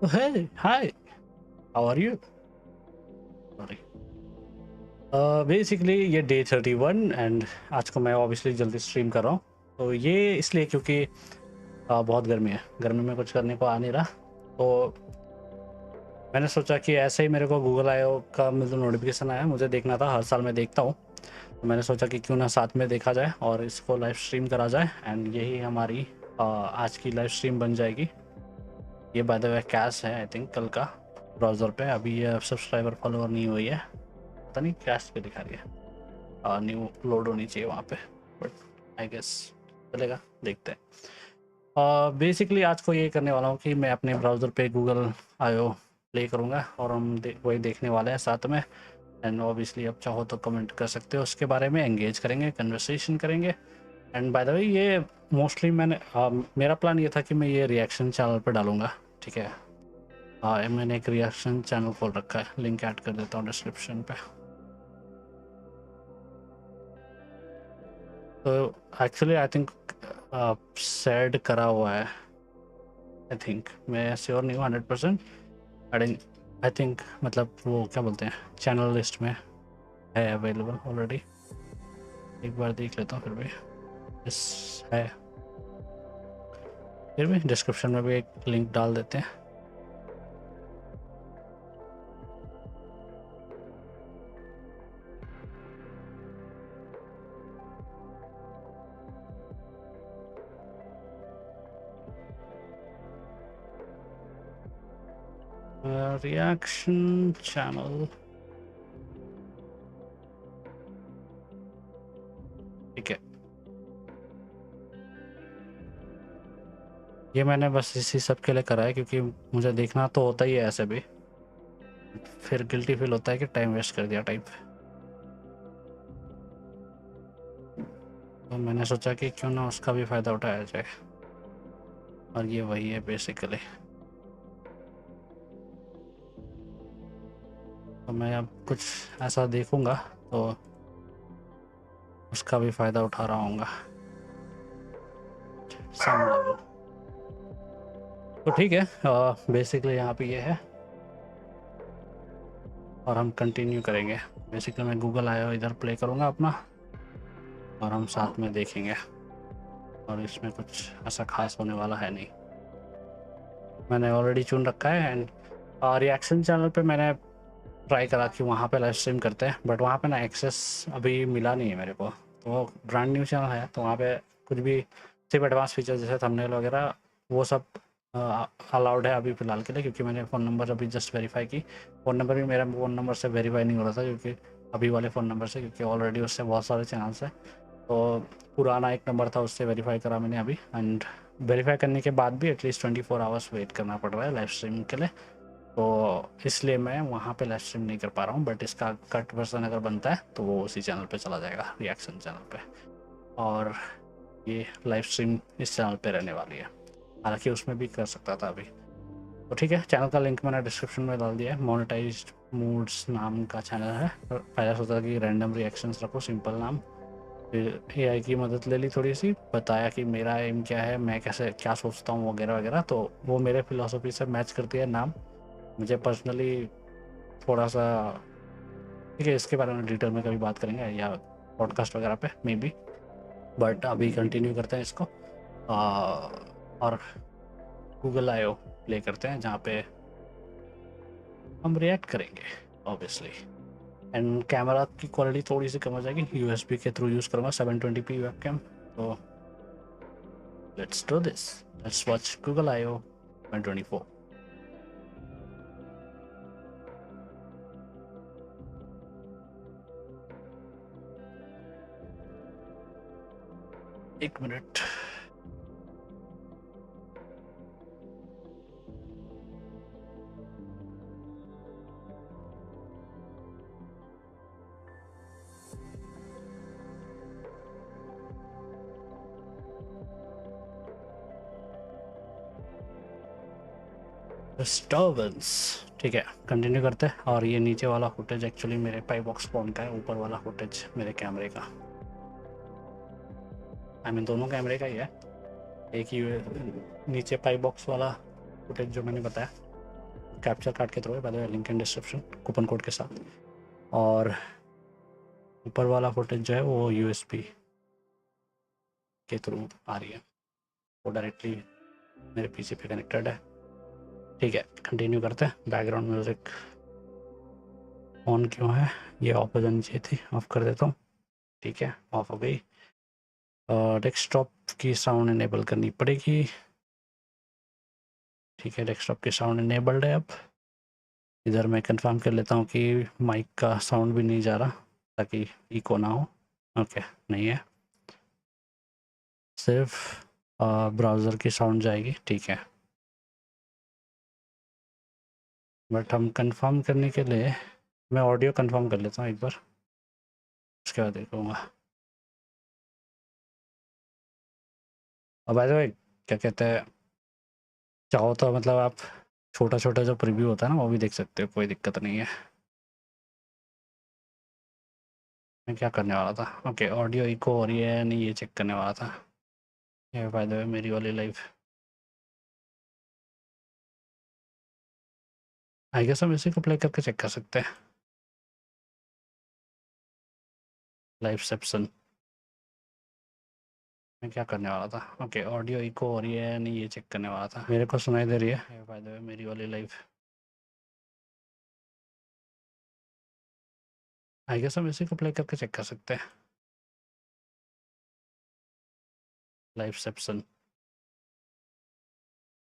Hey, hi, how are you? Sorry. Basically ये day 31 and आज को मैं ऑब्वियसली जल्दी स्ट्रीम कर रहा हूँ। तो ये इसलिए क्योंकि बहुत गर्मी है, गर्मी में कुछ करने को आ नहीं रहा। तो मैंने सोचा कि ऐसे ही मेरे को गूगल आयो का मतलब नोटिफिकेशन आया, मुझे देखना था, हर साल मैं देखता हूँ। तो मैंने सोचा कि क्यों ना साथ में देखा जाए और इसको लाइव स्ट्रीम करा जाए। एंड यही हमारी आज की लाइव स्ट्रीम बन जाएगी। ये बाय द वे कैश है आई थिंक कल का ब्राउज़र पे। अभी ये सब्सक्राइबर फॉलोअर नहीं हुई है, पता नहीं कैश पे दिखा रही है। न्यू लोड होनी चाहिए वहाँ पे, बट आई गेस चलेगा, देखते हैं। बेसिकली आज को ये करने वाला हूँ कि मैं अपने ब्राउज़र पे गूगल आयो प्ले करूँगा और हम वही देखने वाले हैं साथ में। एंड ऑब्वियसली आप चाहो तो कमेंट कर सकते हो उसके बारे में, एंगेज करेंगे, कन्वर्सेशन करेंगे। एंड बाय द वे ये मोस्टली मेरा प्लान ये था कि मैं ये रिएक्शन चैनल पे डालूँगा, ठीक है। मैंने एक रिएक्शन चैनल खोल रखा है, लिंक ऐड कर देता हूँ डिस्क्रिप्शन पे। तो एक्चुअली आई थिंक सेड करा हुआ है, आई थिंक, मैं श्योर नहीं हूँ 100%। आई थिंक मतलब वो क्या बोलते हैं, चैनल लिस्ट में है अवेलेबल ऑलरेडी। एक बार देख लेता हूँ फिर भी, यस है। फिर भी डिस्क्रिप्शन में भी एक लिंक डाल देते हैं। रिएक्शन चैनल, ठीक है। ये मैंने बस इसी सब के लिए करा है क्योंकि मुझे देखना तो होता ही है ऐसे भी, फिर गिल्टी फील होता है कि टाइम वेस्ट कर दिया टाइप। तो मैंने सोचा कि क्यों ना उसका भी फ़ायदा उठाया जाए, और ये वही है बेसिकली। तो मैं अब कुछ ऐसा देखूंगा तो उसका भी फ़ायदा उठा रहा हूँगा सम लेवल। तो ठीक है, बेसिकली यहाँ पे ये है और हम कंटिन्यू करेंगे। बेसिकली मैं गूगल आया इधर प्ले करूँगा अपना और हम साथ में देखेंगे, और इसमें कुछ ऐसा खास होने वाला है नहीं। मैंने ऑलरेडी चुन रखा है। एंड रिएक्शन चैनल पे मैंने ट्राई करा कि वहाँ पे लाइव स्ट्रीम करते हैं, बट वहाँ पे ना एक्सेस अभी मिला नहीं है मेरे को। तो वो ब्रांड न्यू चैनल है, तो वहाँ पे कुछ भी सिर्फ एडवांस फीचर जैसे थंबनेल वगैरह वो सब अलाउड है अभी फ़िलहाल के लिए, क्योंकि मैंने फ़ोन नंबर अभी जस्ट वेरीफाई की। फ़ोन नंबर भी मेरा फ़ोन नंबर से वेरीफाई नहीं हो रहा था, क्योंकि अभी वाले फ़ोन नंबर से, क्योंकि ऑलरेडी उससे बहुत सारे चैनल्स हैं। तो पुराना एक नंबर था, उससे वेरीफाई करा मैंने अभी। एंड वेरीफाई करने के बाद भी एटलीस्ट 24 आवर्स वेट करना पड़ रहा है लाइव स्ट्रीम के लिए। तो इसलिए मैं वहाँ पे लाइव स्ट्रीम नहीं कर पा रहा हूँ, बट इसका कट वर्जन अगर बनता है तो वो उसी चैनल पे चला जाएगा, रिएक्शन चैनल पे। और ये लाइव स्ट्रीम इस चैनल पे रहने वाली है, हालांकि उसमें भी कर सकता था अभी। तो ठीक है, चैनल का लिंक मैंने डिस्क्रिप्शन में डाल दिया है। मोनेटाइज्ड मूड्स नाम का चैनल है। पहले सोचा कि रैंडम रिएक्शंस रखो, सिंपल नाम। फिर एआई की मदद ले ली थोड़ी सी, बताया कि मेरा एम क्या है, मैं कैसे क्या सोचता हूँ वगैरह वगैरह। तो वो मेरे फिलोसफी से मैच करती है नाम। मुझे पर्सनली थोड़ा सा, ठीक है, इसके बारे में डिटेल में कभी बात करेंगे या पॉडकास्ट वगैरह पे मे बी, बट अभी कंटिन्यू करते हैं इसको। और गूगल आयो प्ले करते हैं जहाँ पे हम रिएक्ट करेंगे ऑब्वियसली। एंड कैमरा की क्वालिटी थोड़ी सी कम हो जाएगी, यूएसबी के थ्रू यूज़ करूँगा 720p वेबकैम। तो let's do this, let's watch Google आयो 2024। एक मिनट। डिस्टर्बेंस, ठीक है, कंटिन्यू करते हैं। और ये नीचे वाला फुटेज एक्चुअली मेरे पाईबॉक्स फ़ोन का है, ऊपर वाला फुटेज मेरे कैमरे का, आई मीन दोनों कैमरे का ही है। एक ही नीचे पाईबॉक्स वाला फुटेज जो मैंने बताया, कैप्चर कार्ड के थ्रू है, by the way link in description coupon code के साथ। और ऊपर वाला फुटेज जो है वो यूएसबी के थ्रू आ रही है, वो डायरेक्टली मेरे पीसी पे कनेक्टेड है। ठीक है, कंटिन्यू करते हैं। बैकग्राउंड म्यूजिक ऑन क्यों है, ये ऑफ हो जानी चाहिए थी, ऑफ कर देता हूँ। ठीक है, ऑफ हो गई। डेस्कटॉप की साउंड इनेबल करनी पड़ेगी। ठीक है, डेस्कटॉप की साउंड इनेबल्ड है। अब इधर मैं कंफर्म कर लेता हूँ कि माइक का साउंड भी नहीं जा रहा, ताकि इको ना हो। ओके, नहीं है, सिर्फ ब्राउज़र की साउंड जाएगी। ठीक है, बट हम कंफर्म करने के लिए मैं ऑडियो कंफर्म कर लेता हूँ एक बार, उसके बाद देखूँगा। और बाय द वे क्या कहते हैं, चाहो तो मतलब आप छोटा छोटा जो प्रीव्यू होता है ना वो भी देख सकते हो, कोई दिक्कत नहीं है। मैं क्या करने वाला था, ओके ऑडियो इको हो रही है नहीं, ये चेक करने वाला था। ये बाय द वे मेरी वाली लाइव, आई गेस हम इसी को प्ले करके चेक कर सकते हैं। लाइव सेप्शन, मैं क्या करने वाला था, ओके ऑडियो इको हो रही है नहीं, ये चेक करने वाला था। मेरे को सुनाई दे रही है बाय द वे मेरी वाली लाइव। आई गेस हम इसी को प्ले करके चेक कर सकते हैं। लाइव सेप्शन,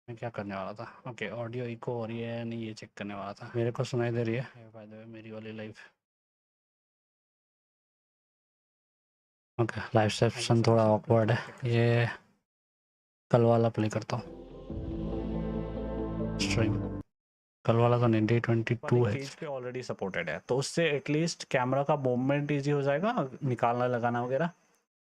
मैं क्या करने वाला था, ओके ऑडियो इको हो रही है नहीं, ये चेक करने वाला था। मेरे को सुनाई दे रही है बाय द वे मेरी वाली लाइव। ओके, लाइव सेप्शन थोड़ा ऑकवर्ड है, ये कल वाला प्ले करता हूँ। स्ट्रीम कल वाला तो नहीं, D22 है, पेज पे ऑलरेडी सपोर्टेड है, तो उससे एटलीस्ट कैमरा का मूवमेंट इजी हो जाएगा, निकालना लगाना वगैरह,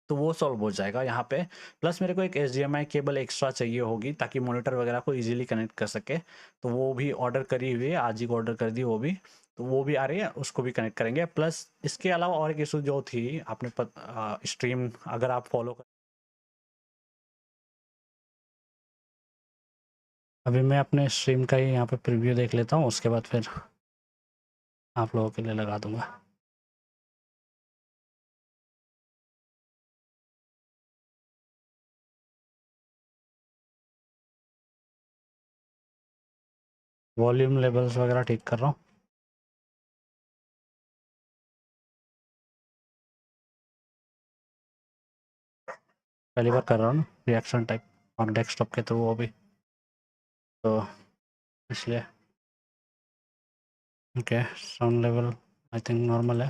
तो वो सॉल्व हो जाएगा यहाँ पे। प्लस मेरे को एक HDMI केबल एक्स्ट्रा चाहिए होगी, ताकि मॉनिटर वगैरह को इजीली कनेक्ट कर सके, तो वो भी ऑर्डर करी हुई है, आज ही को ऑर्डर कर दी वो भी, तो वो भी आ रही है, उसको भी कनेक्ट करेंगे। प्लस इसके अलावा और एक इशू जो थी, आपने स्ट्रीम अगर आप फॉलो कर, अभी मैं अपने स्ट्रीम का ही यहाँ पे प्रीव्यू देख लेता हूँ, उसके बाद फिर आप लोगों के लिए लगा दूंगा। वॉल्यूम लेवल्स वगैरह ठीक कर रहा हूँ। पहली बार कर रहा हूँ ना रिएक्शन टाइप, और डेस्कटॉप के थ्रू वो भी, तो इसलिए। Okay, sound level I think normal है।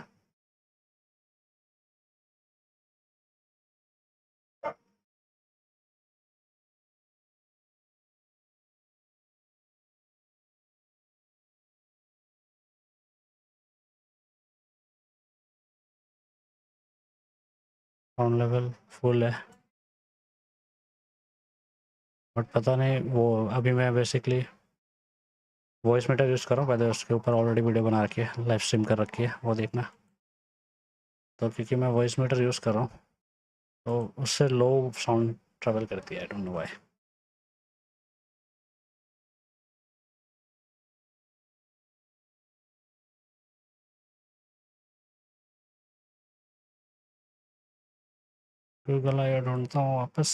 साउंड लेवल फुल है, बट पता नहीं वो, अभी मैं बेसिकली वॉइस मीटर यूज़ कर रहा हूँ, पहले उसके ऊपर ऑलरेडी वीडियो बना रखी है, लाइव स्ट्रीम कर रखी है, वो देखना। तो क्योंकि मैं वॉइस मीटर यूज़ कर रहा हूँ, तो उससे लो साउंड ट्रेवल करती है, I don't know why. Google I ढूंढता हूँ वापस।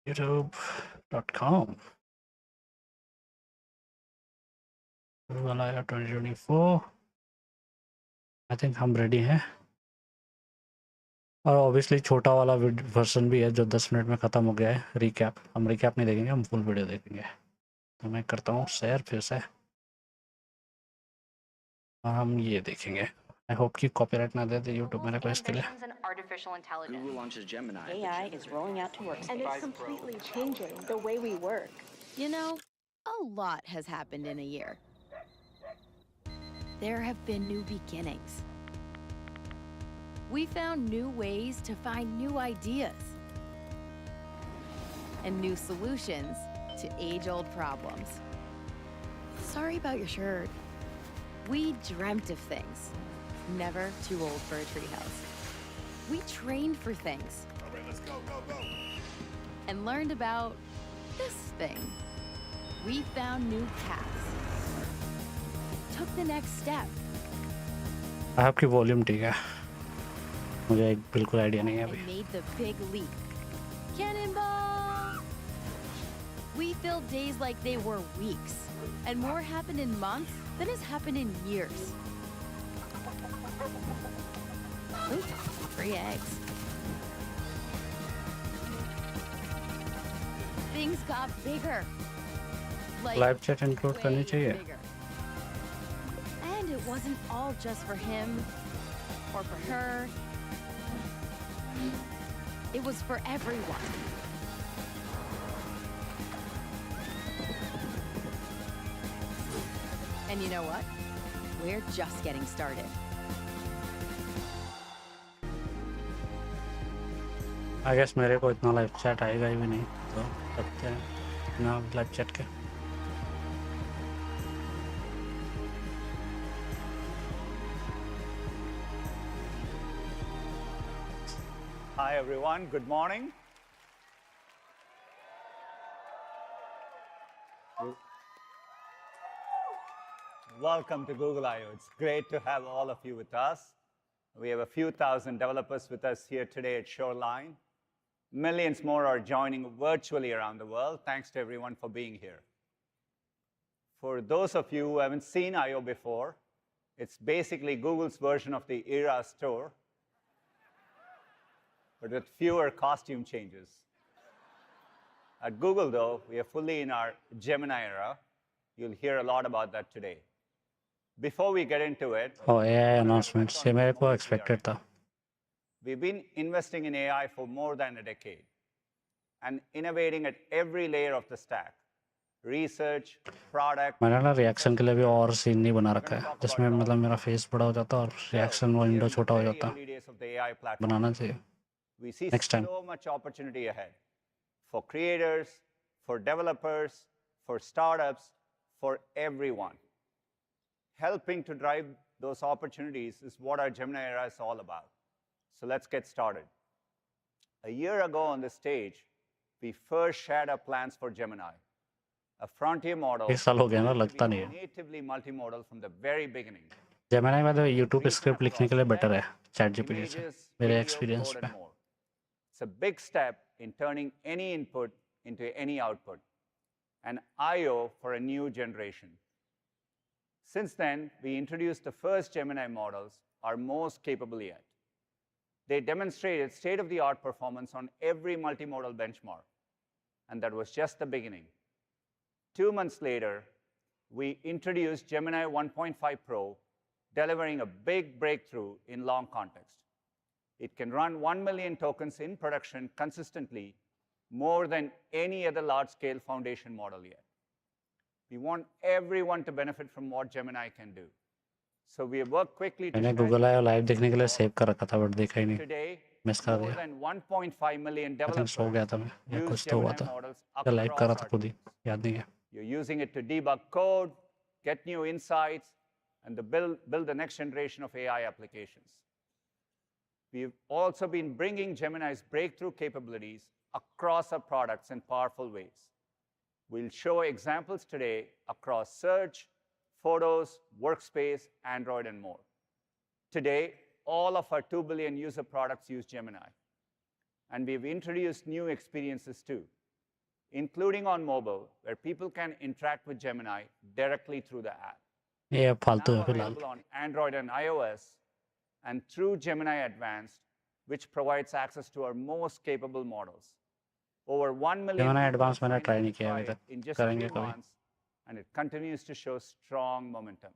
youtube.com Google I 2024, I think हम रेडी हैं। और ऑब्वियसली छोटा वाला वर्जन भी है जो 10 मिनट में ख़त्म हो गया है, रिकैप। हम रिकैप नहीं देखेंगे, हम फुल वीडियो देखेंगे। तो मैं करता हूँ शेयर फिर से, और हम ये देखेंगे। आई होप कि कॉपीराइट ना दे दे यूट्यूब मेरे को इसके लिए। Google launches Gemini. AI is rolling out to workspace. And it's completely changing the way we work. You know, a lot has happened in a year. There have been new beginnings. We found new ways to find new ideas and new solutions to age-old problems. Sorry about your shirt. We dreamt of things, never too old for a treehouse. We trained for things. All right, let's go, go, go. And learned about this thing. We found new paths. Took the next step. आपकी volume ठीक है, मुझे एक बिल्कुल idea नहीं है अभी. And made the big leap. Cannonball! We filled days like they were weeks. And more happened in months than has happened in years. Ooh, free eggs. Things got bigger. Like live chat include करनी way चाहिए. bigger. And it wasn't all just for him or for her. It was for everyone. And you know what? We're just getting started. I guess मेरे को इतना live chat आएगा ही भी नहीं, तो करते हैं ना लाइव चैट के. Hi everyone, good morning. Welcome to Google I/O. It's great to have all of you with us. We have a few thousand developers with us here today at Shoreline. Millions more are joining virtually around the world. Thanks to everyone for being here. For those of you who haven't seen I/O before, it's basically Google's version of the Era store, but with fewer costume changes. At Google, though, we are fully in our Gemini era. You'll hear a lot about that today. Before we get into it, AI announcements ये मेरे को expected था. we've been investing in AI for more than a decade and innovating at every layer of the stack. Research, product. मैंने ना reaction के लिए भी और सीन नहीं बना रखा है, जिसमें मतलब मेरा फेस बड़ा हो जाता और रिएक्शन विंडो छोटा हो जाता. Early days of the AI platform. बनाना चाहिए. We see Next time. so much opportunity ahead for creators, for developers, for startups, for everyone. Helping to drive those opportunities is what our Gemini era is all about. So let's get started. A year ago on this stage, we first shared our plans for Gemini, a frontier model एक साल हो गया ना, लगता नहीं है. natively multimodal from the very beginning. Gemini में तो यूट्यूब स्क्रिप्ट लिखने के लिए बेटर है चैट जीपीटी से, Images, मेरे video, एक्सपीरियंस code, पे. and more. It's a big step in turning any input into any output, an I/O for a new generation. Since then, we introduced the first Gemini models, our most capable yet. They demonstrated state-of-the-art performance on every multimodal benchmark, and that was just the beginning. 2 months later, we introduced Gemini 1.5 Pro, delivering a big breakthrough in long context. It can run 1 million tokens in production consistently, more than any other large-scale foundation model yet. We want everyone to benefit from what Gemini can do. So we have worked quickly to मैंने Google आया live देखने के लिए save कर रखा था, but देखा ही नहीं, today, मिस कर more दिया. than 1.5 million I think developers सो गया था मैं, या use कुछ तो हुआ Gemini था, models या लाइव कर रहा across था our खुद ही, teams. याद नहीं है. You're using it to debug code, get new insights, and to build the next generation of AI applications. We've also been bringing Gemini's breakthrough capabilities across our products in powerful ways. We'll show examples today across search, photos, workspace, Android, and more. Today, all of our 2 billion user products use Gemini. And we've introduced new experiences too, including on mobile, where people can interact with Gemini directly through the app. ये अब फालतू है Now फिलहाल. available on Android and iOS, and through Gemini Advanced, which provides access to our most capable models. Over 1 million Gemini people Advanced मैंने signed try up नहीं to किया try अभी it तक, in just करेंगे 2 कभी. months, and it continues to show strong momentum.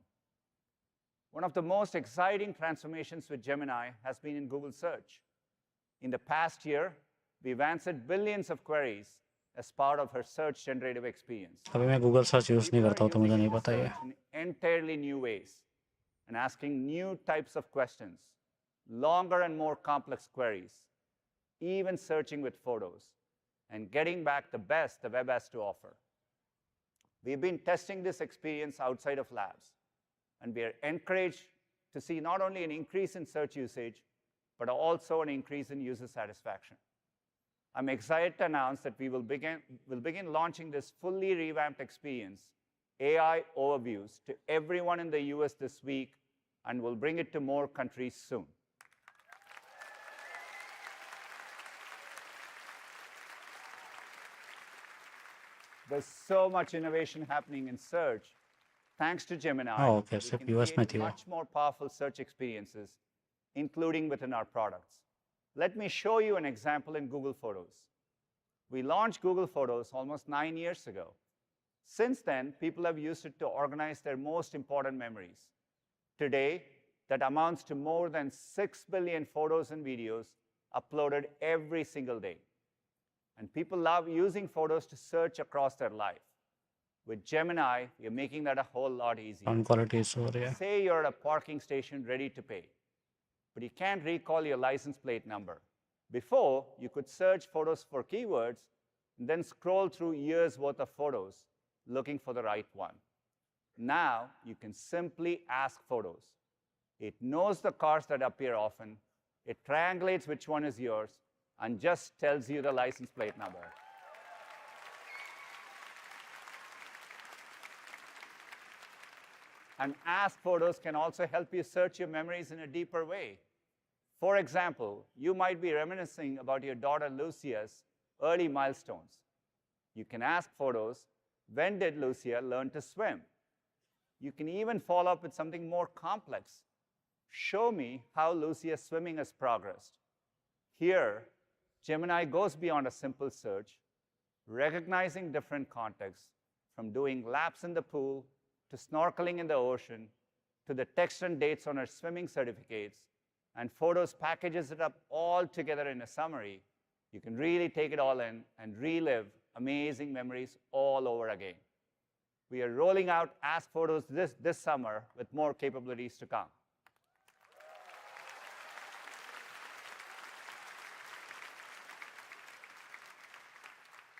One of the most exciting transformations with Gemini has been in Google Search. In the past year, we've answered billions of queries as part of her search generative experience. अभी मैं Google search use नहीं People करता are हूँ, तो मुझे using नहीं it to पता ये. search in entirely new ways and asking new types of questions, longer and more complex queries, even searching with photos, and getting back the best the web has to offer. We've been testing this experience outside of labs, and we are encouraged to see not only an increase in search usage, but also an increase in user satisfaction. I'm excited to announce that we'll begin launching this fully revamped experience, AI Overviews, to everyone in the US this week, and we'll bring it to more countries soon. There's so much innovation happening in search. Thanks to Gemini, okay, we सिर्फ can US में create थी वो. much more powerful search experiences, including within our products. Let me show you an example in Google Photos. We launched Google Photos almost 9 years ago. Since then, people have used it to organize their most important memories. Today, that amounts to more than 6 billion photos and videos uploaded every single day. And people love using photos to search across their life. With Gemini, you're making that a whole lot easier. Sound quality is so rare. Say you're at a parking station ready to pay, but you can't recall your license plate number. Before, you could search photos for keywords and then scroll through years' worth of photos looking for the right one. Now, you can simply ask photos. It knows the cars that appear often, it triangulates which one is yours, and just tells you the license plate number. And Ask Photos can also help you search your memories in a deeper way. For example, you might be reminiscing about your daughter Lucia's early milestones. You can ask Photos, when did Lucia learn to swim? You can even follow up with something more complex. Show me how Lucia's swimming has progressed. Here, Gemini goes beyond a simple search, recognizing different contexts, from doing laps in the pool to snorkeling in the ocean, to the text and dates on her swimming certificates, and Photos packages it up all together in a summary. You can really take it all in and relive amazing memories all over again. We are rolling out Ask Photos this summer with more capabilities to come.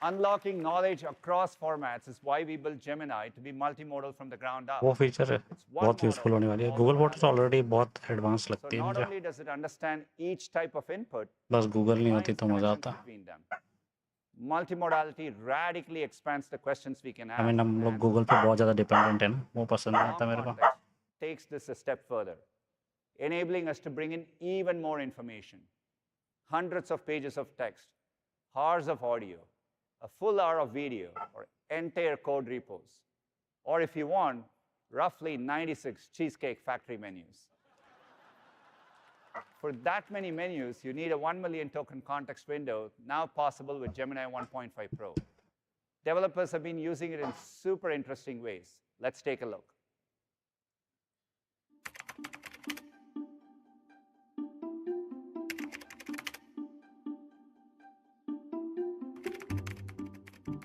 Unlocking knowledge across formats is why we built Gemini to be multimodal from the ground up. वो feature है It's one बहुत model useful होने वाली है. all Google the photos time. Already बहुत advance So लगती है not मुझे. only does it understand each type of input, बस गूगल नहीं होती finds तो मजा connections आता. between them. Multimodality radically expands the questions we can I ask. mean, हम लोग गूगल पे बहुत ज़्यादा डिपेंडेंट है ना, वो पसंद नहीं आता मेरे को. Context takes this a step further, enabling us to bring in even more information. Hundreds of pages of text, hours of audio, a full hour of video, or entire code repos. Or if you want, roughly 96 Cheesecake Factory menus. For that many menus, you need a 1 million token context window, now possible with Gemini 1.5 Pro. Developers have been using it in super interesting ways. Let's take a look.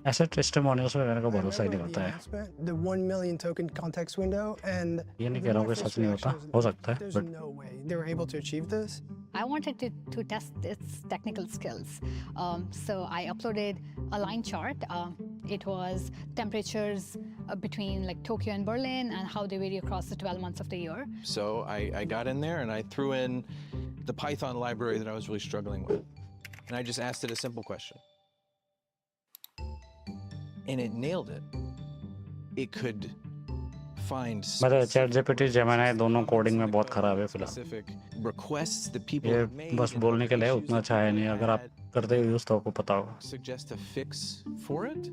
ऐसे testimonials में मेरे को भरोसा ही नहीं होता है. The 1 million token context window, and ये नहीं कह रहा हूँ कि सच नहीं होता, हो सकता है, there's but no way they were able to achieve this. I wanted to test its technical skills. So I uploaded a line chart. It was temperatures between like Tokyo and Berlin and how they vary across the 12 months of the year. So I got in there and I threw in the Python library that I was really struggling with. And I just asked it a simple question. And it nailed it. It could find मतलब chat GPT Gemini दोनों coding में बहुत खराब है फिलहाल. specific requests that people ये have made. बस and बोलने के लिए issues उतना that अच्छा है people नहीं. have अगर आप had. करते हो यूज तो आपको पता होगा. Suggest a fix for it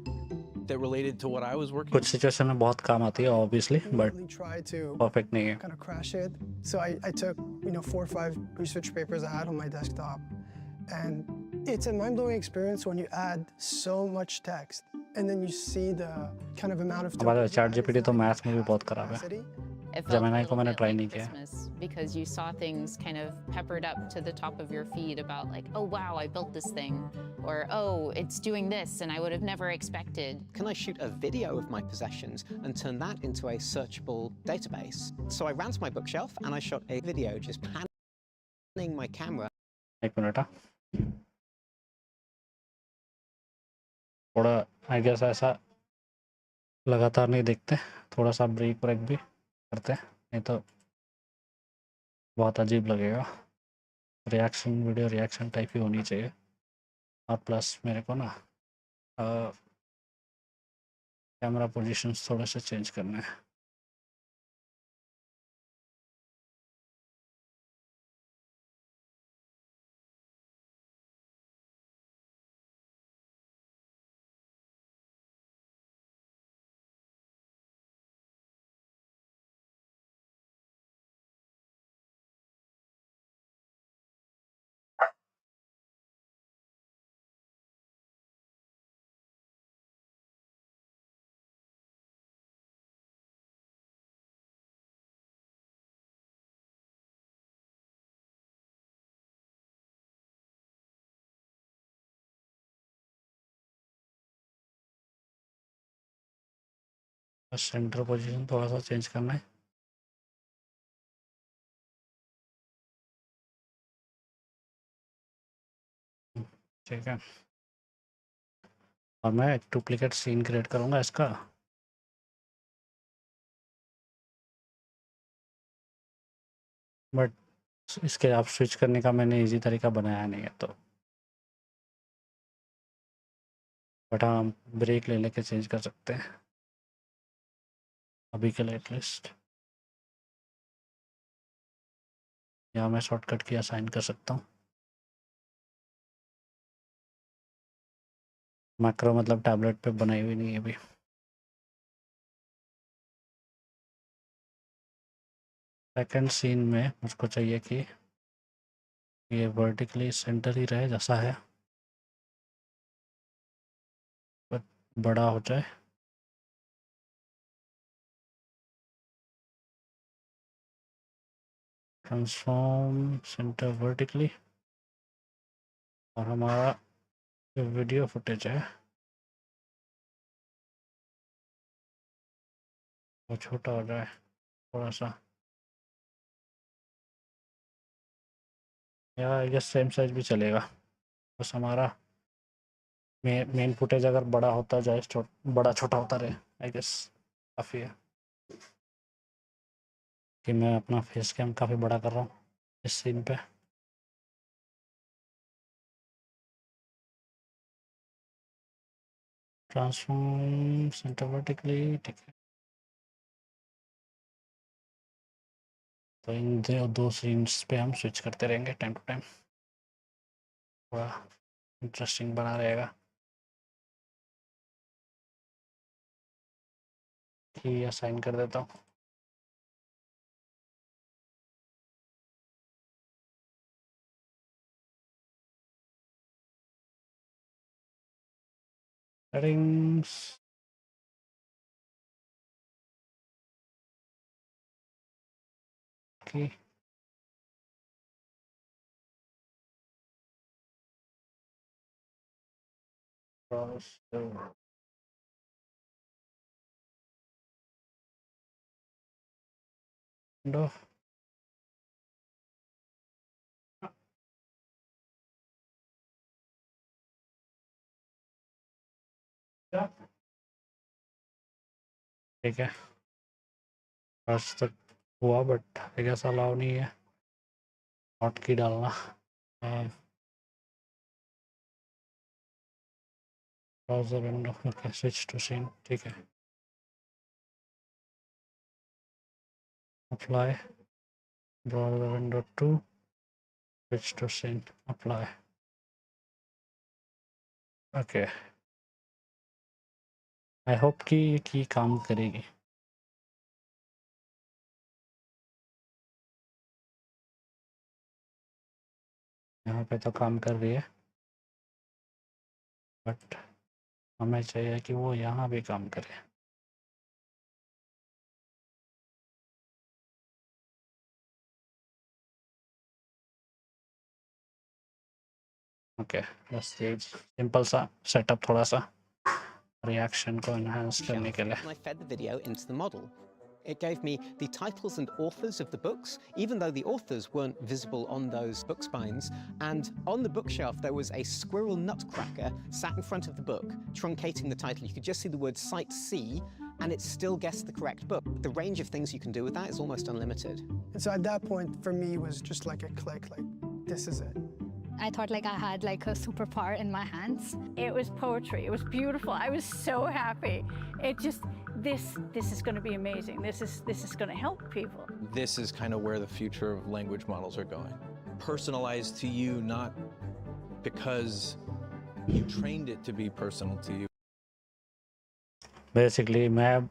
that related to what I was working कुछ सिचुएशन में बहुत काम आती है obviously, but Really tried to perfect नहीं है. kind of crash it. So I took 4 or 5 research papers I had on my desktop, and it's a mind-blowing experience when you add so much text and then you see the kind of amount of हमारा tokens chat added GPT is तो like maths में भी half बहुत the खराब है. capacity. It felt Gemini a को little मैंने bit try like नहीं किया. Christmas because you saw things kind of peppered up to the top of your feed about like, oh wow, I built this thing, or oh, it's doing this and I would have never expected. Can I shoot a video of my possessions and turn that into a searchable database? So I ran to my bookshelf and I shot a video just panning my camera. एक minute. थोड़ा I guess ऐसा लगातार नहीं देखते, थोड़ा सा break भी करते हैं, नहीं तो बहुत अजीब लगेगा। रिएक्शन वीडियो रिएक्शन टाइप ही होनी चाहिए। और प्लस मेरे को ना कैमरा पोजीशंस थोड़े से चेंज करने हैं। बस सेंटर पोजीशन थोड़ा सा चेंज करना है। ठीक है, और मैं एक डुप्लीकेट सीन क्रिएट करूँगा इसका। बट इसके आप स्विच करने का मैंने इजी तरीका बनाया नहीं है, तो बट हाँ ब्रेक ले लेके चेंज कर सकते हैं अभी के लिए एटलीस्ट। यहाँ मैं शॉर्टकट की असाइन कर सकता हूँ। मैक्रो मतलब टैबलेट पे बनाई हुई नहीं है अभी। सेकंड सीन में मुझको चाहिए कि ये वर्टिकली सेंटर ही रहे जैसा है, बट बड़ा हो जाए। ट्रांसफॉर्म सेंटर वर्टिकली, और हमारा जो वीडियो फुटेज है वो छोटा हो जाए थोड़ा सा, या आई गेस सेम साइज भी चलेगा। बस हमारा मेन फुटेज अगर बड़ा होता जाए, बड़ा छोटा होता रहे, आई गेस काफ़ी है। कि मैं अपना फेस कैम काफ़ी बड़ा कर रहा हूँ इस सीन पे। ट्रांसफॉर्म सेंटर वर्टिकली, ठीक है। तो इन दो सीन्स पे हम स्विच करते रहेंगे टाइम टू टाइम, थोड़ा इंटरेस्टिंग बना रहेगा। कि असाइन कर देता हूँ। सेटिंग्स, की विंडो, ठीक है। फर्स्ट तक हुआ, बट आई गेस अलाउ नहीं है हॉट की डालना। Browser window, okay, switch to scene, ठीक है। Apply browser window to switch to scene, apply, okay. I hope कि ये की काम करेगी। यहाँ पे तो काम कर रही है, बट हमें चाहिए कि वो यहाँ भी काम करे। ओके, बस ये सिंपल सा सेटअप, थोड़ा सा रिएक्शन को एनहांस करने के लिए। And I fed the video into the model. It gave me the titles and authors of the books, even though the authors weren't visible on those book spines. And on the bookshelf, there was a squirrel nutcracker sat in front of the book, truncating the title. You could just see the word Site C and it still guessed the correct book. The range of things you can do with that is almost unlimited. And so at that point, for me, it was just like a click, like, this is it. I thought like I had like a superpower in my hands. It was poetry. It was beautiful. I was so happy. It just, this is going to be amazing. This is going to help people. This is kind of where the future of language models are going. Personalized to you, not because you trained it to be personal to you. Basically मैं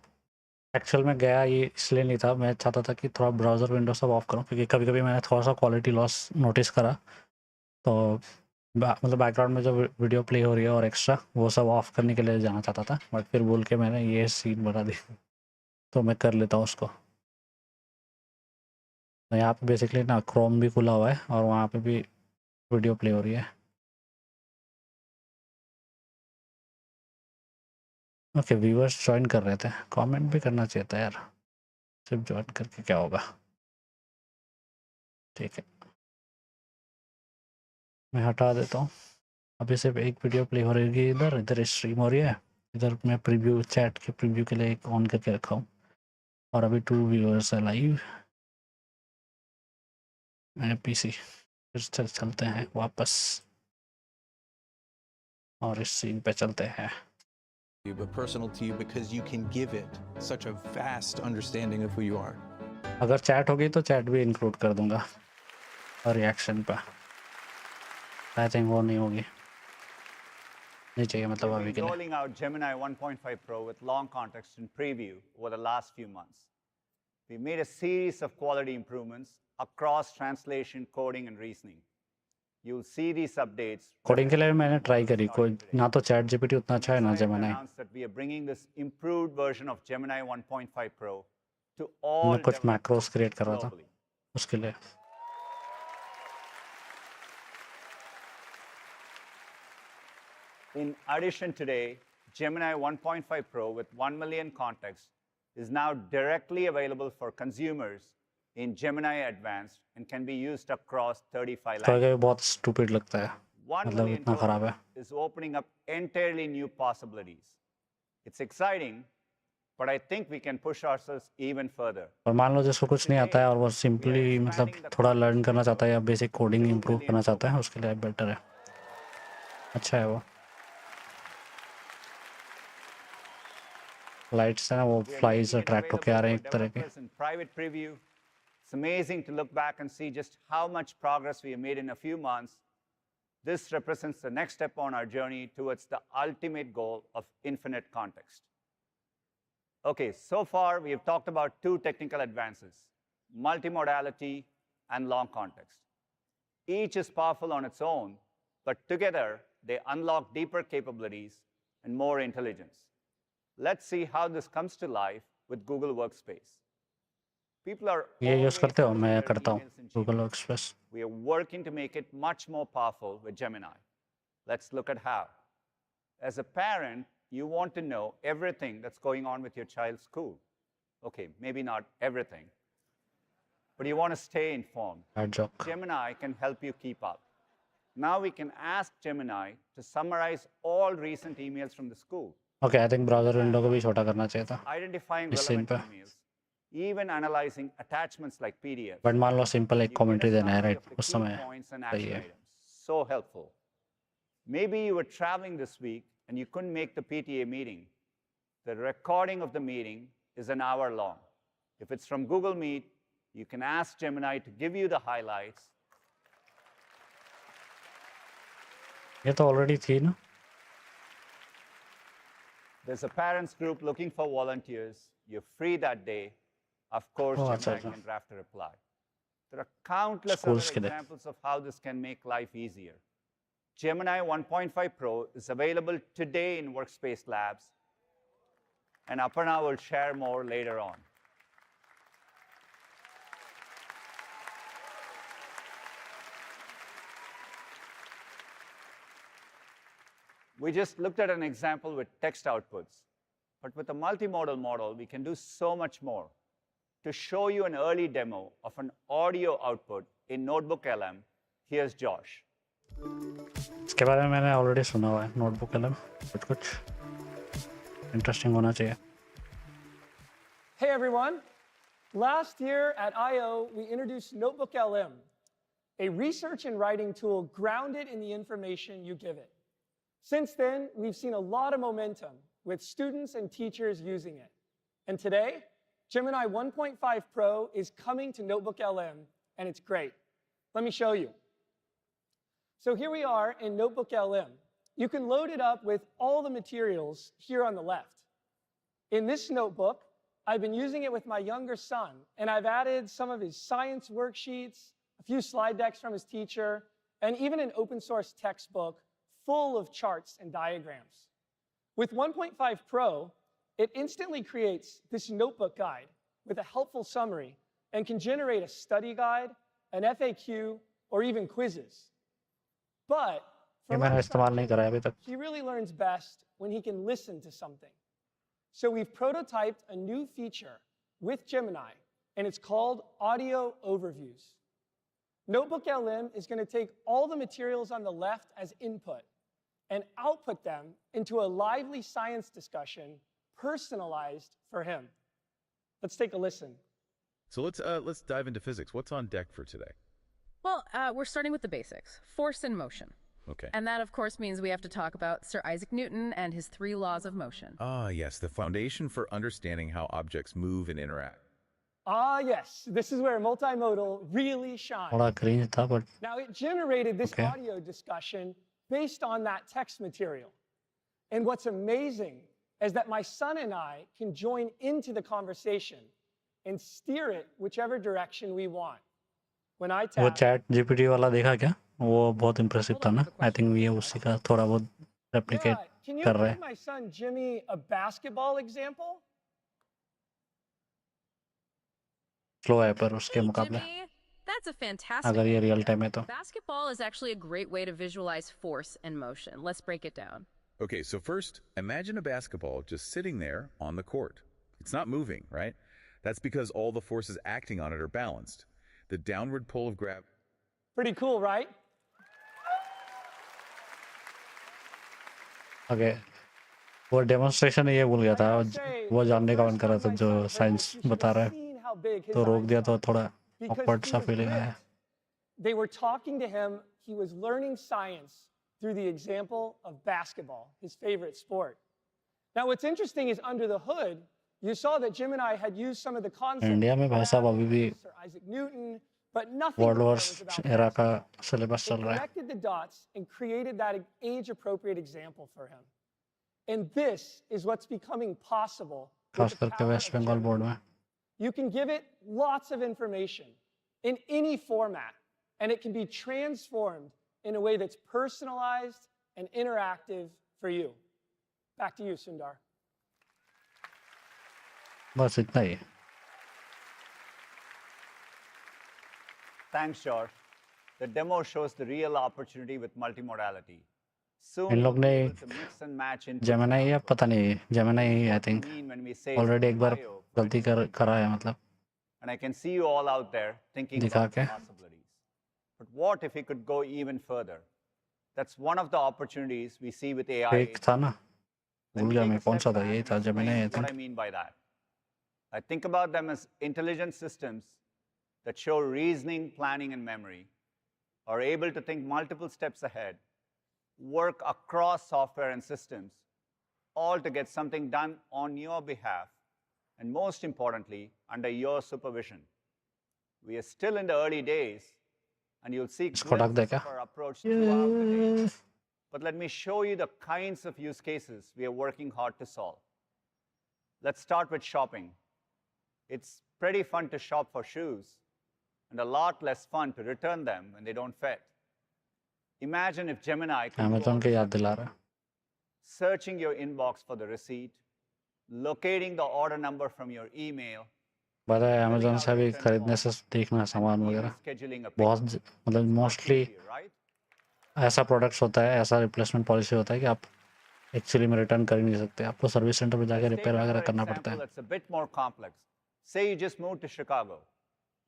actual में गया ये इसलिए नहीं था, मैं चाहता था कि थोड़ा ब्राउज़र विंडो सब ऑफ करूं, क्योंकि कभी कभी मैंने थोड़ा सा क्वालिटी लॉस नोटिस करा। तो मतलब बैकग्राउंड में जो वीडियो प्ले हो रही है और एक्स्ट्रा वो सब ऑफ करने के लिए जाना चाहता था, बट फिर बोल के मैंने ये सीन बना दी। तो मैं कर लेता हूँ उसको। तो यहाँ पे बेसिकली ना क्रोम भी खुला हुआ है और वहाँ पे भी वीडियो प्ले हो रही है। ओके, व्यूअर्स ज्वाइन कर रहे थे, कमेंट भी करना चाहिए था यार, सिर्फ ज्वाइन करके क्या होगा। ठीक है, मैं हटा देता हूँ। अभी सिर्फ एक वीडियो प्ले हो रही है, इधर स्ट्रीम हो रही है, इधर मैं प्रीव्यू चैट के प्रीव्यू के लिए एक ऑन करके रखा हूँ। और अभी 2 व्यूअर्स है लाइव। मैं पीसी फिर चलते हैं वापस और इस सीन पे चलते हैं। But personal to you because you can give it such a vast understanding of who you are. अगर चैट होगी तो चैट भी इंक्लूड कर दूंगा और रिएक्शन पे। आई थिंक वो नहीं होगी, नहीं चाहिए मतलब अभी के लिए। Rolling out Gemini 1.5 Pro with long context in preview over the last few months. We made a series of quality improvements across translation, coding, and reasoning. You'll see these updates. Coding के लिए मैंने try करी, कोई ना तो chat GPT उतना अच्छा है ना Gemini. That we are bringing this improved version of Gemini 1.5 Pro to all मैं कुछ मैक्रोस क्रिएट कर रहा था उसके लिए। In addition, today, Gemini 1.5 Pro with 1 million context is now directly available for consumers in Gemini Advanced and can be used across 35 languages. बहुत stupid लगता है, 1 मतलब million इतना खराब है। is opening up entirely new possibilities. It's exciting, but I think we can push ourselves even further. और मान लो जिसको कुछ नहीं आता है और वो सिंपली मतलब थोड़ा लर्न करना चाहता है या बेसिक कोडिंग इंप्रूव करना चाहता है, उसके लिए बेटर है, अच्छा है वो। लाइट्स है ना, वो फ्लाइज अट्रैक्ट होके आ रहे हैं एक तरह के। Private preview. It's amazing to look back and see just how much progress we have made in a few months. This represents the next step on our journey towards the ultimate goal of infinite context. Okay, so far we have talked about 2 technical advances, multimodality and long context. Each is powerful on its own, but together they unlock deeper capabilities and more intelligence. Let's see how this comes to life with Google Workspace. People are ये use करते हो? मैं करता हूँ Google Workspace। We are working to make it much more powerful with Gemini. Let's look at how. As a parent, you want to know everything that's going on with your child's school. Okay, maybe not everything, but you want to stay informed. Bad joke. Gemini can help you keep up. Now we can ask Gemini to summarize all recent emails from the school. Okay, I think browser window को भी छोटा करना चाहिए था Identifying इस scene relevant पे। emails, even analyzing attachments like PDFs. But मान लो simple एक कमेंट्री देना है, राइट, उस समय Points and सही action है। items. So helpful. Maybe you were traveling this week and you couldn't make the PTA meeting. The recording of the meeting is an hour long. If it's from Google Meet, you can ask Gemini to give you the highlights. ये तो already थी ना। There's a parents group looking for volunteers. You're free that day. Of course, Gemini can draft a reply. There are countless other examples of how this can make life easier. Gemini 1.5 Pro is available today in Workspace Labs, and Aparna will share more later on. We just looked at an example with text outputs, but with a multimodal model, we can do so much more. To show you an early demo of an audio output in Notebook LM, here's Josh. इसके बारे में मैंने already सुना हुआ है, notebook LM कुछ interesting होना चाहिए। Hey everyone. Last year at I/O, we introduced Notebook LM, a research and writing tool grounded in the information you give it. Since then, we've seen a lot of momentum with students and teachers using it. And today, Gemini 1.5 Pro is coming to Notebook LM, and it's great. Let me show you. So here we are in Notebook LM. You can load it up with all the materials here on the left. In this notebook, I've been using it with my younger son, and I've added some of his science worksheets, a few slide decks from his teacher, and even an open source textbook full of charts and diagrams. With 1.5 Pro, it instantly creates this notebook guide with a helpful summary and can generate a study guide, an FAQ, or even quizzes. But for my son, he really learns best when he can listen to something. So we've prototyped a new feature with Gemini, and it's called Audio Overviews. Notebook LM is going to take all the materials on the left as input and output them into a lively science discussion personalized for him. Let's take a listen. So let's dive into physics. What's on deck for today? Well, we're starting with the basics, force and motion. Okay. And that, of course, means we have to talk about Sir Isaac Newton and his 3 laws of motion. Ah, yes, the foundation for understanding how objects move and interact. Ah, yes, this is where multimodal really shines. Now, it generated this audio discussion based on that text material. And what's amazing is that my son and I can join into the conversation and steer it whichever direction we want. When I tap, वो chat GPT वाला देखा क्या? वो बहुत impressive था ना. I think ये उसी का थोड़ा बहुत replicate can you कर रहा है. give my son Jimmy a basketball example? Slow है पर उसके मुकाबले. That's a fantastic अगर ये real time है तो. Basketball is actually a great way to visualize force and motion. Let's break it down. Okay, so first, imagine a basketball just sitting there on the court. It's not moving, right? That's because all the forces acting on it are balanced. The downward pull of gravity. Pretty cool, right? Okay. वो demonstration ये भूल गया था. वो जानने का मन कर रहा था जो science बता रहा है. तो रोक दिया तो थोड़ा awkward सा feeling आया. They were talking to him. He was learning science through the example of basketball, his favorite sport. Now, what's interesting is under the hood, you saw that Gemini had used some of the concepts India में भाई साहब अभी भी Sir Isaac Newton, but nothing World War was about era this. का syllabus They चल रहा है. connected the dots and created that age-appropriate example for him. And this is what's becoming possible with खास the करके power west of Bengal Gemini. Board में. You can give it lots of information in any format, and it can be transformed in a way that's personalized and interactive for you. Back to you, Sundar. बस इतना ही. Thanks, George. The demo shows the real opportunity with multimodality. Soon, in we'll लोग be ने able to mix and match inputs Gemini and या outputs. पता नहीं Gemini I think When we say already एक बार IO, गलती करा है मतलब. and I can see you all out there thinking दिखा about the के. possibilities. But what if we could go even further? That's one of the opportunities we see with AI. एक था ना. Let भूल me गया take मैं a कौन step सा था. back यही and था Gemini I explain what I think. mean by that. I think about them as intelligent systems that show reasoning, planning, and memory, are able to think multiple steps ahead, work across software and systems, all to get something done on your behalf, and most importantly, under your supervision. We are still in the early days, and you'll see इसको ढक दे glimpses क्या? of our approach throughout the day. But let me show you the kinds of use cases we are working hard to solve. Let's start with shopping. It's pretty fun to shop for shoes, and a lot less fun to return them when they don't fit. Imagine if Gemini could go Amazon on के a याद दिला रहा है. searching your inbox for the receipt, locating the order number from your email, पता है Amazon से भी खरीदने से देखना सामान even वगैरह scheduling a बहुत pickup. मतलब Much मोस्टली easier, right? ऐसा प्रोडक्ट्स होता है, ऐसा रिप्लेसमेंट पॉलिसी होता है कि आप एक्चुअली में रिटर्न कर ही नहीं सकते. आपको सर्विस सेंटर पे जाके Let's take रिपेयर वगैरह another करना पड़ता example है. that's a bit more complex. Say you just moved to Chicago.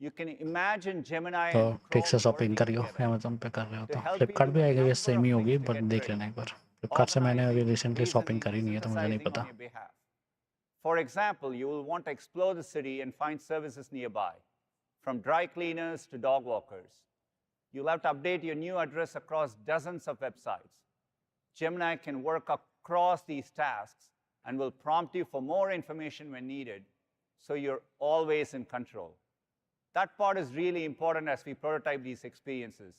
You can imagine Gemini तो and ठीक से Chrome शॉपिंग working करियो together. Amazon पे कर रहे हो to तो. help फ्लिपकार्ट you भी do a आएगा, ये number सेम ही of होगी things to बट get देख ready. लेना एक बार. फ्लिपकार्ट से मैंने अभी Organizing, रिसेंटली शॉपिंग reasoning, करी नहीं है तो मुझे नहीं synthesizing पता. on your behalf. For example, you will want to explore the city and find services nearby, from dry cleaners to dog walkers. You'll have to update your new address across dozens of websites. Gemini can work across these tasks and will prompt you for more information when needed, so you're always in control. That part is really important as we prototype these experiences.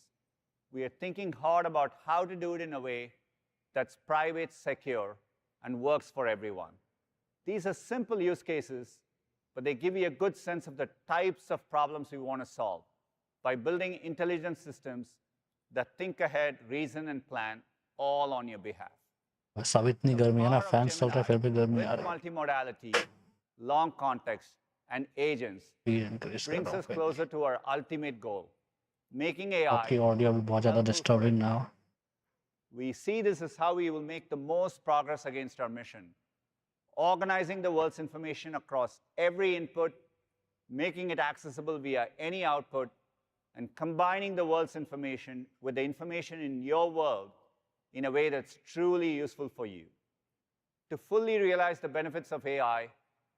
We are thinking hard about how to do it in a way that's private, secure, and works for everyone. These are simple use cases, but they give you a good sense of the types of problems we want to solve by building intelligent systems that think ahead, reason, and plan all on your behalf. बस अब इतनी गर्मी है ना, fans चल रहा है फिर भी गर्मी With आ रही है। multimodality, long context, and agents brings us closer to our ultimate goal, making AI. आपकी ऑडियो भी बहुत ज़्यादा डिस्टर्बिंग ना हो। We see this as how we will make the most progress against our mission, organizing the world's information across every input, making it accessible via any output, and combining the world's information with the information in your world in a way that's truly useful for you. To fully realize the benefits of AI,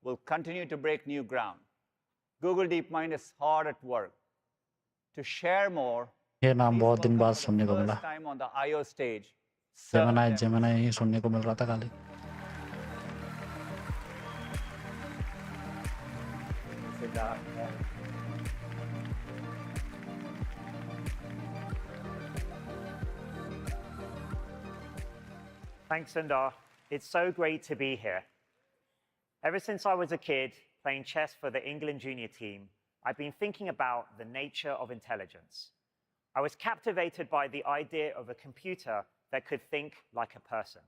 we'll continue to break new ground. Google DeepMind is hard at work. To share more, ये नाम बहुत दिन बाद for सुनने the को मिला। first time on the I/O stage, Gemini ही सुनने को मिल रहा था खाली। Thanks, Sundar. It's so great to be here. Ever since I was a kid playing chess for the England junior team, I've been thinking about the nature of intelligence. I was captivated by the idea of a computer that could think like a person.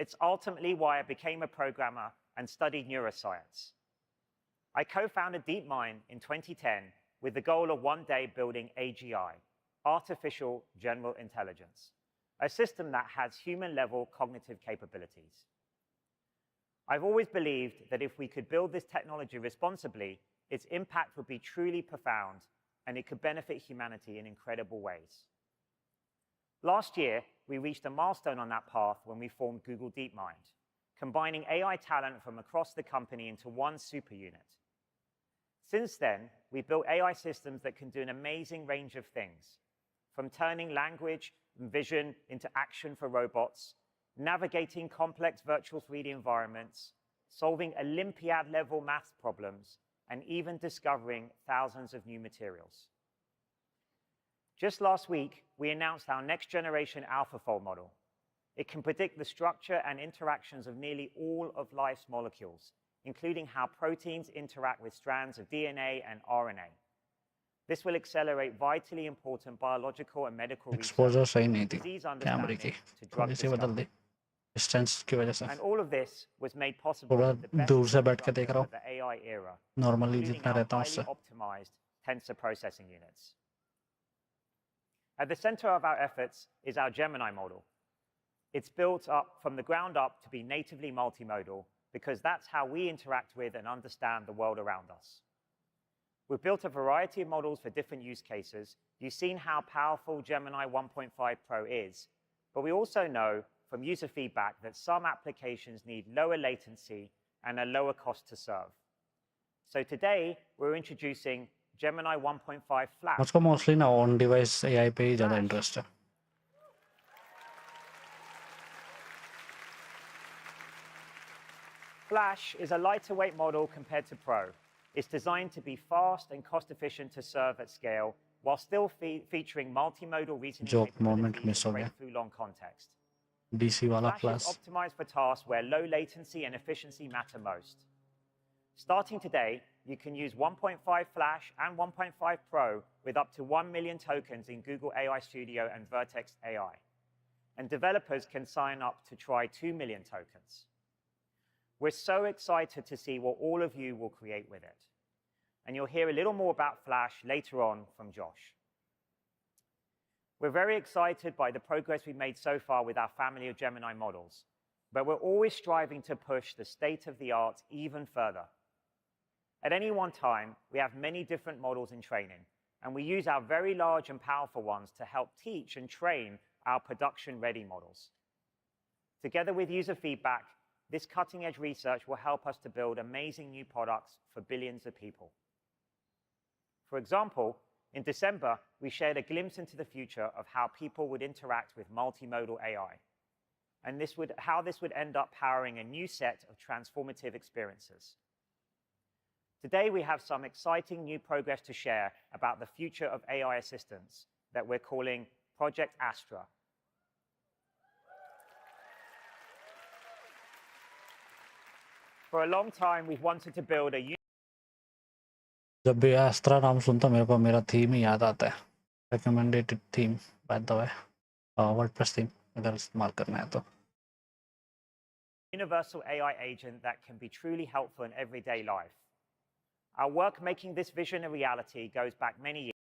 It's ultimately why I became a programmer and studied neuroscience. I co-founded DeepMind in 2010 with the goal of one day building AGI, Artificial General Intelligence, a system that has human-level cognitive capabilities. I've always believed that if we could build this technology responsibly, its impact would be truly profound, and it could benefit humanity in incredible ways. Last year, we reached a milestone on that path when we formed Google DeepMind, combining AI talent from across the company into one super unit. Since then, we've built AI systems that can do an amazing range of things, from turning language and vision into action for robots, navigating complex virtual 3D environments, solving Olympiad-level math problems, and even discovering thousands of new materials. Just last week, we announced our next-generation AlphaFold model. It can predict the structure and interactions of nearly all of life's molecules, including how proteins interact with strands of DNA and RNA. This will accelerate vitally important biological and medical exposure research, सही नहीं थी disease कैमरे की, understanding to drug थोड़ी सी बदल discovery. दी distance की वजह से। And all of this was made possible थोड़ा with the best दूर से बैठ के देख रहा infrastructure of the AI era, हूँ, नॉर्मली including जितना our रहता हूँ highly उससे। optimized tensor processing units. At the center of our efforts is our Gemini model. It's built up from the ground up to be natively multimodal because that's how we interact with and understand the world around us. We've built a variety of models for different use cases. You've seen how powerful Gemini 1.5 Pro is, but we also know from user feedback that some applications need lower latency and a lower cost to serve. So today, we're introducing Gemini 1.5 Flash. मुझको mostly ना on device AI पे ही ज़्यादा interest है। Flash is a lighter weight model compared to Pro. It's designed to be fast and cost-efficient to serve at scale, while still featuring multimodal reasoning Joke moment capabilities miss and हो गया। breakthrough long context. DC वाला Flash flash. is optimized for tasks where low latency and efficiency matter most. Starting today, you can use 1.5 Flash and 1.5 Pro with up to 1 million tokens in Google AI Studio and Vertex AI. And developers can sign up to try 2 million tokens. We're so excited to see what all of you will create with it. And you'll hear a little more about Flash later on from Josh. We're very excited by the progress we've made so far with our family of Gemini models, but we're always striving to push the state of the art even further. At any one time, we have many different models in training, and we use our very large and powerful ones to help teach and train our production-ready models. Together with user feedback, this cutting-edge research will help us to build amazing new products for billions of people. For example, in December, we shared a glimpse into the future of how people would interact with multimodal AI, and how this would end up powering a new set of transformative experiences. Today, we have some exciting new progress to share about the future of AI assistants that we're calling Project Astra. For a long time, we've wanted to build a जब भी extra नाम सुनता मेरे को मेरा theme ही याद आता है, recommended theme by the way, WordPress theme अगर इस्तेमाल करना है तो. universal AI agent that can be truly helpful in everyday life. Our work making this vision a reality goes back many years.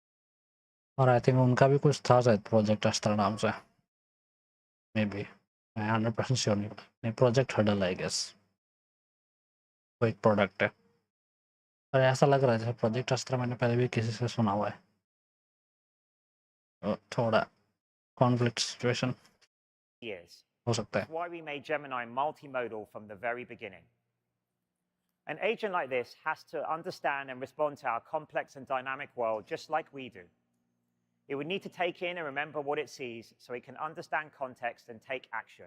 और I think उनका भी कुछ था शायद प्रोजेक्ट एस्ट्रा नाम से, maybe मैं 100% श्योर नहीं, प्रोजेक्ट हर्डल आई गेस, वो एक प्रोडक्ट है, और ऐसा लग रहा है जैसे प्रोजेक्ट एस्ट्रा मैंने पहले भी किसी से सुना हुआ है, थोड़ा कॉन्फ्लिक्ट सिचुएशन हो सकता है. Why we made Gemini multimodal from the very beginning. An agent like this has to understand and respond to our complex and dynamic world just like we do. It would need to take in and remember what it sees so it can understand context and take action.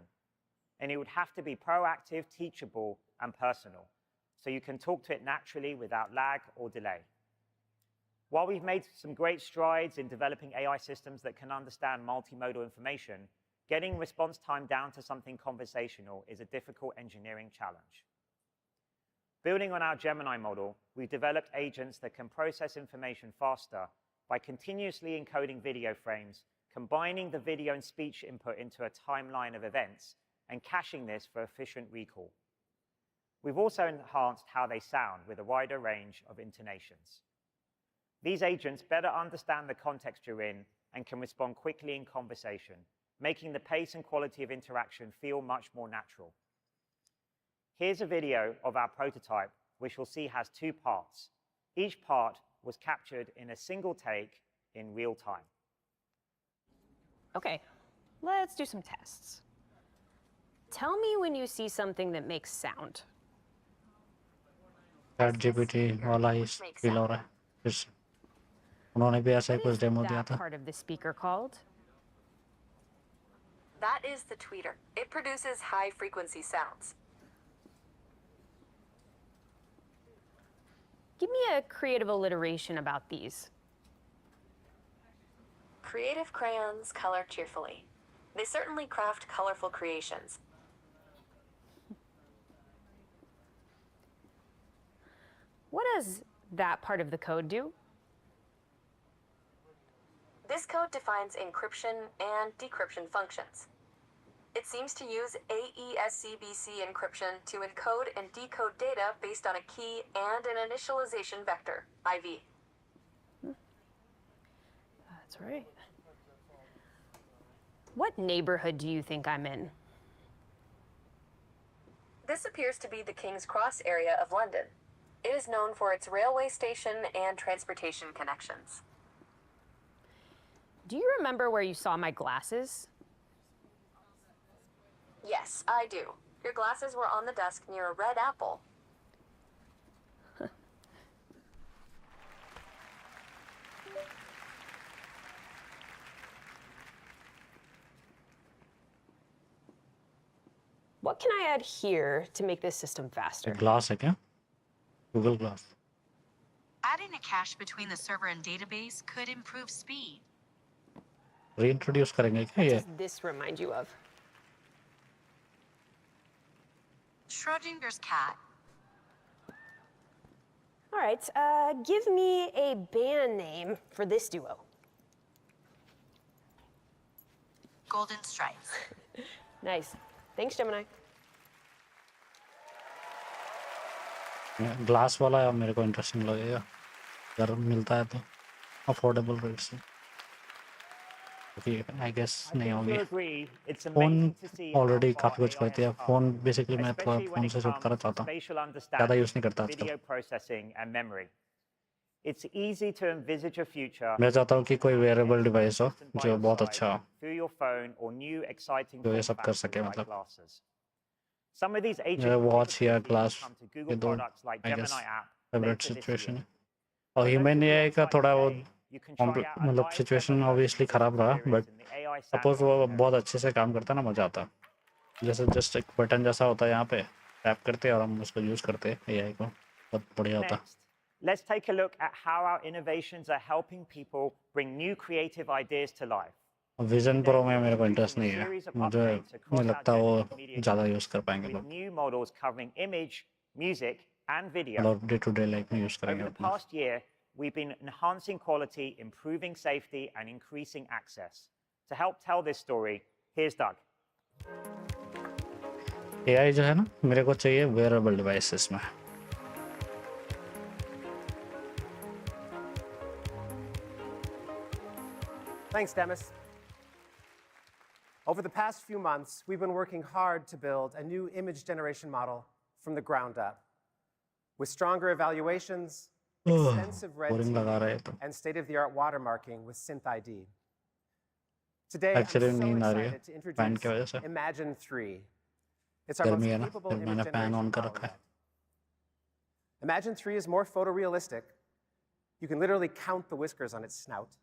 And it would have to be proactive, teachable, and personal, so you can talk to it naturally without lag or delay. While we've made some great strides in developing AI systems that can understand multimodal information, getting response time down to something conversational is a difficult engineering challenge. Building on our Gemini model, we've developed agents that can process information faster by continuously encoding video frames, combining the video and speech input into a timeline of events, and caching this for efficient recall. We've also enhanced how they sound with a wider range of intonations. These agents better understand the context you're in and can respond quickly in conversation, making the pace and quality of interaction feel much more natural. Here's a video of our prototype, which you'll see has two parts. Each part was captured in a single take in real time. Okay, let's do some tests. Tell me when you see something that makes sound. ChatGPT वाला ही feel हो रहा है, फिर से उन्होंने भी ऐसा ही कुछ डेमो दिया था. Part of the speaker called? That is the tweeter. It produces high-frequency sounds. Give me a creative alliteration about these. Creative crayons color cheerfully. They certainly craft colorful creations. What does that part of the code do? This code defines encryption and decryption functions. It seems to use AES-CBC encryption to encode and decode data based on a key and an initialization vector, IV. That's right. What neighborhood do you think I'm in? This appears to be the King's Cross area of London. It is known for its railway station and transportation connections. Do you remember where you saw my glasses? Yes, I do. Your glasses were on the desk near a red apple. What can I add here to make this system faster? Glass है क्या? Google Glass. Adding a cache between the server and database could improve speed. Reintroduce करेंगे क्या ये? What does this remind you of? Schrodinger's cat. All right, give me a band name for this duo. Golden Stripes. Nice. Thanks, Gemini. Glass वाला मेरे को interesting लगेगा, अगर मिलता है तो अफोर्डेबल रेट से. I guess नहीं होगी. फोन ऑलरेडी काफी कुछ करती है. फोन बेसिकली मैं थोड़ा फोन से शूट करना चाहता हूँ, ज़्यादा यूज़ नहीं करता आजकल. It's easy to envisage a future. मैं चाहता हूँ कि कोई वेयरेबल डिवाइस हो जो बहुत अच्छा हो, through your phone or new exciting जो ये सब कर सके. मतलब Some of these agent मेरा वॉच या capabilities ग्लास come to ये Google दो products like I guess Gemini app favourite later this situation year. है और But human notably on AI का site थोड़ा वो today, you can try out a मतलब live situation demo obviously of this खराब रहा experience but in the AI suppose वो sandbox बहुत area. अच्छे से काम करता है ना मजा आता जैसे जस्ट एक बटन जैसा होता है यहाँ पे टैप करते हैं और हम उसको यूज करते हैं एआई को बहुत बढ़िया होता Next, let's take a look at how our innovations are helping people bring new creative ideas to life. Vision pro में मेरे को इंटरेस्ट नहीं है मुझे नहीं लगता वो ज़्यादा यूज़ कर पाएंगे With लोग new models covering image, music, and video. मतलब डे टू डे लाइफ में यूज़ करेंगे Over the अपना past year, we've been enhancing quality, improving safety, and increasing access. To help tell this story, here's Doug. AI जो है ना मेरे को चाहिए वेयरेबल डिवाइसेस में Thanks, Demis. Over the past few months, we've been working hard to build a new image generation model from the ground up. With stronger evaluations, extensive red boring लगा रहा है teaming, तो and state-of-the-art watermarking with Synth ID. Today, actually I'm so नींद आ रही है excited to fan की वजह introduce से Imagine 3. It's our most गर्मी है ना capable फिर image मैंने फैन generation ऑन कर model रखा है yet. Imagine 3 is more photorealistic. You can literally count the whiskers on its snout.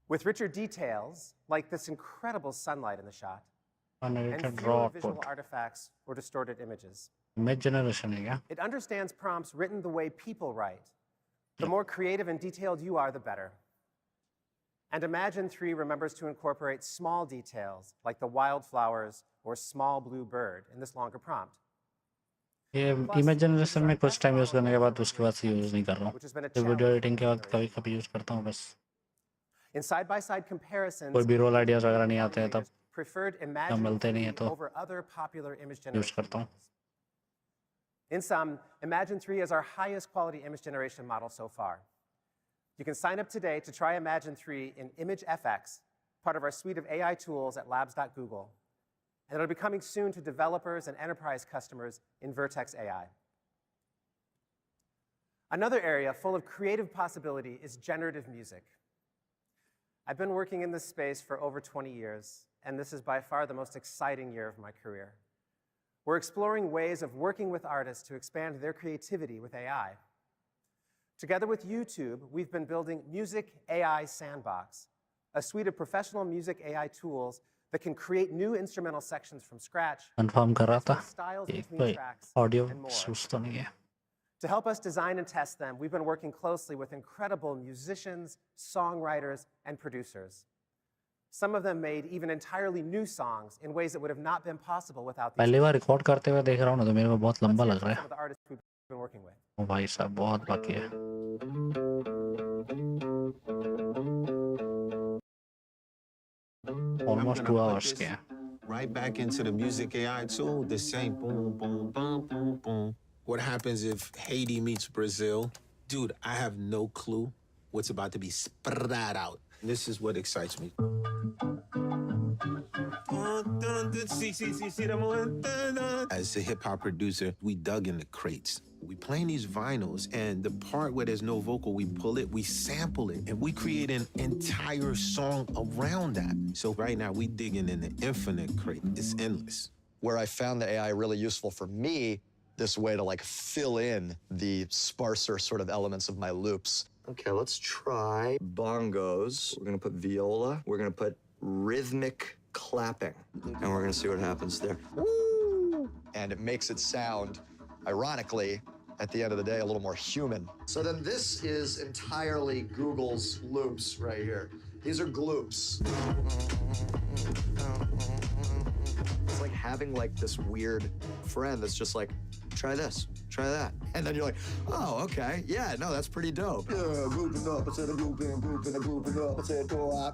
With richer details, like this incredible sunlight in the shot, and unedited raw fewer visual output artifacts or distorted images. Image generation है क्या It understands prompts written the way people write. The more creative and detailed you are, the better. And Imagine 3 remembers to incorporate small details, like the wildflowers or small blue bird, in this longer prompt. ये image generation में कुछ time use करने के बाद उसके बाद से use नहीं कर रहा हूँ तो वीडियो एडिटिंग के बाद कभी कभी यूज़ करता हूँ बस In side-by-side comparisons, कोई भी रोल आइडियाज वगैरह नहीं आते हैं तब preferred जब Imagine मिलते नहीं है 3 तो over other popular image use generation करता हूँ models. In sum, Imagine 3 is our highest quality image generation model so far. You can sign up today to try Imagine 3 in Image FX, part of our suite of AI tools at labs.google. And it'll be coming soon to developers and enterprise customers in Vertex AI. Another area full of creative possibility is generative music. I've been working in this space for over 20 years, and this is by far the most exciting year of my career. We're exploring ways of working with artists to expand their creativity with AI. Together with YouTube, we've been building Music AI Sandbox, a suite of professional music AI tools that can create new instrumental sections from scratch, confirm कर रहा था styles कि between कोई tracks, audio and more. सूस तो नहीं है To help us design and test them, we've been working closely with incredible musicians, songwriters, and producers. Some of them made even entirely new songs in ways that would have not been possible without these पहली बार tools. Record करते हुए देख रहा हूँ ना तो मेरे को बहुत लंबा लग रहा Some है of the artists we've been working with. ओ भाई साहब बहुत बाकी है ऑलमोस्ट 2 आवर्स के हैं Right back into the music AI tool, the same boom, boom, boom, boom, boom. What happens if Haiti meets Brazil? Dude, I have no clue what's about to be spread out. This is what excites me. As a hip-hop producer, we dug in the crates. We playing these vinyls, and the part where there's no vocal, we pull it, we sample it, and we create an entire song around that. So right now, we digging in the infinite crate. It's endless. Where I found the AI really useful for me, this way to like fill in the sparser sort of elements of my loops. Okay, let's try bongos. We're gonna put viola. We're gonna put rhythmic clapping, and we're gonna see what happens there. Woo! And it makes it sound, ironically, at the end of the day, a little more human. So then this is entirely Google's loops right here. These are gloops. It's like having like this weird friend that's just like, try this, try that. And then you're like, oh, okay, yeah, no, that's pretty dope. Yeah, grouping up, I said a grouping, grouping up, I said go.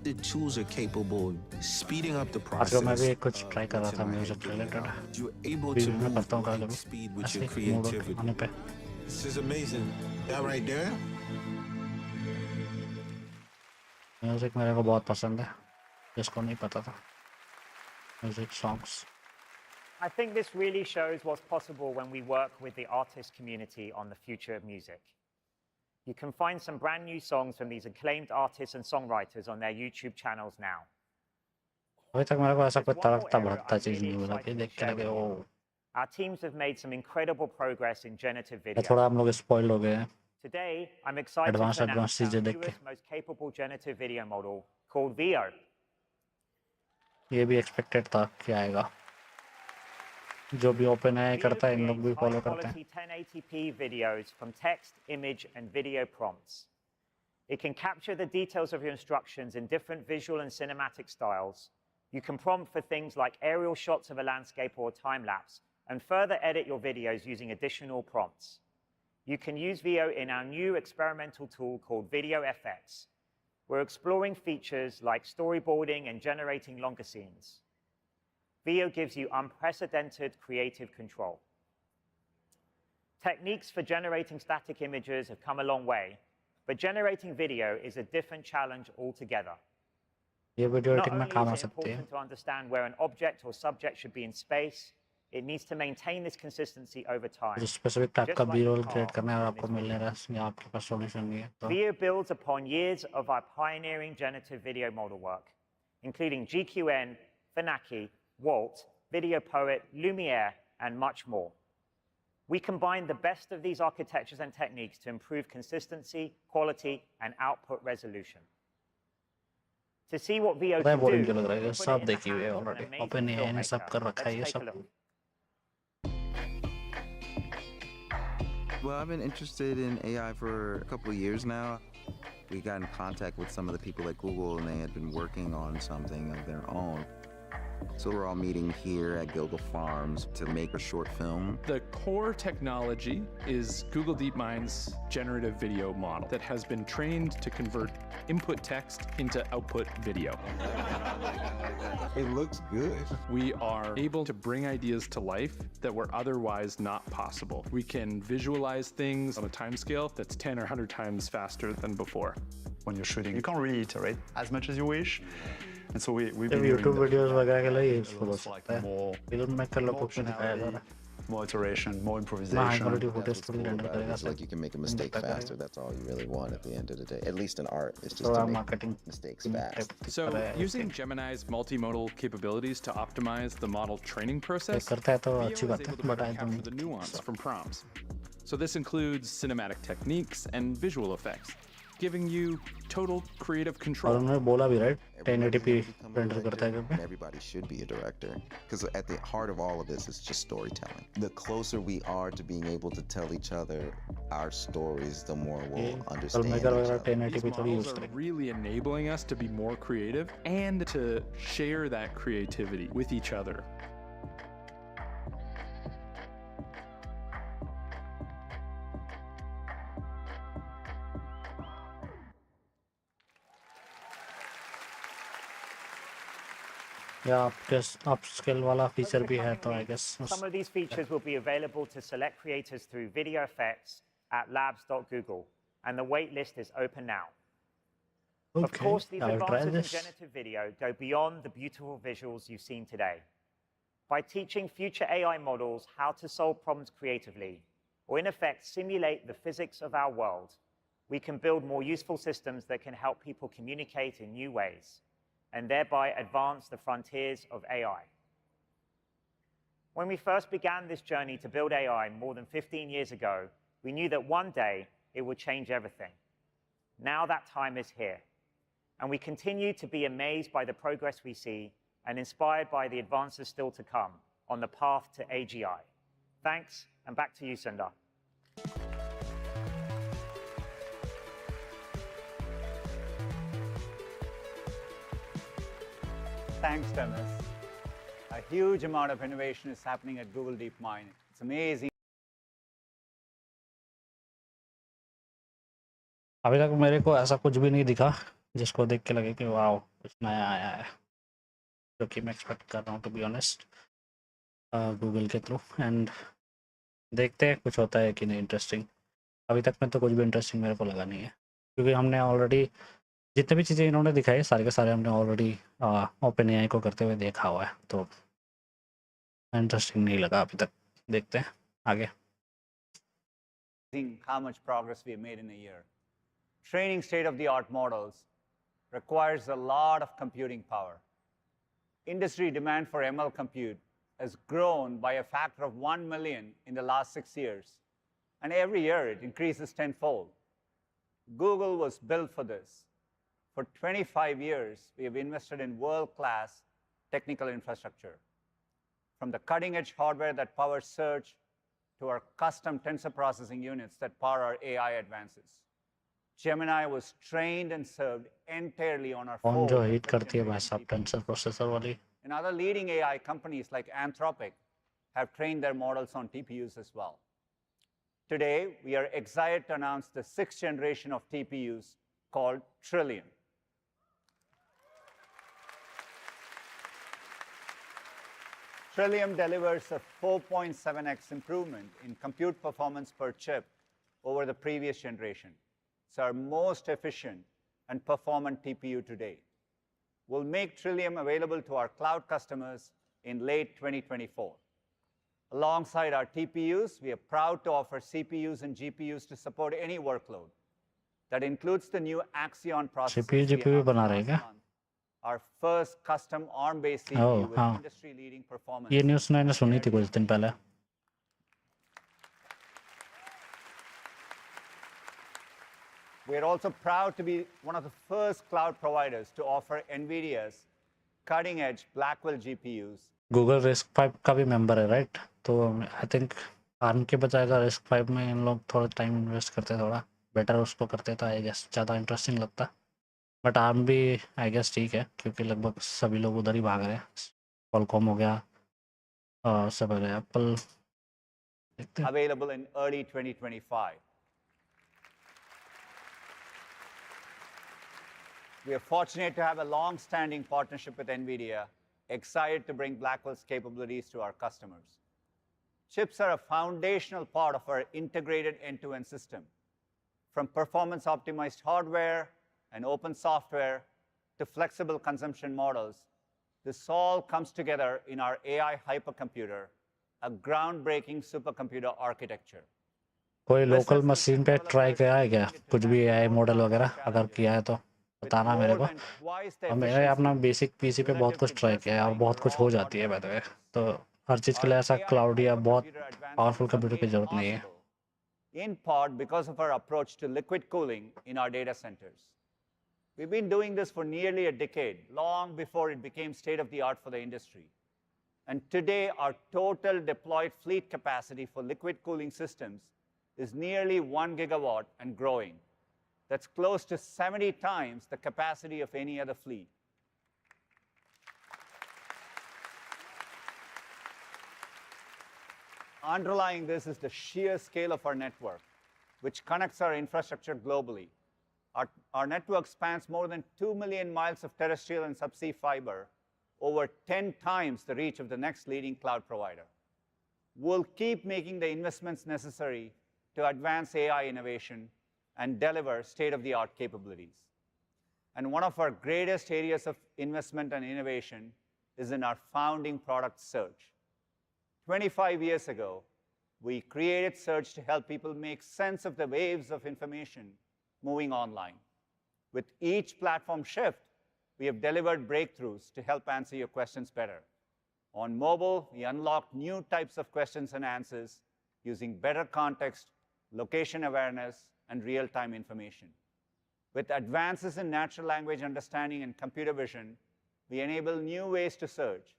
The tools are capable of speeding up the आजकल मैं process. भी कुछ try कर रहा था music related You're able to बीच में move करता हूँ at कभी speed with ऐसे your मूड creativity. आने पे This is amazing. That right there? Music मेरे को बहुत पसंद है जिसको नहीं पता था music songs I think this really shows what's possible when we work with the artist community on the future of music. You can find some brand new songs from these acclaimed artists and songwriters on their YouTube channels now. अभी तक मेरे को ऐसा कोई There's one more तड़कता area भड़कता I'm चीज really नहीं मिला कि excited to देख के share लगे with O you. Our teams have made some incredible progress in generative ये video. थोड़ा हम लोग स्पॉइल हो गए हैं Today, I'm excited to advance announce our चीजें देख के newest, most capable generative video model called VO. ये भी एक्सपेक्टेड था कि आएगा जो भी ओपन है VO करता है इन लोग creates भी फॉलो करते हैं high-quality 1080p videos from text, image, and video prompts. It can capture the details of your instructions in different visual and cinematic styles. You can prompt for things like aerial shots of a landscape or a time-lapse, and further edit your videos using additional prompts. You can use VO in our new experimental tool called Video FX. We're exploring features like storyboarding and generating longer scenes. VO gives you unprecedented creative control. Techniques for generating static images have come a long way, but generating video is a different challenge altogether. ये video Not editing में only काम आ is it सकती है important to understand where an object or subject should be in space, it needs to maintain this consistency over time. जो specific type just का like be the role car create करना है और in आपको this मिल नहीं video. रहा है या आपके पास सॉल्यूशन नहीं है तो VO builds upon years of our pioneering generative video model work, including GQN, Phenaki, Walt, Video Poet, Lumiere, and much more. We combine the best of these architectures and techniques to improve consistency, quality, and output resolution. To see what VO पता है can boring do, क्यों लग रहा है ये put it सब in the देखी हुई है hands of an already amazing open AI ने सब filmmaker. कर रखा है ये Let's take a सब look. Well, I've been interested in AI for a couple of years now. We got in contact with some of the people at Google, and they had been working on something of their own. So we're all meeting here at Gilgal Farms to make a short film. The core technology is Google DeepMind's generative video model that has been trained to convert input text into output video. It looks good. We are able to bring ideas to life that were otherwise not possible. We can visualize things on a timescale that's 10 or 100 times faster than before. When you're shooting, you can't really iterate as much as you wish. And so we've जब been YouTube doing videos वगैरह के लिए useful हो almost like सकता है more film में कर लो कुछ में दिखाया जा रहा है more iteration, more मैं high improvisation. Quality That's footage what's थोड़ी cool रेंडर about it. करेगा It's like you can make a mistake better. faster. That's all you really want at the end of the day. At least in art, it's just So to I'm make marketing mistakes fast. So, using Gemini's multimodal capabilities to optimize the model training process, करता है तो VO अच्छी is बात है able to but better I capture don't the nuance from prompts. So this includes cinematic techniques and visual effects, giving you total creative और control. उन्होंने बोला भी right Everybody's 1080p gonna become a render करता है director, करके and everybody should be a director. Because at the heart of all of this is just storytelling. The closer we are to being able to tell each other our stories, the more we'll understand each filmmaker वगैरह other. 1080p These थोड़ी models use are करेंगे really enabling us to be more creative and to share that creativity with each other. या आपके upscale वाला feature भी है तो I guess Some of these features will be available to select creators through video effects at labs.google, and the wait list is open now. Of Okay, course, these I'll try advances in this. generative video go beyond the beautiful visuals you've seen today. By teaching future AI models how to solve problems creatively, or in effect simulate the physics of our world, we can build more useful systems that can help people communicate in new ways, and thereby advance the frontiers of AI. When we first began this journey to build AI more than 15 years ago, we knew that one day it would change everything. Now that time is here, and we continue to be amazed by the progress we see and inspired by the advances still to come on the path to AGI. Thanks, and back to you, Sundar. Thanks, Dennis. A huge amount of innovation is happening at Google DeepMind. It's amazing. अभी तक मेरे को ऐसा कुछ भी नहीं दिखा जिसको देख के लगे कि वाह कुछ नया आया है जो कि मैं एक्सपेक्ट कर रहा हूँ टू बी ऑनेस्ट गूगल के थ्रू एंड देखते हैं कुछ होता है कि नहीं इंटरेस्टिंग अभी तक में तो कुछ भी इंटरेस्टिंग मेरे को लगा नहीं है क्योंकि हमने ऑलरेडी जितने भी चीज़ें इन्होंने दिखाई सारे के सारे हमने ऑलरेडी ओपन एआई को करते हुए देखा हुआ है तो इंटरेस्टिंग नहीं लगा अभी तक देखते हैं आगे How much progress we have made in a year. Training state-of-the-art models requires a lot of computing power. Industry demand for ML compute has grown by a factor of 1 million in the last 6 years, and every year it increases tenfold. Google was built for this. For 25 years, we have invested in world-class technical infrastructure. From the cutting-edge hardware that powers search to our custom tensor processing units that power our AI advances. Gemini was trained and served entirely on our कौन जो fourth and heat fifth करती है भाई generation साहब tensor processor वाली? And other leading AI companies like Anthropic have trained their models on TPUs as well. Today, we are excited to announce the 6th generation of TPUs called Trillium. Trillium delivers a 4.7x improvement in compute performance per chip over the previous generation. It's our most efficient and performant TPU today. We'll make Trillium available to our cloud customers in late 2024. Alongside our TPUs, we are proud to offer CPUs and GPUs to support any workload. That includes the new Axion processors CPU GPU बना रहे हैं क्या? our first custom ARM-based CPU Oh, with हाँ. industry-leading performance. ये news मैंने सुनी थी कुछ दिन पहले. We are also proud to be one of the first cloud providers to offer NVIDIA's cutting-edge Blackwell GPUs. Google risk 5 का भी मेंबर है, राइट? तो आई थिंक आर्म के बजाय अगर रिस्क 5 में इन लोग थोड़ा टाइम इन्वेस्ट करते, थोड़ा बेटर उसको करते तो आई गेस ज़्यादा इंटरेस्टिंग लगता. बट आर्म भी आई गेस ठीक है क्योंकि लगभग सभी लोग उधर ही भाग रहे हैं. क्वालकॉम हो गया और सब हो गया. एप्पल देखते हैं. Available in early 2025. We are fortunate to have a long-standing partnership with NVIDIA, excited to bring Blackwell's capabilities to our customers. Chips are a foundational part of our integrated end-to-end system. From performance-optimized hardware and open software to flexible consumption models, this all comes together in our AI hypercomputer, a groundbreaking supercomputer architecture. कोई local machine पे try किया है क्या? कुछ भी AI model वगैरह अगर किया है तो बताना मेरे को. और मैंने अपना बेसिक पीसी पे बहुत कुछ ट्राई किया है और बहुत कुछ हो जाती है बाय द वे. तो हर चीज़ के लिए ऐसा क्लाउड या बहुत पावरफुल कंप्यूटर की ज़रूरत नहीं है. In part because of our approach to liquid cooling in our data centers. We've been doing this for nearly a decade, long before it became state-of-the-art for the industry. And today, our total deployed fleet capacity for liquid cooling systems is nearly 1 gigawatt and growing. That's close to 70 times the capacity of any other fleet. Underlying this is the sheer scale of our network, which connects our infrastructure globally. Our network spans more than 2 million miles of terrestrial and subsea fiber, over 10 times the reach of the next leading cloud provider. We'll keep making the investments necessary to advance AI innovation and deliver state-of-the-art capabilities. And one of our greatest areas of investment and innovation is in our founding product, Search. 25 years ago, we created Search to help people make sense of the waves of information moving online. With each platform shift, we have delivered breakthroughs to help answer your questions better. On mobile, we unlocked new types of questions and answers using better context, location awareness, and real-time information. With advances in natural language understanding and computer vision, we enable new ways to search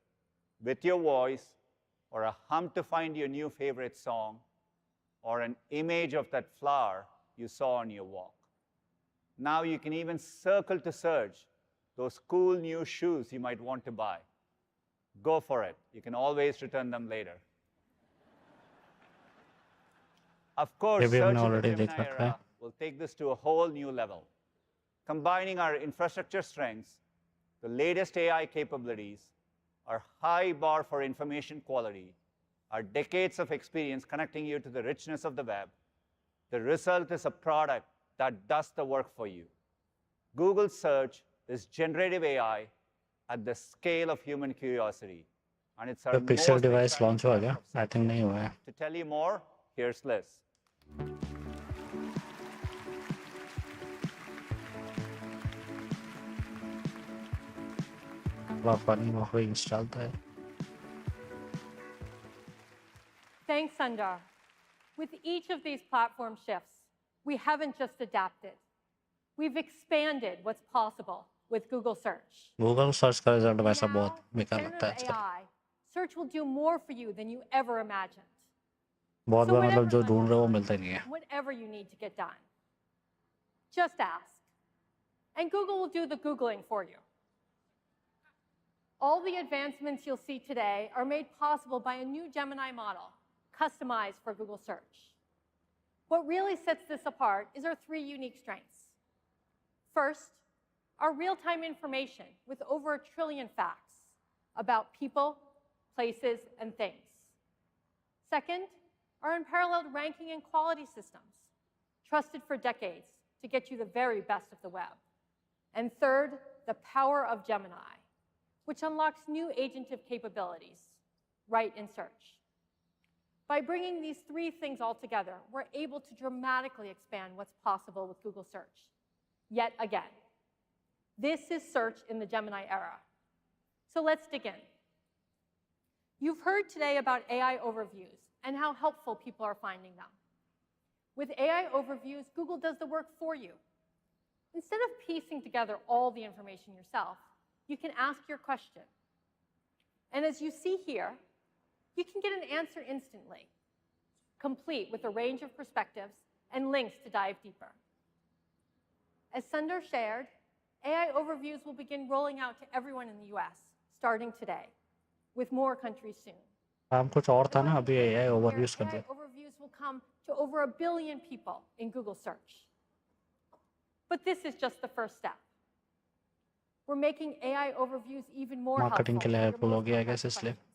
with your voice, or a hum to find your new favorite song, or an image of that flower you saw on your walk. Now you can even circle to search those cool new shoes you might want to buy. Go for it. You can always return them later. Of course, Search in the Gemini era will take this to a whole new level. Combining our infrastructure strengths, the latest AI capabilities, our high bar for information quality, our decades of experience connecting you to the richness of the web, the result is a product that does the work for you. Google Search is generative AI at the scale of human curiosity. And it's our Pixel device launch हुआ क्या? I think नहीं हुआ है. To tell you more, here's Liz. पानी वहाँ install था। Thanks, Sundar. With each of these platform shifts, we haven't just adapted. We've expanded what's possible with Google Search. Google search का result वैसा बहुत बेकार लगता है Generative आजकल। AI, search will do more for you than you ever imagined. बहुत So बार मतलब whatever's जो on ढूंढ your रहे हो वो mind, मिलता ही नहीं है। whatever you need to get done, just ask. And Google will do the Googling for you. All the advancements you'll see today are made possible by a new Gemini model, customized for Google Search. What really sets this apart is our three unique strengths. First, our real-time information with over 1 trillion facts about people, places, and things. Second, our unparalleled ranking and quality systems, trusted for decades to get you the very best of the web. And third, the power of Gemini, which unlocks new agentive capabilities right in search. By bringing these three things all together, we're able to dramatically expand what's possible with Google Search. Yet again, this is search in the Gemini era. So let's dig in. You've heard today about AI overviews and how helpful people are finding them. With AI overviews, Google does the work for you. Instead of piecing together all the information yourself, you can ask your question. And as you see here, you can get an answer instantly, complete with a range of perspectives and links to dive deeper. As Sundar shared, AI overviews will begin rolling out to everyone in the US, starting today, with more countries soon. काम कुछ और था ना, अभी AI overviews कर AI दिया। overviews will come to over 1 billion people in Google Search. But this is just the first step. We're making AI overviews even more helpful. Marketing के लिए for your हेल्पफुल हो most गया है complex guess इसलिए। questions.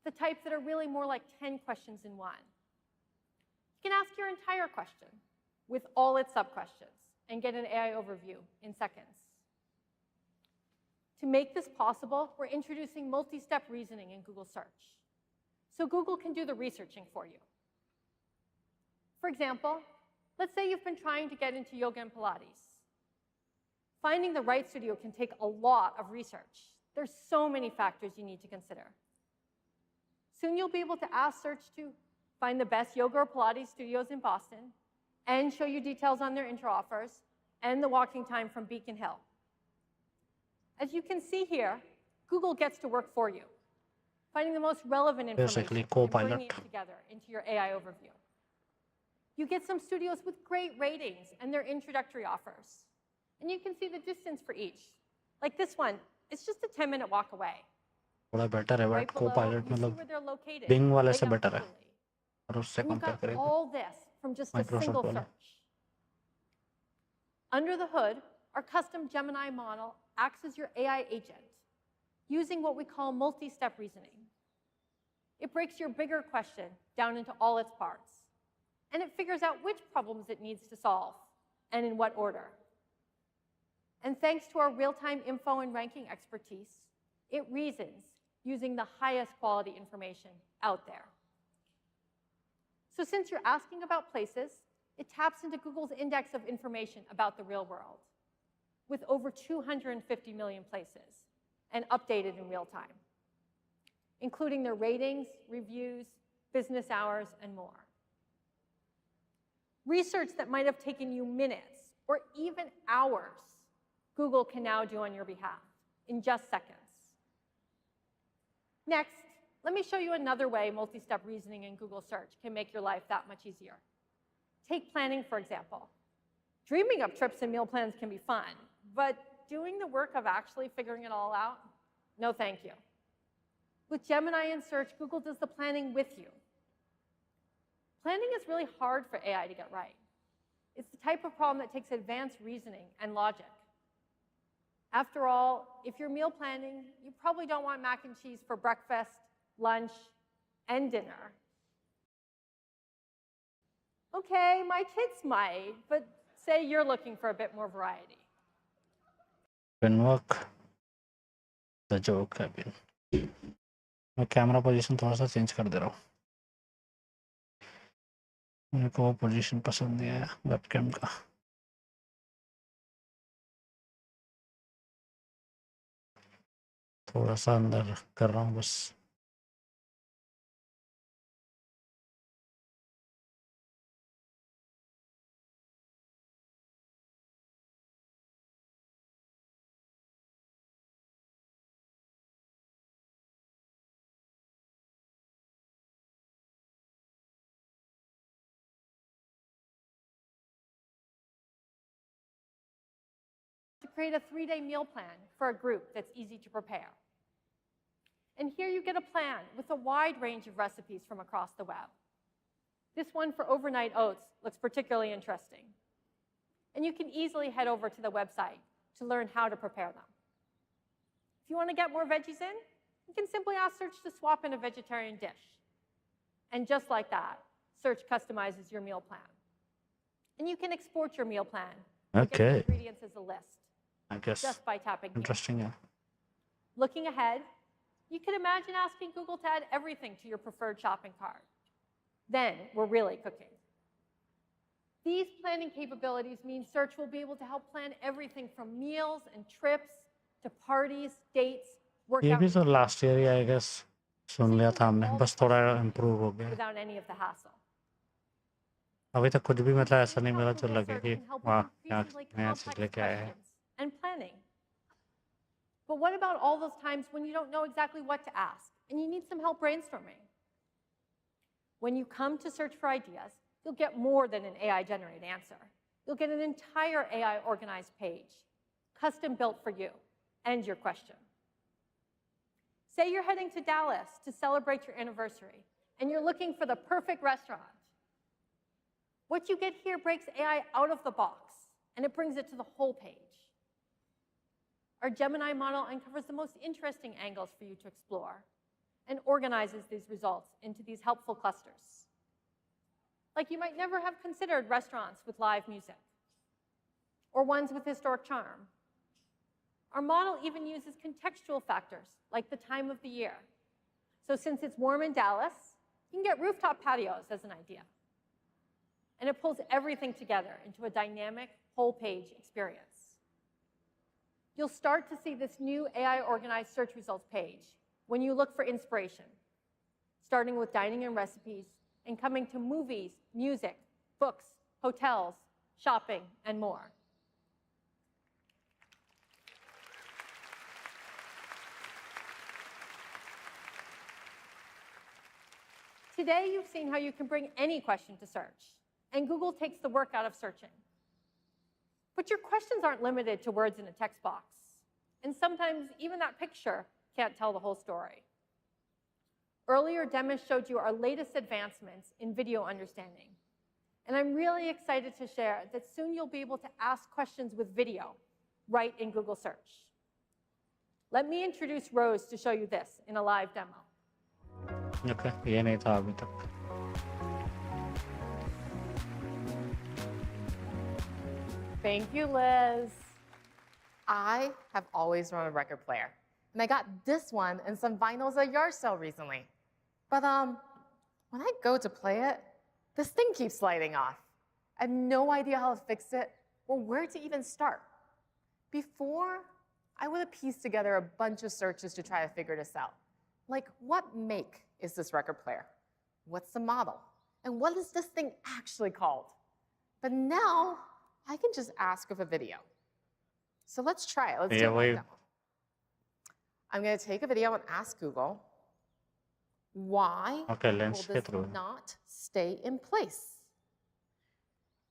The types that are really more like 10 questions in one. You can ask your entire question with all its sub-questions and get an AI overview in seconds. To make this possible, we're introducing multi-step reasoning in Google Search, so Google can do the researching for you. For example, let's say you've been trying to get into yoga and Pilates. Finding the right studio can take a lot of research. There's so many factors you need to consider. Soon you'll be able to ask Search to find the best yoga or Pilates studios in Boston and show you details on their inter-offers and the walking time from Beacon Hill. As you can see here, Google gets to work for you, finding the most relevant information Basically, and co-pilot. bringing it together into your AI overview. You get some studios with great ratings and their introductory offers. And you can see the distance for each. Like this one, it's just a 10-minute walk away. थोड़ा better है, Right but below, co-pilot you see मतलब where they're located. Bing वाले laid से out better है visually. और उससे And you've compare got करें तो all this from just a single Microsoft वाला। search. Under the hood, our custom Gemini model acts as your AI agent, using what we call multi-step reasoning. It breaks your bigger question down into all its parts, and it figures out which problems it needs to solve, and in what order. And thanks to our real-time info and ranking expertise, it reasons using the highest quality information out there. So since you're asking about places, it taps into Google's index of information about the real world, with over 250 million places, and updated in real time, including their ratings, reviews, business hours, and more. Research that might have taken you minutes or even hours, Google can now do on your behalf in just seconds. Next, let me show you another way multi-step reasoning in Google Search can make your life that much easier. Take planning, for example. Dreaming up trips and meal plans can be fun, but doing the work of actually figuring it all out? No, thank you. With Gemini and Search, Google does the planning with you. Planning is really hard for AI to get right. It's the type of problem that takes advanced reasoning and logic. After all, if you're meal planning, you probably don't want mac and cheese for breakfast, lunch, and dinner. Okay, my kids might, but say you're looking for a bit more variety. Work the joke again. मैं camera position थोड़ा सा change कर दे रहा हूँ, मेरे को वो position पसंद नहीं आया वेबकैम का। थोड़ा सा अंदर कर रहा हूँ बस. To create a 3-day meal plan for a group that's easy to prepare. And here you get a plan with a wide range of recipes from across the web. This one for overnight oats looks particularly interesting. And you can easily head over to the website to learn how to prepare them. If you want to get more veggies in, you can simply ask Search to swap in a vegetarian dish. And just like that, Search customizes your meal plan. And you can export your meal plan. Get the Okay. ingredients as a list. I guess Just by tapping here. interesting. Yeah. Looking ahead, you can imagine asking Google to add everything to your preferred shopping cart. Then we're really cooking. These planning capabilities mean Search will be able to help plan everything from meals and trips to parties, dates, ये workout भी तो last year he I guess सुन लिया था हमने, बस थोड़ा improve हो गया. without any of the hassle. अभी तक कुछ भी मतलब ऐसा नहीं मिला जो लगे कि वाह क्या नया चीज लेके आया है. And planning. But what about all those times when you don't know exactly what to ask and you need some help brainstorming? When you come to Search for ideas, you'll get more than an AI-generated answer. You'll get an entire AI-organized page, custom built for you and your question. Say you're heading to Dallas to celebrate your anniversary and you're looking for the perfect restaurant. What you get here breaks AI out of the box and it brings it to the whole page. Our Gemini model uncovers the most interesting angles for you to explore and organizes these results into these helpful clusters. Like you might never have considered restaurants with live music or ones with historic charm. Our model even uses contextual factors like the time of the year. So since it's warm in Dallas, you can get rooftop patios as an idea. And it pulls everything together into a dynamic whole-page experience. You'll start to see this new AI-organized search results page when you look for inspiration, starting with dining and recipes and coming to movies, music, books, hotels, shopping, and more. Today, you've seen how you can bring any question to search, and Google takes the work out of searching. But your questions aren't limited to words in a text box. And sometimes even that picture can't tell the whole story. Earlier, Demis showed you our latest advancements in video understanding. And I'm really excited to share that soon you'll be able to ask questions with video right in Google Search. Let me introduce Rose to show you this in a live demo. Okay, ये नहीं था अभी तक. Thank you, Liz. I have always run a record player, and I got this one and some vinyls at a yard sale recently. But when I go to play it, this thing keeps sliding off. I have no idea how to fix it or where to even start. Before, I would have pieced together a bunch of searches to try to figure this out. Like, what make is this record player? What's the model? And what is this thing actually called? But now, I can just ask of a video. So let's try it. Let's do a demo. I'm going to take a video and ask Google, why will this not stay in place?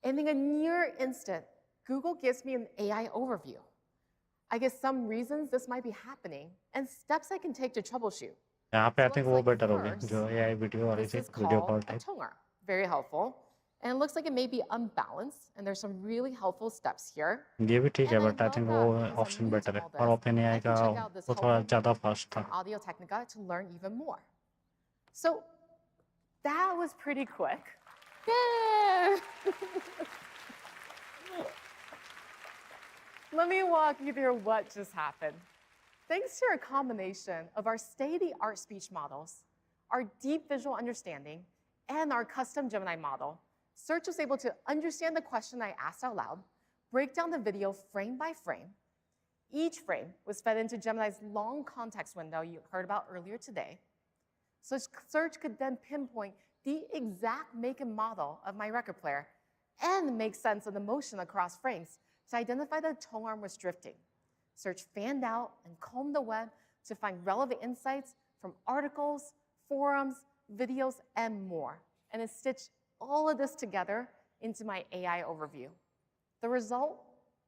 And in a near instant, Google gives me an AI overview. I guess some reasons this might be happening and steps I can take to troubleshoot. यहाँ पे I think वो better हो गया जो AI video और इसे video call type. Toner. Very helpful. And it looks like it may be unbalanced, and there's some really helpful steps here. ये भी ठीक है but I think वो option better है और OpenAI का वो थोड़ा ज़्यादा fast था. Audio Technica to learn even more. So that was pretty quick. Yay! Let me walk you through what just happened. Thanks to a combination of our state-of-the-art speech models, our deep visual understanding, and our custom Gemini model, Search was able to understand the question I asked out loud, break down the video frame by frame, Each frame was fed into Gemini's long context window you heard about earlier today. So search could then pinpoint the exact make and model of my record player and make sense of the motion across frames to identify the tone arm was drifting. Search fanned out and combed the web to find relevant insights from articles, forums, videos, and more. And it stitched all of this together into my AI overview. The result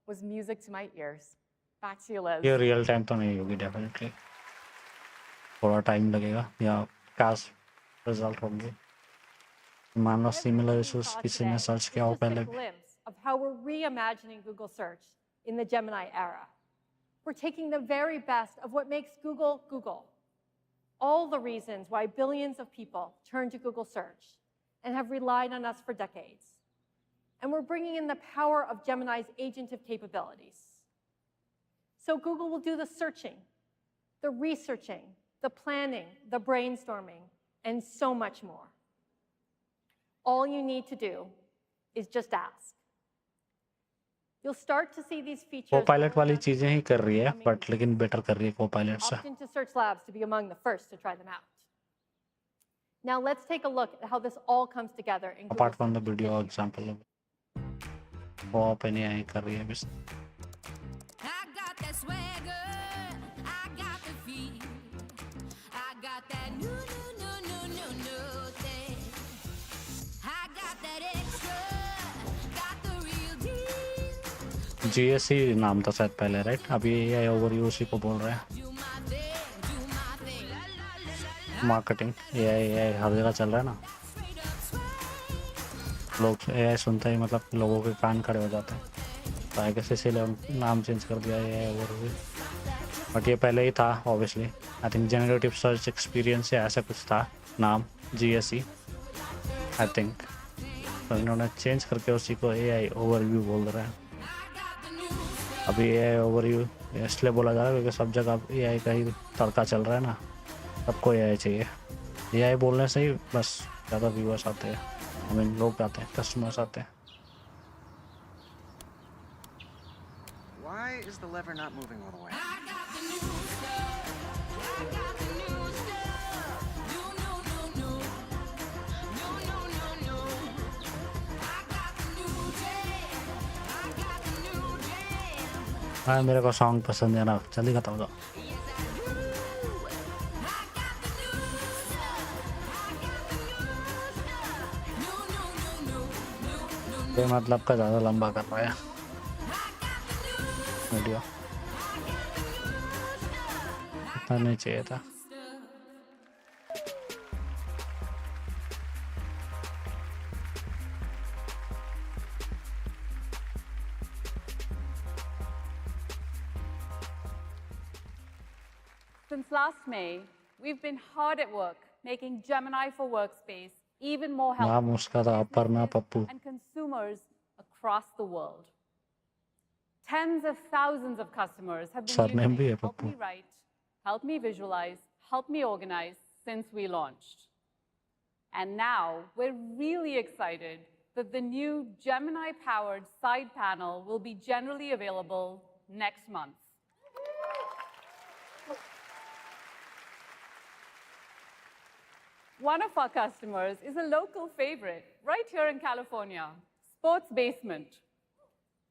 was music to my ears. Back to you, Liz. ये real time तो नहीं होगी definitely, थोड़ा time लगेगा या cast result होंगे. मान लो similar issues किसी ने सर्च किया हो पहले. Just a glimpse of how we're reimagining Google search in the Gemini era. We're taking the very best of what makes Google Google. All the reasons why billions of people turn to Google search and have relied on us for decades. And we're bringing in the power of Gemini's agentive capabilities. So Google will do the searching, the researching, the planning, the brainstorming, and so much more. All you need to do is just ask. You'll start to see these features Copilot वाली चीजें ही कर रही है, but लेकिन better कर रही है Copilot से. opt into search labs to be among the first to try them out. Now let's take a look at how this all comes together in Google. Apart from the video example, वो OpenAI कर रही है बस. GSE नाम था शायद पहले, right? अभी AI ओवरव्यू उसी को बोल रहे हैं. मार्केटिंग AI हर जगह चल रहा है ना. लोग AI सुनते ही मतलब लोगों के कान खड़े हो जाते हैं. तो आई गेस इसीलिए नाम चेंज कर दिया AI ओवरव्यू. बट ये पहले ही था obviously. I think generative search experience या ऐसा कुछ था नाम, GSE आई थिंक. तो इन्होंने चेंज करके उसी को AI ओवरव्यू बोल रहे हैं. अभी AI ओवरव्यू इसलिए बोला जा रहा है क्योंकि सब जगह AI का ही तड़का चल रहा है ना. सबको AI चाहिए. AI बोलने से ही बस ज़्यादा व्यूअर्स आते हैं. आई मीन लोग आते हैं, कस्टमर्स आते हैं. Why is the lever not moving all the way? हाँ, मेरे को सॉन्ग पसंद है ना, जल्दी खत्म हो जाओ. ये मतलब का ज़्यादा लंबा कर पाया वीडियो. इतना नहीं चाहिए था. Since last May, we've been hard at work making Gemini for Workspace even more नाम helpful उसका था Aparna Pappu. and consumers across the world. Tens of thousands of customers have been surname using भी है Help Pappu. Me Write, Help Me Visualize, Help Me Organize since we launched. And now we're really excited that the new Gemini-powered side panel will be generally available next month. One of our customers is a local favorite right here in California, Sports Basement.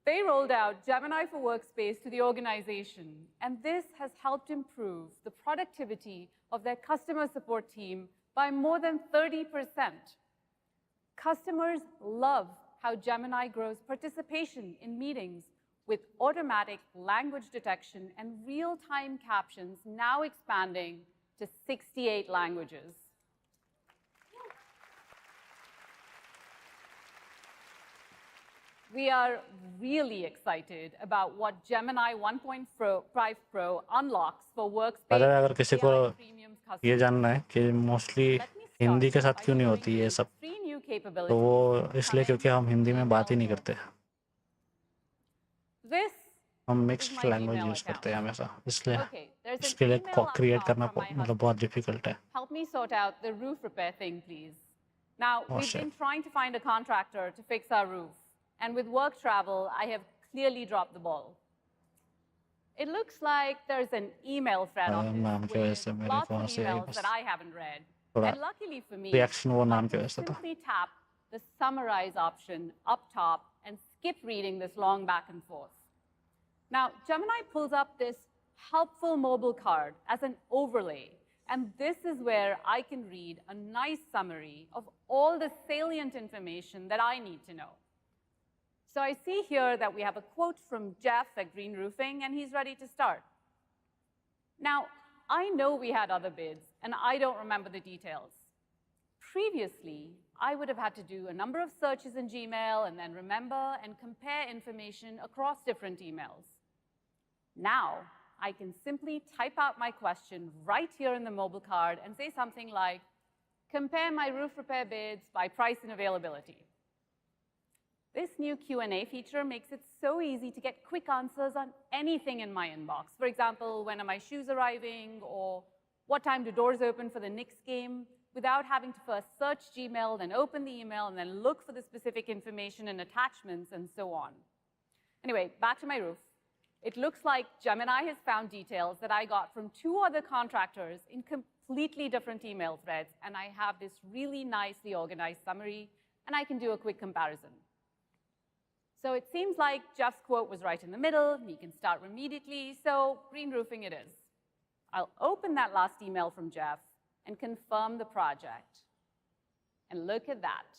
They rolled out Gemini for Workspace to the organization, and this has helped improve the productivity of their customer support team by more than 30%. Customers love how Gemini grows participation in meetings with automatic language detection and real-time captions now expanding to 68 languages. We are really excited about what Gemini 1.5 Pro unlocks for Workspace अगर किसी को AI Premium's ये customers. जानना है कि mostly Hindi के साथ क्यों नहीं होती ये सब, Three new तो capabilities. वो इसलिए क्योंकि हम हिंदी में बात ही नहीं करते. This हम is mixed my language Gmail use account. करते हैं हमेशा, इसलिए Okay, there's an इसके लिए email up क्रिएट top करना from my मतलब बहुत डिफिकल्ट है. Help me sort out the roof repair thing, please. Now, Oh, we've shit. been trying to find a contractor to fix our roof. And with work travel, I have clearly dropped the ball. It looks like there's an email thread on नाम this की वजह से with मेरे lots को of हंसी आई emails बस that I haven't read. थोड़ा And luckily for me, reaction वो I नाम की can वजह से था simply tap the summarize option up top and skip reading this long back and forth. Now, Gemini pulls up this helpful mobile card as an overlay, and this is where I can read a nice summary of all the salient information that I need to know. So I see here that we have a quote from Jeff at Green Roofing, and he's ready to start. Now, I know we had other bids, and I don't remember the details. Previously, I would have had to do a number of searches in Gmail and then remember and compare information across different emails. Now, I can simply type out my question right here in the mobile card and say something like, compare my roof repair bids by price and availability. This new Q&A feature makes it so easy to get quick answers on anything in my inbox. For example, when are my shoes arriving, or what time do doors open for the Knicks game, without having to first search Gmail, then open the email, and then look for the specific information and attachments, and so on. Anyway, back to my roof. It looks like Gemini has found details that I got from 2 other contractors in completely different email threads, and I have this really nicely organized summary, and I can do a quick comparison. So it seems like Jeff's quote was right in the middle, and he can start immediately, so Green Roofing it is. I'll open that last email from Jeff and confirm the project. And look at that.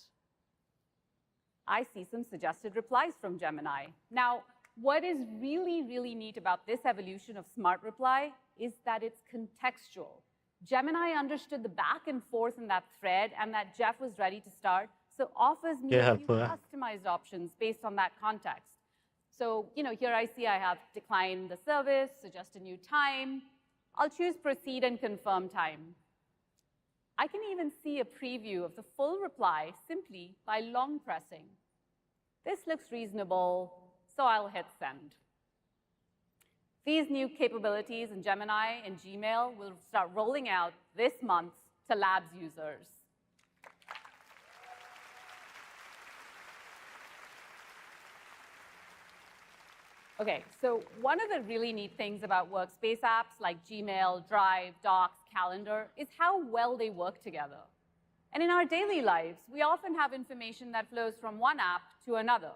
I see some suggested replies from Gemini. Now, what is really, really neat about this evolution of Smart Reply is that it's contextual. Gemini understood the back and forth in that thread and that Jeff was ready to start, so offers me a few customized options based on that context. So, here I see I have decline the service, suggest a new time. I'll choose proceed and confirm time. I can even see a preview of the full reply simply by long pressing. This looks reasonable, so I'll hit send. These new capabilities in Gemini and Gmail will start rolling out this month to Labs users. Okay, so one of the really neat things about workspace apps like Gmail, Drive, Docs, Calendar is how well they work together. And in our daily lives, we often have information that flows from one app to another,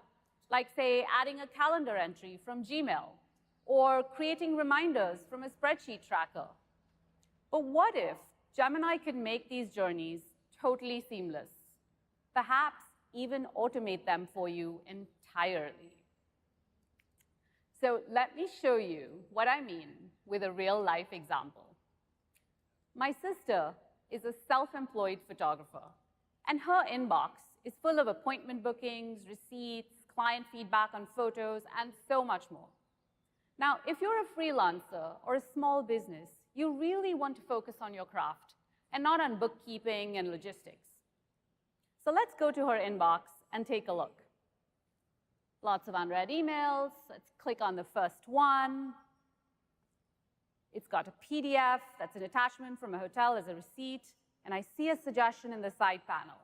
like, say, adding a calendar entry from Gmail or creating reminders from a spreadsheet tracker. But what if Gemini could make these journeys totally seamless? Perhaps even automate them for you entirely. So let me show you what I mean with a real-life example. My sister is a self-employed photographer, and her inbox is full of appointment bookings, receipts, client feedback on photos, and so much more. Now, if you're a freelancer or a small business, you really want to focus on your craft and not on bookkeeping and logistics. So let's go to her inbox and take a look. Lots of unread emails. Let's click on the first one. It's got a PDF that's an attachment from a hotel as a receipt, and I see a suggestion in the side panel.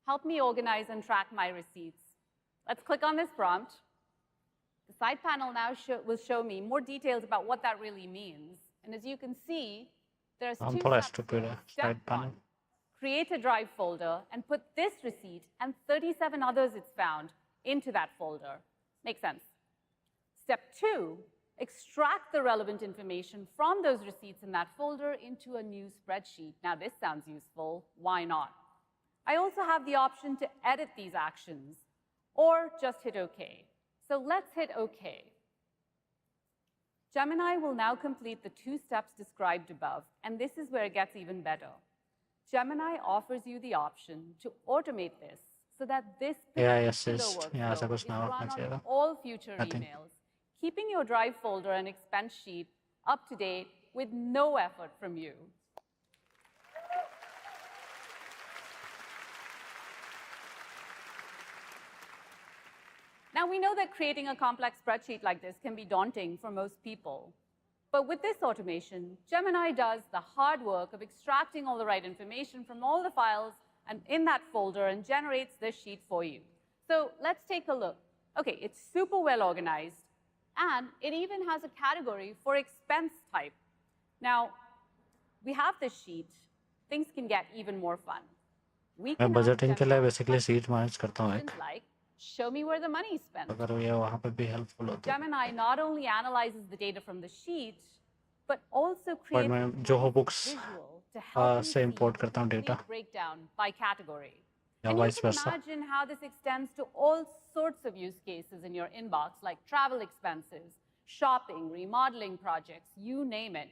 Help me organize and track my receipts. Let's click on this prompt. The side panel now will show me more details about what that really means. And as you can see, there's 2 steps. Step 1, create a Drive folder and put this receipt and 37 others it's found into that folder. Makes sense. Step 2, extract the relevant information from those receipts in that folder into a new spreadsheet. Now, this sounds useful. Why not? I also have the option to edit these actions or just hit OK. So let's hit OK. Gemini will now complete the 2 steps described above, and this is where it gets even better. Gemini offers you the option to automate this so that this particular workflow is run on all future emails, keeping your Drive folder and expense sheet up to date with no effort from you. Now, we know that creating a complex spreadsheet like this can be daunting for most people. But with this automation, Gemini does the hard work of extracting all the right information from all the files and in that folder and generates this sheet for you. So let's take a look. Okay, it's super well organized. And it even has a category for expense type. Now, we have this sheet. Things can get even more fun. We मैं can ask budgeting के लिए Gemini basically seat manage करता हूँ एक, questions like, show me where the money is spent. अगर ये वहाँ पे भी हेल्पफुल होता है। Gemini not only analyzes the data from the sheet, but also but creates मैं a जो nice books visual to help you से see इंपोर्ट the करता हूँ complete data breakdown by category. या And you vice can versa, imagine how this extends to all sorts of use cases in your inbox, like travel expenses, shopping, remodeling projects, you name it.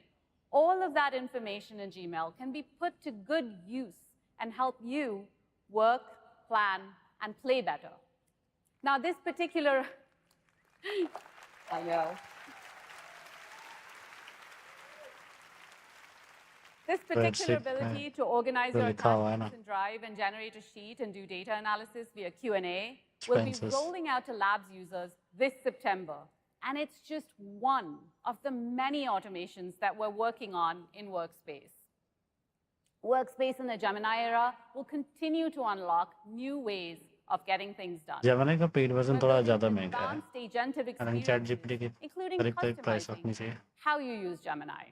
All of that information in Gmail can be put to good use and help you work, plan, and play better. Now, this particular, I know. This particular ability to organize your attachments in Drive and generate a sheet and do data analysis via Q&A will be rolling out to Labs users this September. And it's just one of the many automations that we're working on in Workspace. Workspace in the Gemini era will continue to unlock new ways of getting things done. Gemini का paid version थोड़ा ज़्यादा महंगा है, Advanced agentive कारण chat experiences, GPT की including करीब price रखनी customizing चाहिए। how you use Gemini.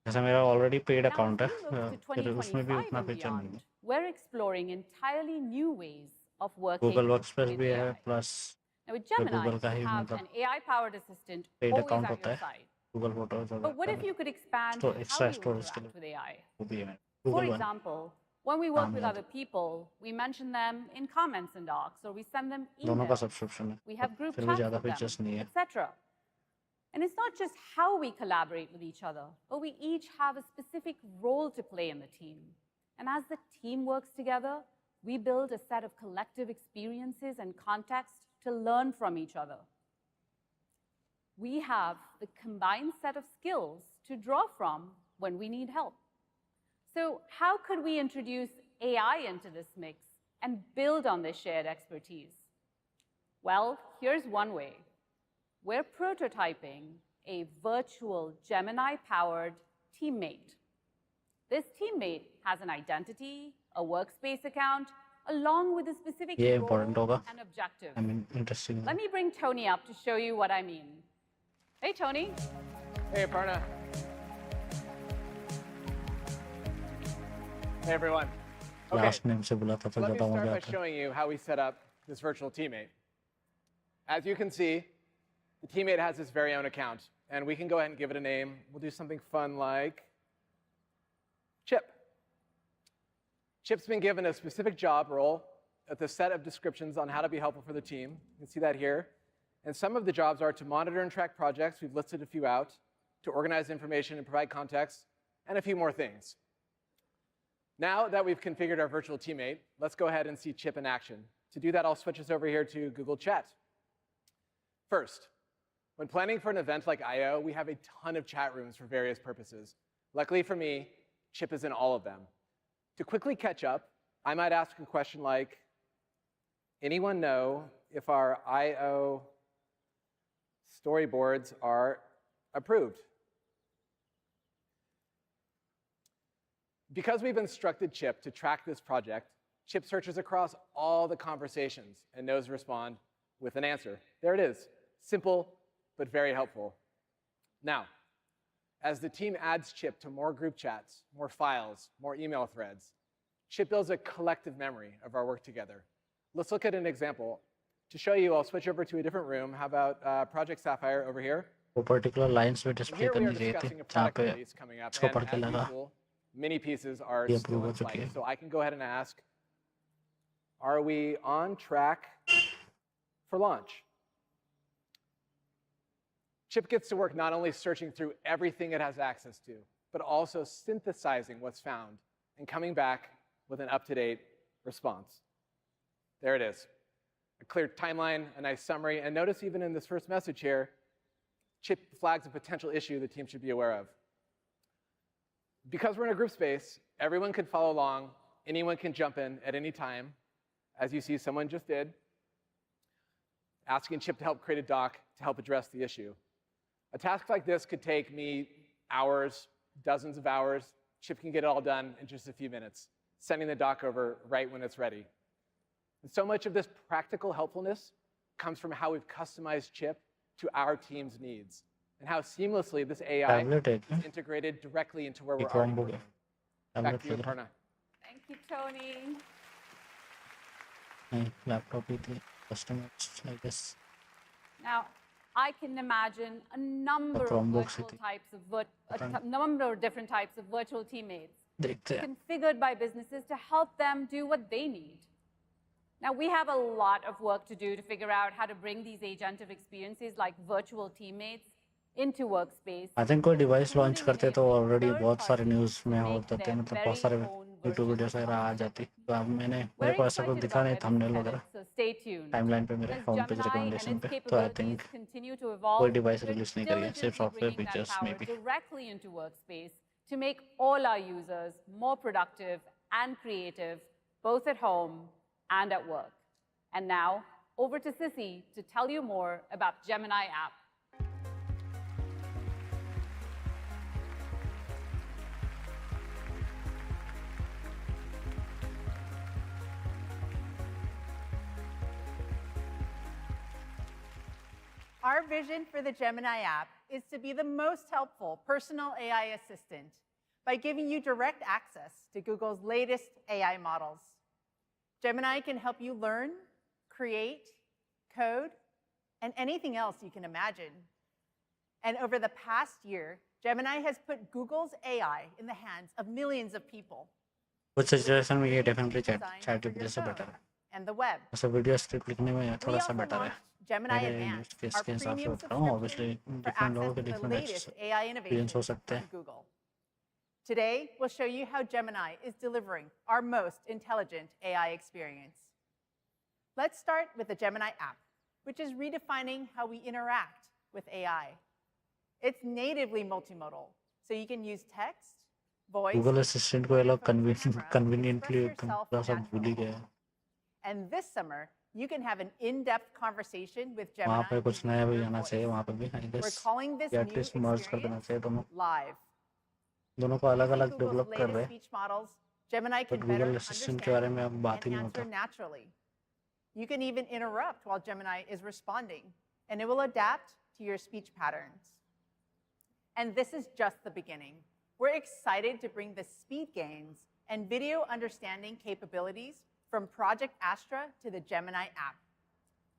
जैसे मेरा already paid Now, account as है, we look to फिर उसमें भी 2025 उतना and फीचर नहीं beyond, है। we're exploring entirely new ways of working Google workspace with भी AI. है, प्लस Now, with जो Gemini, गूगल का you ही have मतलब an AI-powered assistant paid always account at होता your है, side. Google photos But what if you could expand तो how extra you storage के interact with लिए AI? वो भी है For Google one. example, when we work हाँ, with याद other people, we mention them in comments in docs, or we send them दोनों का emails. सब्सक्रिप्शन है, We have group फिर भी chats ज़्यादा with them, फीचर्स नहीं है। etc. And it's not just how we collaborate with each other, but we each have a specific role to play in the team. And as the team works together, we build a set of collective experiences and context to learn from each other. We have the combined set of skills to draw from when we need help. So how could we introduce AI into this mix and build on this shared expertise? Well, here's one way. We're prototyping a virtual Gemini-powered teammate. This teammate has an identity, a workspace account, along with a specific ये role important होगा, and objective. I mean interesting. Let me bring Tony up to show you what I mean. Hey, Tony. Hey, Aparna. Hey, everyone. Okay, last name से बुलाता था so let me ज़्यादा start मजा by आता है। showing you how we set up this virtual teammate. As you can see, the teammate has its very own account, and we can go ahead and give it a name. We'll do something fun like Chip. Chip's been given a specific job role with a set of descriptions on how to be helpful for the team. You can see that here. And some of the jobs are to monitor and track projects. We've listed a few out, to organize information and provide context, and a few more things. Now that we've configured our virtual teammate, let's go ahead and see Chip in action. To do that, I'll switch us over here to Google Chat. First, when planning for an event like I/O, we have a ton of chat rooms for various purposes. Luckily for me, Chip is in all of them. To quickly catch up, I might ask a question like, anyone know if our I/O storyboards are approved? Because we've instructed Chip to track this project, Chip searches across all the conversations and knows to respond with an answer. There it is. Simple, but very helpful. Now, as the team adds Chip to more group chats, more files, more email threads, Chip builds a collective memory of our work together. Let's look at an example. To show you, I'll switch over to a different room. How about Project Sapphire over here? वो particular lines में display Here we are करनी चाहिए थी, discussing a जहाँ product पे release coming up, इसको and पढ़ के as लगा usual, many pieces are ये still अप्रूव हो in चुकी है। flight. So I can go ahead and ask, are we on track for launch? Chip gets to work not only searching through everything it has access to, but also synthesizing what's found and coming back with an up-to-date response. There it is. A clear timeline, a nice summary, and notice even in this first message here, Chip flags a potential issue the team should be aware of. Because we're in a group space, everyone can follow along, anyone can jump in at any time. As you see, someone just did, asking Chip to help create a doc to help address the issue. A task like this could take me hours, dozens of hours. Chip can get it all done in just a few minutes, sending the doc over right when it's ready. And so much of this practical helpfulness comes from how we've customized Chip to our team's needs, and how seamlessly this AI Tablet है क्या? is integrated directly into where ये we're already Chromebook है. working. Back Tablet to you, लग रहा Aparna. Thank you, Tony. नहीं, laptop ही थी. Customers, I guess. Now, I can imagine a number of Chromebooks virtual ही थी. types of पता नहीं. number of different types of virtual teammates देखते हैं. configured by businesses to help them do what they need. Now, we have a lot of work to do to figure out how to bring these agentive experiences like virtual teammates into workspace. I think कोई device launch करते तो already बहुत सारे news में हो जाते, मतलब बहुत सारे यूट्यूब वीडियोस वगैरह आ जाती. तो अब मेरे को ऐसा कुछ दिखा नहीं थंबनेल वगैरह So stay tuned. टाइमलाइन पे मेरे As home page Gemini and recommendation its पे. तो I think capabilities continue to evolve, कोई डिवाइस we're रिलीज नहीं करी है, सिर्फ diligently software bringing that features power में भी. directly into workspace to make all our users more productive and creative, both at home and at work. And now, over to Sissy to tell you more about Gemini app. Our vision for the Gemini app is to be the most helpful personal AI assistant by giving you direct access to Google's latest AI models. Gemini can help you learn, create, code, and anything else you can imagine. And over the past year, Gemini has put Google's AI in the hands of millions of people. कुछ situation में ये definitely chat GPT से better है. And the web. ऐसा video script लिखने में थोड़ा सा बेटर है. Gemini मेरे Advanced, केस our के हिसाब से premium बता रहा हूँ. subscription ऑब्वियसली for डिफरेंट लोगों access के to the different latest AI experience हो innovations सकते from हैं. Google. Today, we'll show you how Gemini is delivering our most intelligent AI experience. Let's start with the Gemini app, which is redefining how we interact with AI. It's natively multimodal, so you can use text, voice, Google assistant को ये लोग conveniently थोड़ा सा भूल ही गए. and this summer, you can have an in-depth conversation with वहाँ Gemini पे कुछ नया भी आना चाहिए. वहाँ पे भी आई We're गेस calling this या new एटलीस्ट मर्ज कर देना चाहिए दोनों. live. दोनों को अलग अलग Google's डेवलप कर latest रहे. speech models, Gemini but can better Google assistant के बारे में अब बात ही and नहीं answer होता. naturally. You can even interrupt while Gemini is responding, and it will adapt to your speech patterns. And this is just the beginning. We're excited to bring the speed gains and video understanding capabilities from Project Astra to the Gemini app.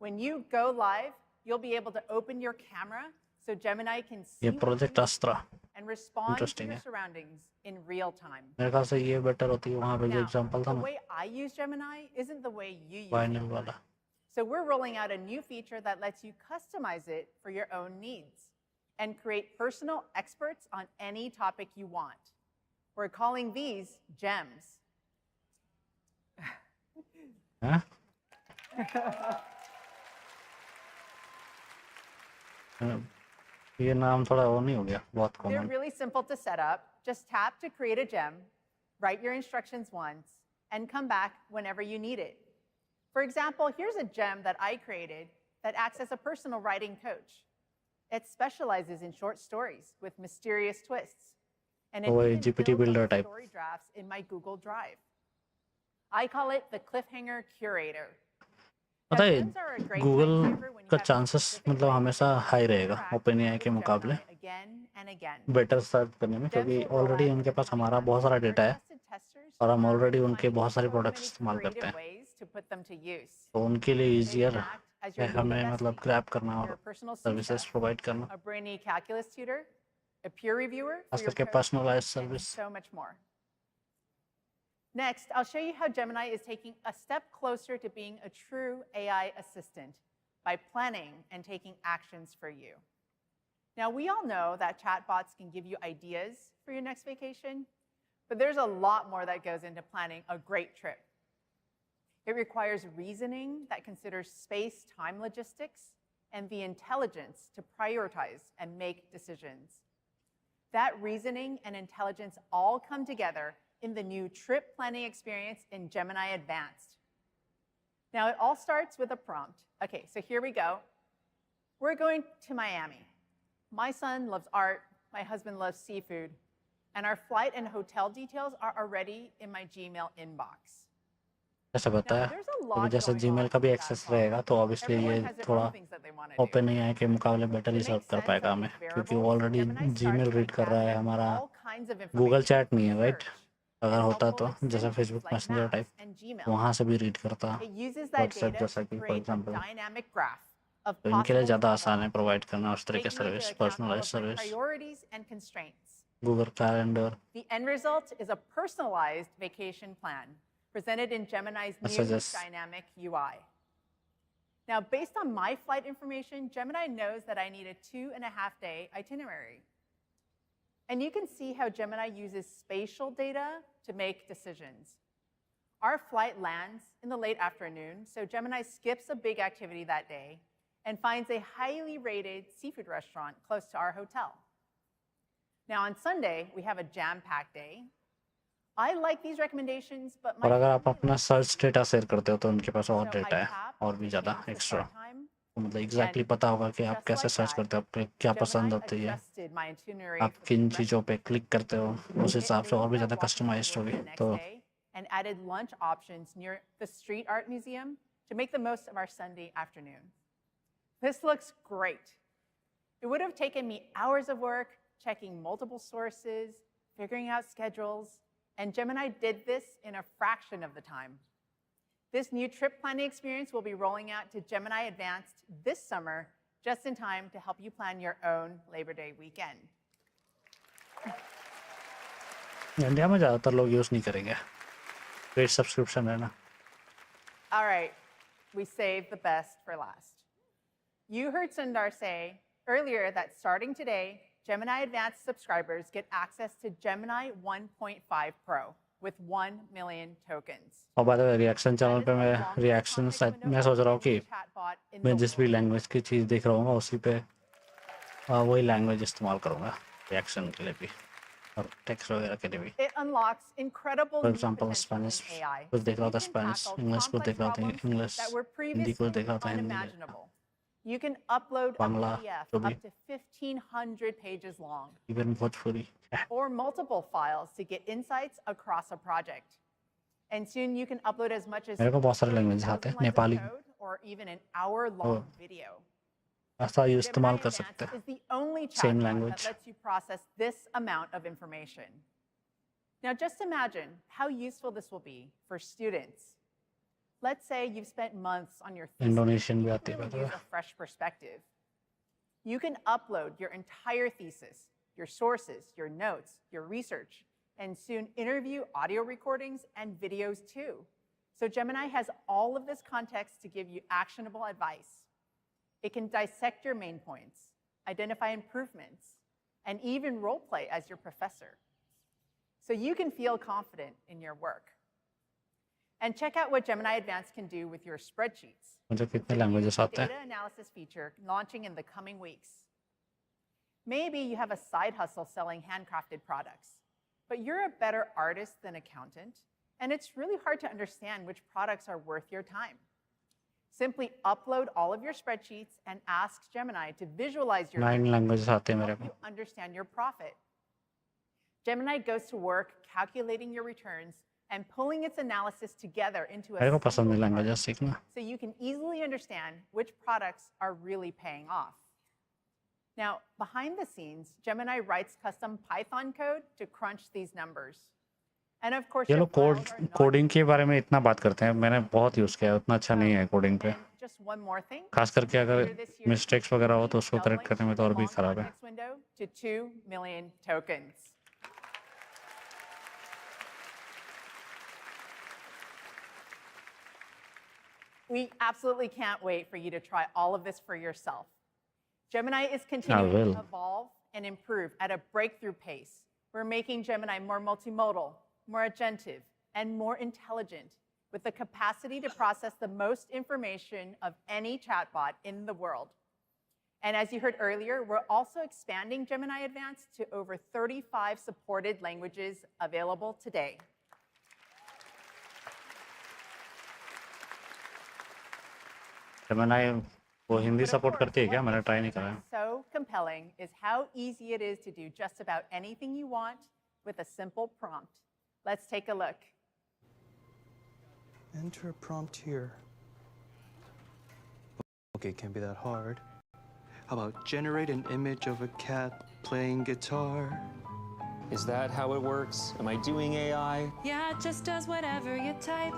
When you go live, you'll be able to open your camera so Gemini can see ये project अस्त्रा and respond to interesting your है. surroundings in real time. मेरे ख्याल से ये better होती है. वहाँ पे जो Now, एग्जांपल था the ना way I use Gemini isn't the way you use vinyl it. वाला. So we're rolling out a new feature that lets you customize it for your own needs and create personal experts on any topic you want. We're calling these gems. हाँ? ये नाम थोड़ा वो नहीं हो गया, बहुत They're common. really simple to set up. Just tap to create a gem, write your instructions once, and come back whenever you need it. For example, here's a gem that I created that acts as a personal writing coach. It specializes in short stories with mysterious twists. And it Oh, a even GPT builds builder up type. story drafts in my Google Drive. I call it the cliffhanger curator. पता है Google का chances मतलब हमेशा high रहेगा open AI के मुकाबले better search करने में, क्योंकि ऑलरेडी उनके पास हमारा बहुत सारा डेटा है और हम ऑलरेडी उनके बहुत सारे प्रोडक्ट्स इस्तेमाल करते हैं. तो उनके लिए ईजियर है हमें मतलब ग्रैब करना और सर्विसेज प्रोवाइड करना, A brainy calculus tutor, a peer reviewer for खास your करके code, personalised and service. so much more. Next, I'll show you how Gemini is taking a step closer to being a true AI assistant by planning and taking actions for you. Now, we all know that chatbots can give you ideas for your next vacation, but there's a lot more that goes into planning a great trip. It requires reasoning that considers space-time logistics and the intelligence to prioritize and make decisions. That reasoning and intelligence all come together in the new trip planning experience in Gemini Advanced. Now, it all starts with a prompt. Okay, so here we go. We're going to Miami. My son loves art, my husband loves seafood, and our flight and hotel details are already in my Gmail inbox. ऐसा बताया There's a क्योंकि lot जैसे going Gmail on का भी with that access problem. रहेगा तो obviously Everyone ये has their थोड़ा own things that they want to do. Open AI के मुकाबले बेटर ही To सर्व make कर sense पाएगा of हमें these क्योंकि variables, वो already Gemini Gmail starts by read कर रहा है gathering हमारा all kinds of Google information chat नहीं है from राइट search अगर and होता helpful तो जैसे extensions Facebook like messenger Maps type and Gmail. वहाँ से भी रीड करता It uses that WhatsApp data जैसा to कि for create a example dynamic graph of तो इनके लिए possible ज़्यादा आसान है problems, प्रोवाइड करना उस तरह की taking into service account all personalise of my service priorities and constraints. Google calendar The end result is a personalized vacation plan presented in Gemini's new Messages. dynamic UI. Now, based on my flight information, Gemini knows that I need a 2.5-day itinerary. And you can see how Gemini uses spatial data to make decisions. Our flight lands in the late afternoon, so Gemini skips a big activity that day and finds a highly rated seafood restaurant close to our hotel. Now, on Sunday, we have a jam-packed day. I like these recommendations, but my और अगर आप family अपना likes search data share करते हो तो उनके पास और So data I है tap और भी to ज़्यादा change the extra start time, मतलब एग्जैक्टली and पता होगा कि आप just कैसे like सर्च that, करते हो आपको क्या पसंद Gemini होती है adjusted my itinerary आप for the किन rest चीज़ों of पे the क्लिक week. करते हो उस It हिसाब से और भी moved our ज़्यादा walking कस्टमाइज्ड tours होगी to the next तो day and added lunch options near the street art museum to make the most of our Sunday afternoon. This looks great. It would have taken me hours of work checking multiple sources, figuring out schedules, and Gemini did this in a fraction of the time. This new trip planning experience will be rolling out to Gemini Advanced this summer, just in time to help you plan your own Labor Day weekend. India में ज़्यादातर लोग use नहीं करेंगे paid subscription है ना All right, we saved the best for last. You heard Sundar say earlier that starting today, Gemini Advanced subscribers get access to Gemini 1.5 Pro with 1 million tokens. और बाद में रिएक्शन चैनल पे मैं reaction मैं सोच रहा हूँ कि मैं जिस भी लैंग्वेज की चीज़ देख रहा हूँ उसी पे वही लैंग्वेज इस्तेमाल करूँगा रिएक्शन के लिए भी और टेक्स्ट वगैरह के लिए भी It unlocks incredible for new example potential Spanish in AI. कुछ देख रहा You था can स्पेनिश tackle इंग्लिश कुछ complex देख रहा था problems English that were Hindi कुछ देख previously रहा था Hindi unimaginable. You can upload a Bangla PDF जो भी up to 1,500 pages long, even Bhojpuri or multiple files to get insights across a project. And soon you can upload as much as मेरे को बहुत सारे लैंग्वेज आते 30,000 हैं lines of Nepali code or even an hour-long video. ऐसा ये इस्तेमाल Gemini कर सकते Advanced हैं is the only Same chatbot language. that lets you process this amount of information. Now, just imagine how useful this will be for students. Let's say you've spent months on your thesis. Indonesian भी You आती है really use a fresh perspective. You can upload your entire thesis, your sources, your notes, your research, and soon interview audio recordings and videos too. So Gemini has all of this context to give you actionable advice. It can dissect your main points, identify improvements, and even role play as your professor. So you can feel confident in your work. And check out what Gemini Advanced can do with your spreadsheets. मुझे कितने languages आते हैं Data analysis feature launching in the coming weeks. Maybe you have a side hustle selling handcrafted products, but you're a better artist than accountant, and it's really hard to understand which products are worth your time. Simply upload all of your spreadsheets and ask Gemini to visualize your 9 languages आते हैं मेरे help को you understand your profit. Gemini goes to work calculating your returns and pulling its analysis together into a मेरे को पसंद single है chart languages सीखना so you can easily understand which products are really paying off. Now, behind the scenes, Gemini writes custom Python code to crunch these numbers. And of course, ये your लोग code files are not coding के बारे में इतना बात करते हैं मैंने बहुत यूज़ किया है उतना अच्छा नहीं है कोडिंग पे just one more thing. खास करके अगर Later this year, मिस्टेक्स वगैरह हो तो उसको doubling करेक्ट करने में तो और भी long खराब है context window to 2 million tokens. We absolutely can't wait for you to try all of this for yourself. Gemini is continuing will. to evolve and improve at a breakthrough pace. We're making Gemini more multimodal, more agentive, and more intelligent, with the capacity to process the most information of any chatbot in the world. And as you heard earlier, we're also expanding Gemini Advanced to over 35 supported languages available today. Gemini वो Hindi support करती है क्या मैंने try नहीं करा है So compelling is how easy it is to do just about anything you want with a simple prompt. Let's take a look. Enter a prompt here. Okay, can't be that hard. How about generate an image of a cat playing guitar? Is that how it works? Am I doing AI? Yeah, it just does whatever you type.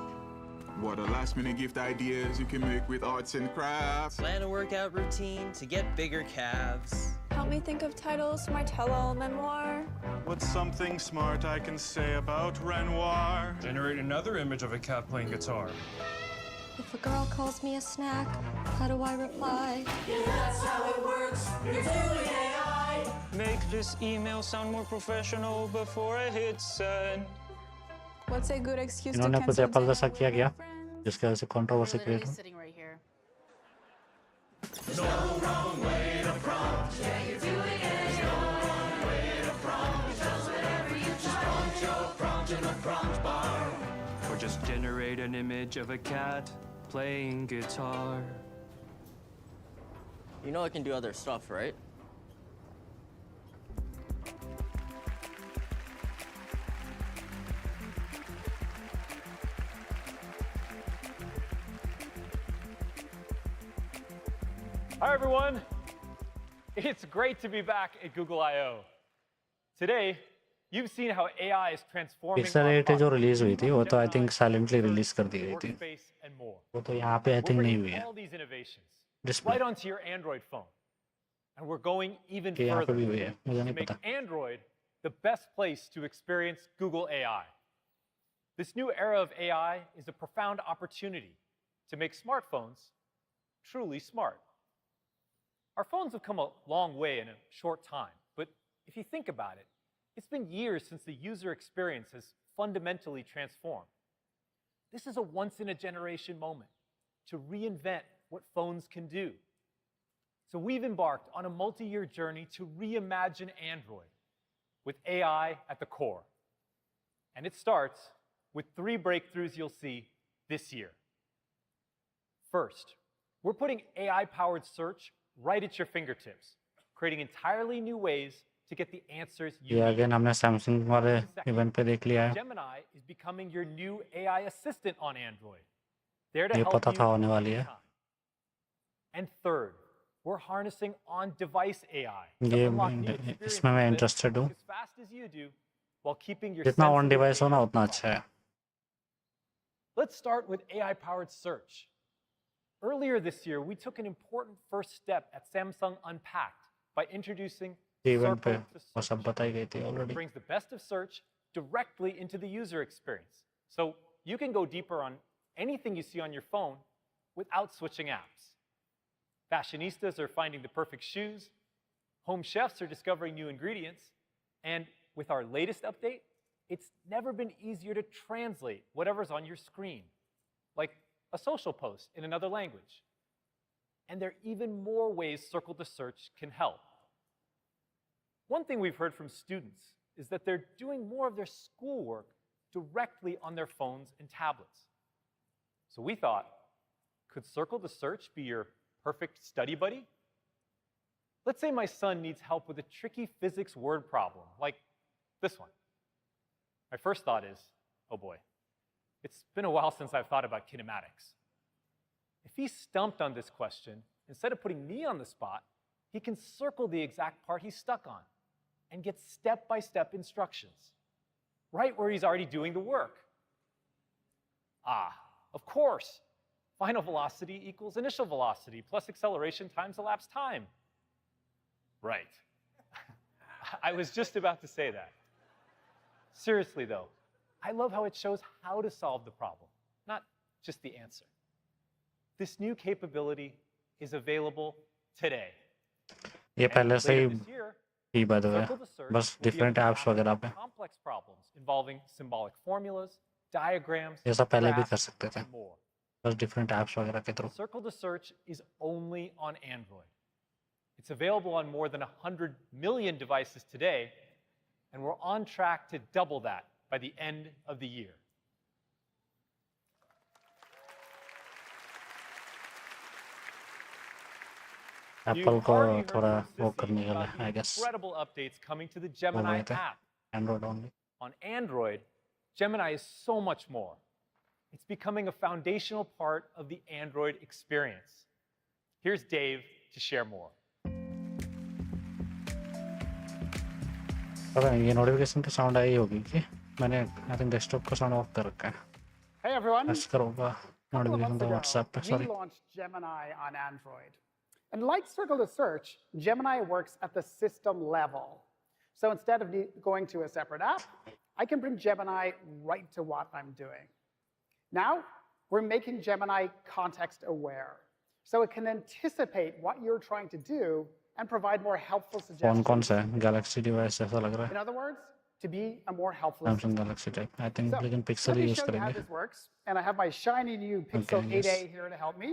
What a last-minute gift ideas you can make with arts and crafts. Plan a workout routine to get bigger calves. Help me think of titles for my tell-all memoir. What's something smart I can say about Renoir? Generate another image of a cat playing guitar. If a girl calls me a snack, how do I reply? Yeah, that's how it works. You're doing AI. Make this email sound more professional before I hit send. What's a good excuse to इन्होंने कुछ cancel Apple dinner जैसा with किया your गया friends? जिसकी वजह से controversy We're create literally हो sitting right here. There's no wrong way to prompt. Yeah, you're doing it. There's no wrong way to prompt. Just whatever you type. Just prompt your prompt in the prompt bar. Or just generate an image of a cat playing guitar. You know I can do other stuff, right? Hi, everyone. It's great to be back at Google I/O. Today, you've seen how AI is transforming pixel our 8 जो products, release हुई थी वो तो I think silently release कर दी गई थी workspace, and more. वो तो यहाँ पे आई We're थिंक नहीं bringing हुई है all these innovations display right onto your Android phone. And we're going even कि यहाँ पे further भी हुई है मुझे to नहीं make पता Android the best place to experience Google AI. This new era of AI is a profound opportunity to make smartphones truly smart. Our phones have come a long way in a short time, but if you think about it, it's been years since the user experience has fundamentally transformed. This is a once-in-a-generation moment to reinvent what phones can do. So we've embarked on a multi-year journey to reimagine Android with AI at the core. And it starts with 3 breakthroughs you'll see this year. First, we're putting AI-powered search right at your fingertips, creating entirely new ways to get the answers you ये need. Again हमने Samsung वाले event पे देख लिया है Gemini is becoming your new AI assistant on Android, there to ये help पता you था होने वाली है anytime. And third, we're harnessing on-device AI to ये unlock new experiences इसमें मैं that इंटरेस्टेड हूँ work as fast as you do while keeping your जितना ऑन sensitive डिवाइस हो data ना उतना private. अच्छा है Let's start with AI-powered search. Earlier this year, we took an important first step at Samsung Unpacked by introducing event पे Circle to वो Search. सब बताई गई थी It already brings the best of search directly into the user experience. So you can go deeper on anything you see on your phone without switching apps. Fashionistas are finding the perfect shoes. Home chefs are discovering new ingredients. And with our latest update, it's never been easier to translate whatever's on your screen, like a social post in another language. And there are even more ways Circle to Search can help. One thing we've heard from students is that they're doing more of their schoolwork directly on their phones and tablets. So we thought, could Circle to Search be your perfect study buddy? Let's say my son needs help with a tricky physics word problem, like this one. My first thought is, oh boy, it's been a while since I've thought about kinematics. If he's stumped on this question, instead of putting me on the spot, he can circle the exact part he's stuck on and get step-by-step instructions, right where he's already doing the work. Ah, of course, final velocity equals initial velocity plus acceleration times elapsed time. Right. I was just about to say that. Seriously, though, I love how it shows how to solve the problem, not just the answer. This new capability is available today. ये पहले से ही Later this year, थी by the way Circle to Search बस will be able different to apps tackle वगैरह पे complex problems involving symbolic formulas, diagrams, ये सब पहले भी कर graphs, सकते थे and more. बस डिफरेंट ऐप्स वगैरह के through Circle to Search is only on Android. It's available on more than 100 million devices today, and we're on track to double that by the end of the year. Apple You've को already heard थोड़ा from वो Sissy करने वाला about है I the guess incredible updates coming to the बोल Gemini रहे थे app. Android only On Android, Gemini is so much more. It's becoming a foundational part of the Android experience. Here's Dave to share more. ये notification की sound आई होगी कि मैंने I think desktop का sound of कर रखा है. Hey everyone. ऐसा करूँगा नोटिफिकेशन तो WhatsApp पे. We launched Gemini on Android. And like Circle to Search, Gemini works at the system level. So instead of going to a separate app, I can bring Gemini right to what I'm doing. Now, we're making Gemini context aware. So it can anticipate what you're trying to do and provide more helpful suggestions. कौन सा है? Galaxy device ऐसा लग रहा है. In other words, to be a more helpful Samsung Galaxy type. I think लेकिन Pixel he use Let me show you how करेंगे. this works. And I have my shiny new Pixel Okay, 8a yes. here to help me.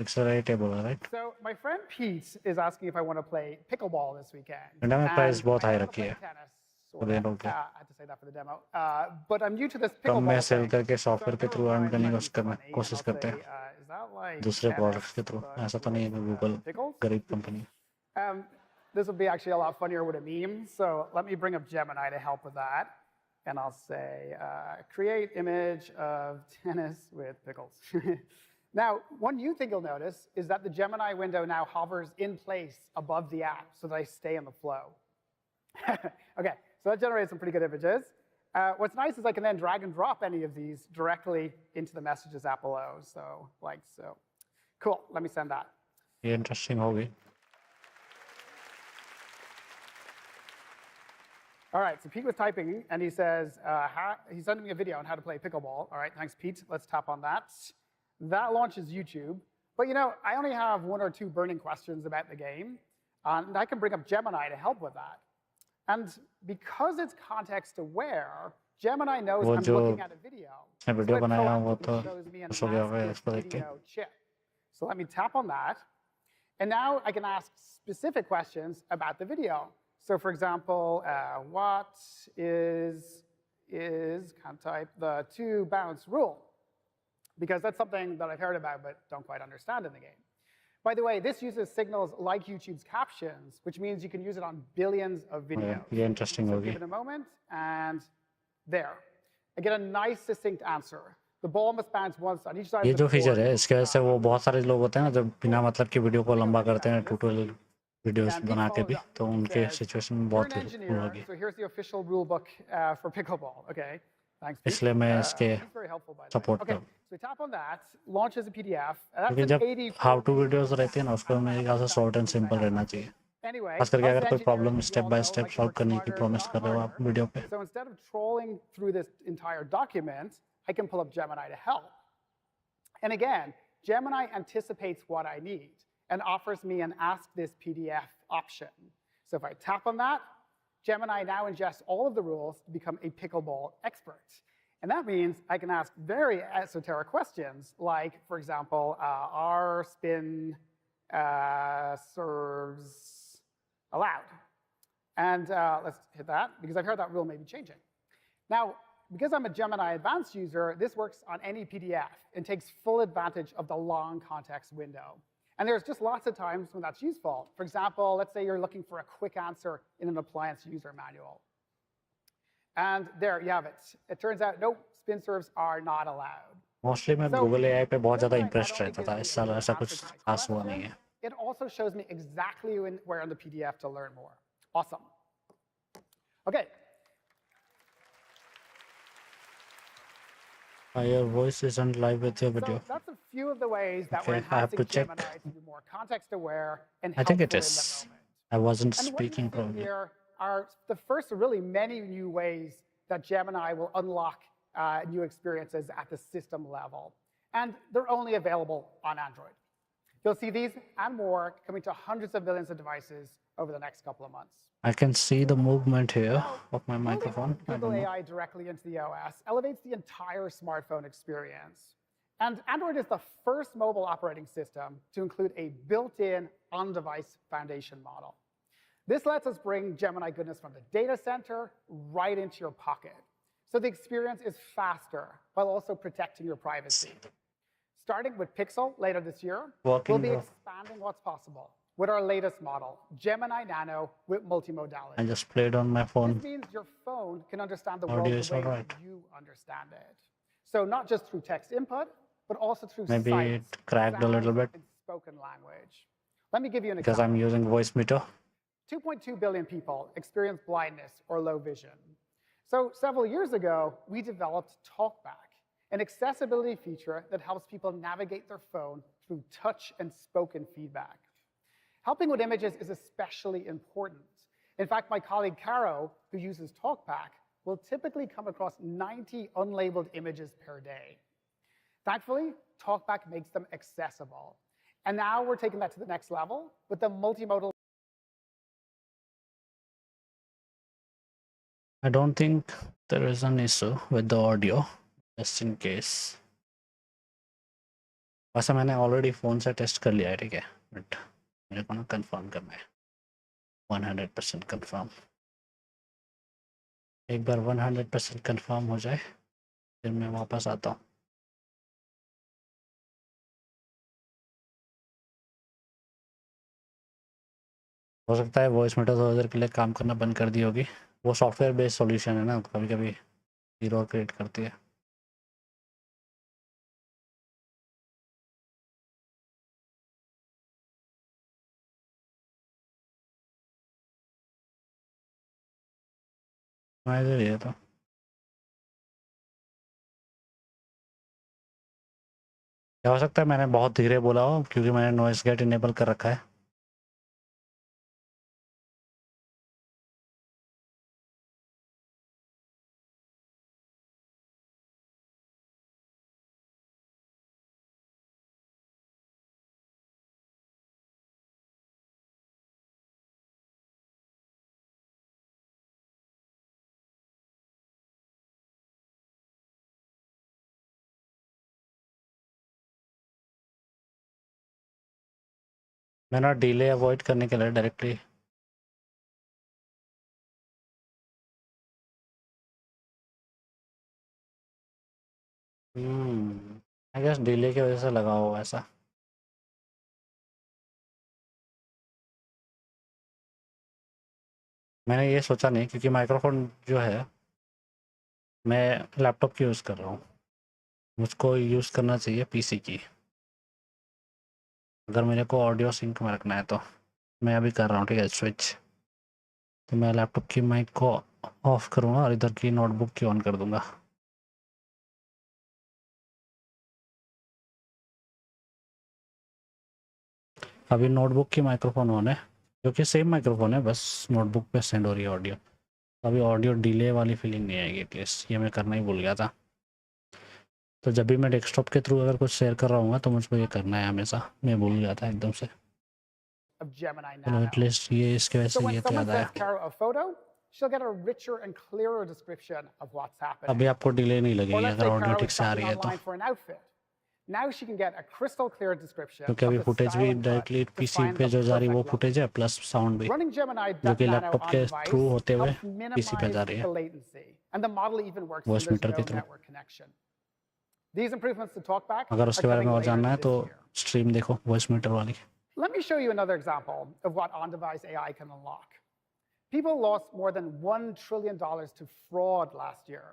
Pixel 8 बोला right? So my friend Pete is asking if I want to play pickleball this weekend. India में price बहुत high I रखी है. had Okay. to say that for the demo. But I'm new to this कम में pickleball cell thing. करके software के through earn करने की कोशिश करते हैं. Is that like दूसरे tennis, प्रोडक्ट्स के थ्रू. ऐसा तो नहीं है गूगल गरीब company. This will be actually a lot funnier with a meme. So let me bring up Gemini to help with that. And I'll say, create image of tennis with pickles. Now, one new thing you'll notice is that the Gemini window now hovers in place above the app so that I stay in the flow. Okay, so that generates some pretty good images. What's nice is I can then drag and drop any of these directly into the Messages app below. So, like so. Cool, let me send that. ये interesting होगी. All right, so Pete was typing, and he says, he's sending me a video on how to play pickleball. All right, thanks, Pete. Let's tap on that. That launches YouTube. But you know, I only have 1 or 2 burning questions about the game, and I can bring up Gemini to help with that. And because it's context aware, Gemini knows I'm looking at a video. मैं video बनाया वो तो shows me an खुश हो गया होगा active इसको देख के. video chip. So let me tap on that. And now I can ask specific questions about the video. So for example, what can't type the 2 bounce rule? Because that's something that I've heard about but don't quite understand in the game. By the way, this uses signals like YouTube's captions, which means you can use it on billions of videos. ये interesting So होगी. give it a moment, and there. I get a nice succinct answer. The ball must bounce once on each side ये of the जो feature court. है इसके वजह से वो बहुत सारे लोग होते हैं ना जो बिना मतलब की वीडियो को लंबा करते हैं ट्यूटोरियल वीडियोस बना के भी तो उनके सिचुएशन में बहुत You're an हेल्पफुल engineer, होगी. so here's the official rule book for pickleball. Okay, thanks. Pete. इसलिए मैं इसके He's very helpful, by the way. Support Okay, कर. so we tap on that, launches a PDF. That's क्योंकि an जब 84 how two videos रहती है ना उसको मेरे ख्याल से शॉर्ट एंड सिंपल रहना चाहिए. Anyway, खास करके us अगर कोई engineers, problem we step all by know, step like to solve work करने की smarter, प्रॉमिस not कर रहे हो आप harder. वीडियो पे. So instead of trolling through this entire document, I can pull up Gemini to help. And again, Gemini anticipates what I need and offers me an Ask This PDF option. So if I tap on that, Gemini now ingests all of the rules to become a pickleball expert. And that means I can ask very esoteric questions like, for example, are spin serves allowed? And let's hit that, because I've heard that rule may be changing. Now, because I'm a Gemini Advanced user, this works on any PDF and takes full advantage of the long context window. And there's just lots of times when that's useful. For example, let's say you're looking for a quick answer in an appliance user manual. And there you have it. It turns out, nope, spin serves are not allowed. Mostly मैं Google AI पे बहुत ज़्यादा impressed रहता था. इस साल ऐसा कुछ खास हुआ नहीं है. It also shows me exactly where in the PDF to learn more. Awesome. Okay. Your voice isn't live with your video. So that's a few of the ways that we're Okay, I have to enhancing check. Gemini to be more context aware and I think it helpful in is. the moment. I wasn't And what speaking you see probably. here are the first of really many new ways that Gemini will unlock new experiences at the system level. And they're only available on Android. You'll see these and more coming to hundreds of millions of devices over the next couple of months. I can see the movement here of my microphone. I Google don't know. AI directly into the OS elevates the entire smartphone experience. And Android is the first mobile operating system to include a built-in on-device foundation model. This lets us bring Gemini goodness from the data center right into your pocket. So the experience is faster while also protecting your privacy. Starting with Pixel later this year, we'll be expanding what's possible with our latest model, Gemini Nano with multimodality. I just played on my phone. This means your phone phone can understand the world Audio the is way alright. you understand it. So not just through text input, but also through Maybe sights, it cracked a little sounds, bit and spoken language. Let me give you an because I'm example. using voice meter. 2.2 billion people experience blindness or low vision. So several years ago, we developed TalkBack, an accessibility feature that helps people navigate their phone through touch and spoken feedback. Helping with images is especially important. In fact, my colleague Caro, who uses TalkBack, will typically come across 90 unlabeled images per day. Thankfully, TalkBack makes them accessible. And now we're taking that to the next level with the multimodal. I don't think there is an issue with the audio, just in case. वैसे मैंने already phone से test कर लिया है, ठीक है, but मेरे को ना कंफर्म करना है 100% कंफर्म. एक बार 100% कंफर्म हो जाए फिर मैं वापस आता हूँ. हो सकता है वॉइस मीटर थोड़ी देर के लिए काम करना बंद कर दी होगी. वो सॉफ्टवेयर बेस्ड सॉल्यूशन है ना, कभी कभी एरर क्रिएट करती है. मैं इधर ही है तो क्या हो सकता है मैंने बहुत धीरे बोला हो क्योंकि मैंने नॉइस गेट इनेबल कर रखा है. मैं ना डिले अवॉइड करने के लिए डायरेक्टली आई गेस डिले की वजह से लगा होगा ऐसा. मैंने ये सोचा नहीं क्योंकि माइक्रोफोन जो है मैं लैपटॉप की यूज़ कर रहा हूँ, मुझको यूज़ करना चाहिए पीसी की. अगर मेरे को ऑडियो सिंक में रखना है तो मैं अभी कर रहा हूँ, ठीक है, स्विच. तो मैं लैपटॉप की माइक को ऑफ करूँगा और इधर की नोटबुक की ऑन कर दूँगा. अभी नोटबुक की माइक्रोफोन ऑन है जो कि सेम माइक्रोफोन है, बस नोटबुक पे सेंड हो रही है ऑडियो. तो अभी ऑडियो डिले वाली फीलिंग नहीं आएगी एटलीस्ट. ये मैं करना ही भूल गया था. तो जब भी मैं डेस्कटॉप के थ्रू अगर कुछ शेयर कर रहा हूँ तो मुझको ये करना है हमेशा. मैं भूल गया था एकदम से. चलो एटलीस्ट ये इसके वजह So से when ये तो someone याद आया. sends Caro a photo, she'll get a richer and clearer description of what's happening. अभी आपको डिले नहीं Or लगेगी let's अगर say ऑडियो Caro ठीक is से आ shopping रही है तो. online for an outfit. Now she can get a crystal clear description क्योंकि of अभी the फुटेज style भी and cut directly to PC find पे the जो जा रही है वो perfect look. फुटेज है प्लस साउंड भी Running Gemini जो कि Nano लैपटॉप on के device थ्रू होते हुए helps पीसी पे जा minimize रही है the latency, and the model even works when voice there's meter के no through. network connection. These improvements to TalkBack अगर are उसके बारे में coming और जानना later है तो this year. स्ट्रीम देखो वॉइस मीटर वाली. Let me show you another example of what on-device AI can unlock. People lost more than $1 trillion to fraud last year.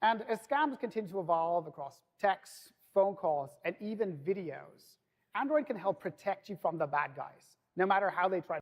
And as scams continue to evolve across texts, phone calls, and even videos, Android can help protect you from the bad guys, no matter how they try.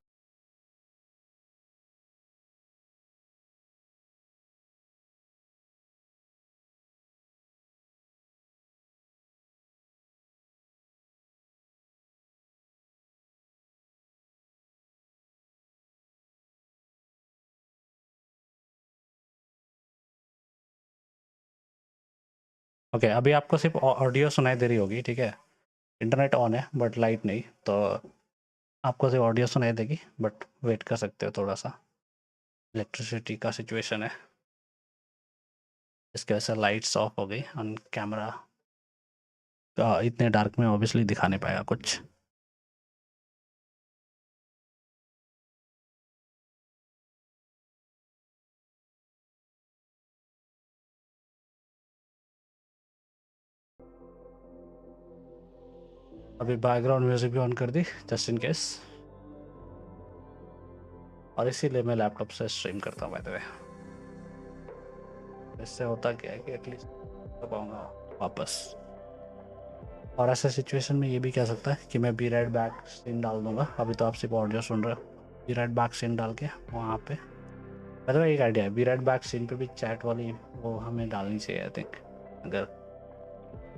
Okay अभी आपको सिर्फ audio सुनाई दे रही होगी, ठीक है. Internet on है but light नहीं, तो आपको सिर्फ ऑडियो सुनाई देगी. बट वेट कर सकते हो थोड़ा सा, इलेक्ट्रिसिटी का सिचुएशन है इसकी वजह से लाइट्स ऑफ हो गई. ऑन कैमरा इतने डार्क में ऑब्वियसली दिखा नहीं पाएगा कुछ. अभी बैकग्राउंड म्यूजिक भी ऑन कर दी जस्ट इन केस, और इसीलिए मैं लैपटॉप से स्ट्रीम करता हूँ बाय द वे. इससे होता क्या है कि एटलीस्ट कर पाऊंगा वापस। और ऐसे सिचुएशन में ये भी कह सकता है कि मैं बी राइट बैक सीन डाल दूंगा। अभी तो आप सिर्फ ऑडियो सुन रहे हो, बी राइट बैक सीन डाल के वहाँ पे मतलब एक आइडिया है, बी राइट बैक सीन पे भी चैट वाली वो हमें डालनी चाहिए आई थिंक, अगर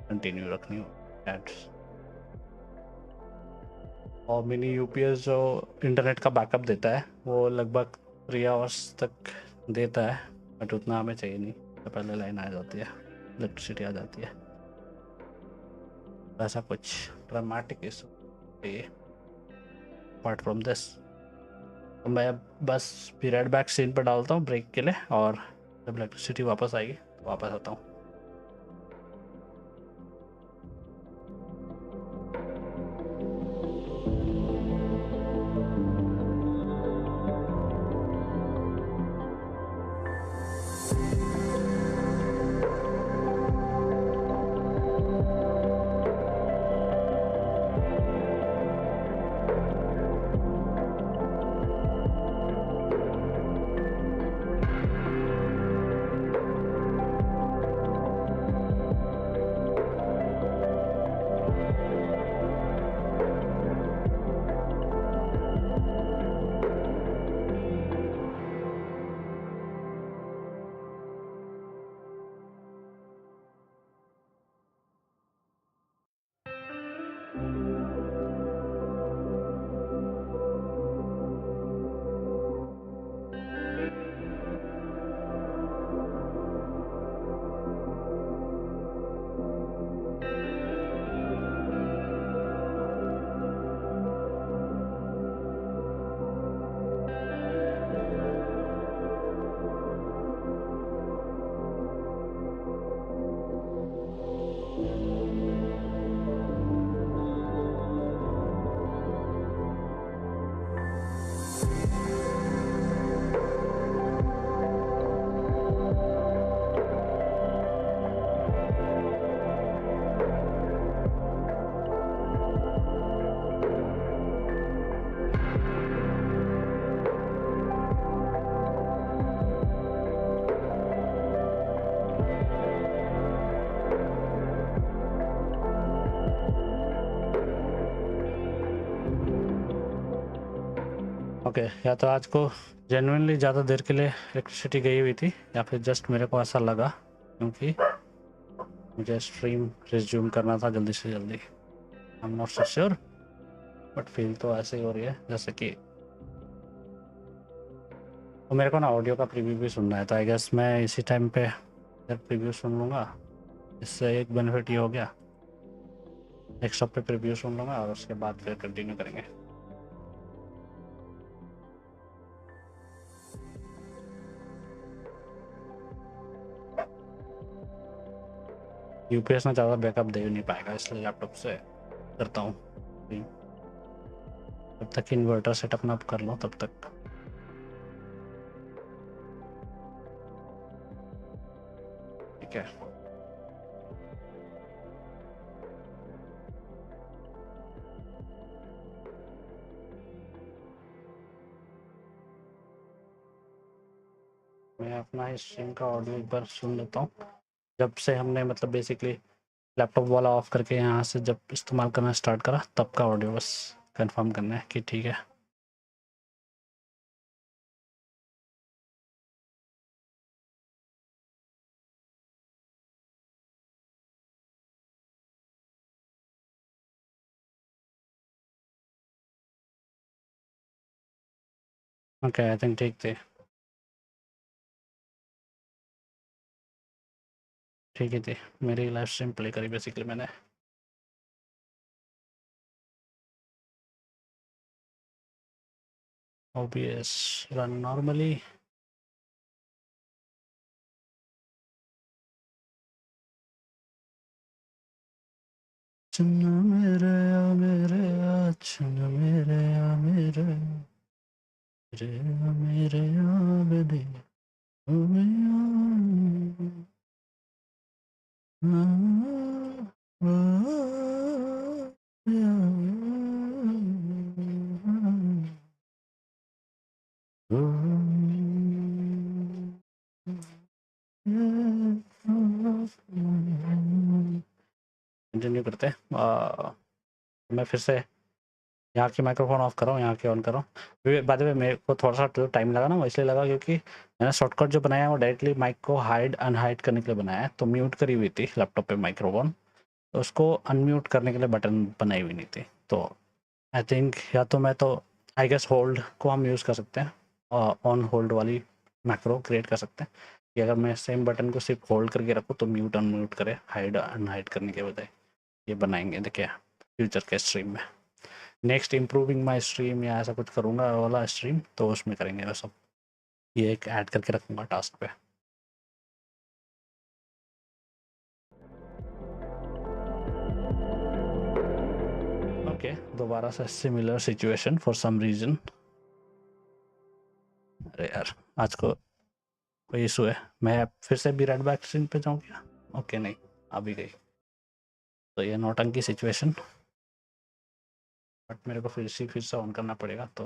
कंटिन्यू रखनी हो चैट्स। और मिनी यूपीएस जो इंटरनेट का बैकअप देता है वो लगभग 3 आवर्स तक देता है, बट उतना हमें चाहिए नहीं, तो पहले लाइन आ जाती है, इलेक्ट्रिसिटी आ जाती है। ऐसा कुछ ड्रामेटिक इशू चाहिए अपार्ट फ्रॉम दिस। तो मैं बस पीरियड बैक सीन पर डालता हूँ ब्रेक के लिए, और जब इलेक्ट्रिसिटी वापस आएगी तो वापस आता हूँ। ओके या तो आज को जेन्युइनली ज़्यादा देर के लिए इलेक्ट्रिसिटी गई हुई थी, या फिर जस्ट मेरे को ऐसा लगा क्योंकि मुझे स्ट्रीम रिज्यूम करना था जल्दी से जल्दी। I am not so sure, but feel तो ऐसे ही हो रही है जैसे कि तो मेरे को ना ऑडियो का प्रीव्यू भी सुनना है, तो आई गेस मैं इसी टाइम पे प्रीव्यू सुन लूँगा। इससे एक बेनिफिट ये हो गया, डेस्कटॉप पे प्रीव्यू सुन लूँगा और उसके बाद फिर कंटिन्यू करेंगे। यूपीएस में ज़्यादा बैकअप दे नहीं पाएगा, इसलिए लैपटॉप से करता हूँ। जब तक इन्वर्टर सेटअप ना कर लो तब तक। ठीक है, मैं अपना इस स्ट्रीम का ऑडियो एक बार सुन लेता हूँ। जब से हमने मतलब बेसिकली लैपटॉप वाला ऑफ करके यहाँ से जब इस्तेमाल करना स्टार्ट करा तब का ऑडियो बस कंफर्म करना है कि ठीक है। ओके आई थिंक ठीक थे, ठीक ही थी। मेरी लाइव स्ट्रीम प्ले करी बेसिकली मैंने। OBS run normally. चुन मेरे आ मेरे आ, चुन मेरे आ मेरे मेरे आ मेरे कंटिन्यू करते हैं। मैं फिर से यहाँ की माइक्रोफोन ऑफ कर रहा हूँ, यहाँ की ऑन कर रहा हूँ। बाय द वे मेरे को थोड़ा सा टाइम लगा ना, वो इसलिए लगा क्योंकि मैंने शॉर्टकट जो बनाया है वो डायरेक्टली माइक को हाइड अनहाइड करने के लिए बनाया है। तो म्यूट करी हुई थी लैपटॉप पे माइक्रोफोन, तो उसको अनम्यूट करने के लिए बटन बनाई हुई नहीं थी। तो आई थिंक या तो मैं तो आई गेस होल्ड को हम यूज़ कर सकते हैं, ऑन होल्ड वाली मैक्रो क्रिएट कर सकते हैं कि अगर मैं सेम बटन को सिर्फ होल्ड करके रखूँ तो म्यूट अनम्यूट करे, हाइड अनहाइड करने के बजाय। ये बनाएंगे देखिए फ्यूचर के स्ट्रीम में। नेक्स्ट इम्प्रूविंग माई स्ट्रीम या ऐसा कुछ करूँगा वाला स्ट्रीम, तो उसमें करेंगे वो सब। ये एक ऐड करके रखूँगा टास्क पे। ओके, दोबारा से similar situation for some reason. अरे यार आज को कोई इशू है। मैं फिर से भी रेड बैक स्क्रीन पे जाऊँ क्या? ओके नहीं, आ भी गई। तो ये नौटंकी सिचुएशन, बट मेरे को फिर से ऑन करना पड़ेगा। तो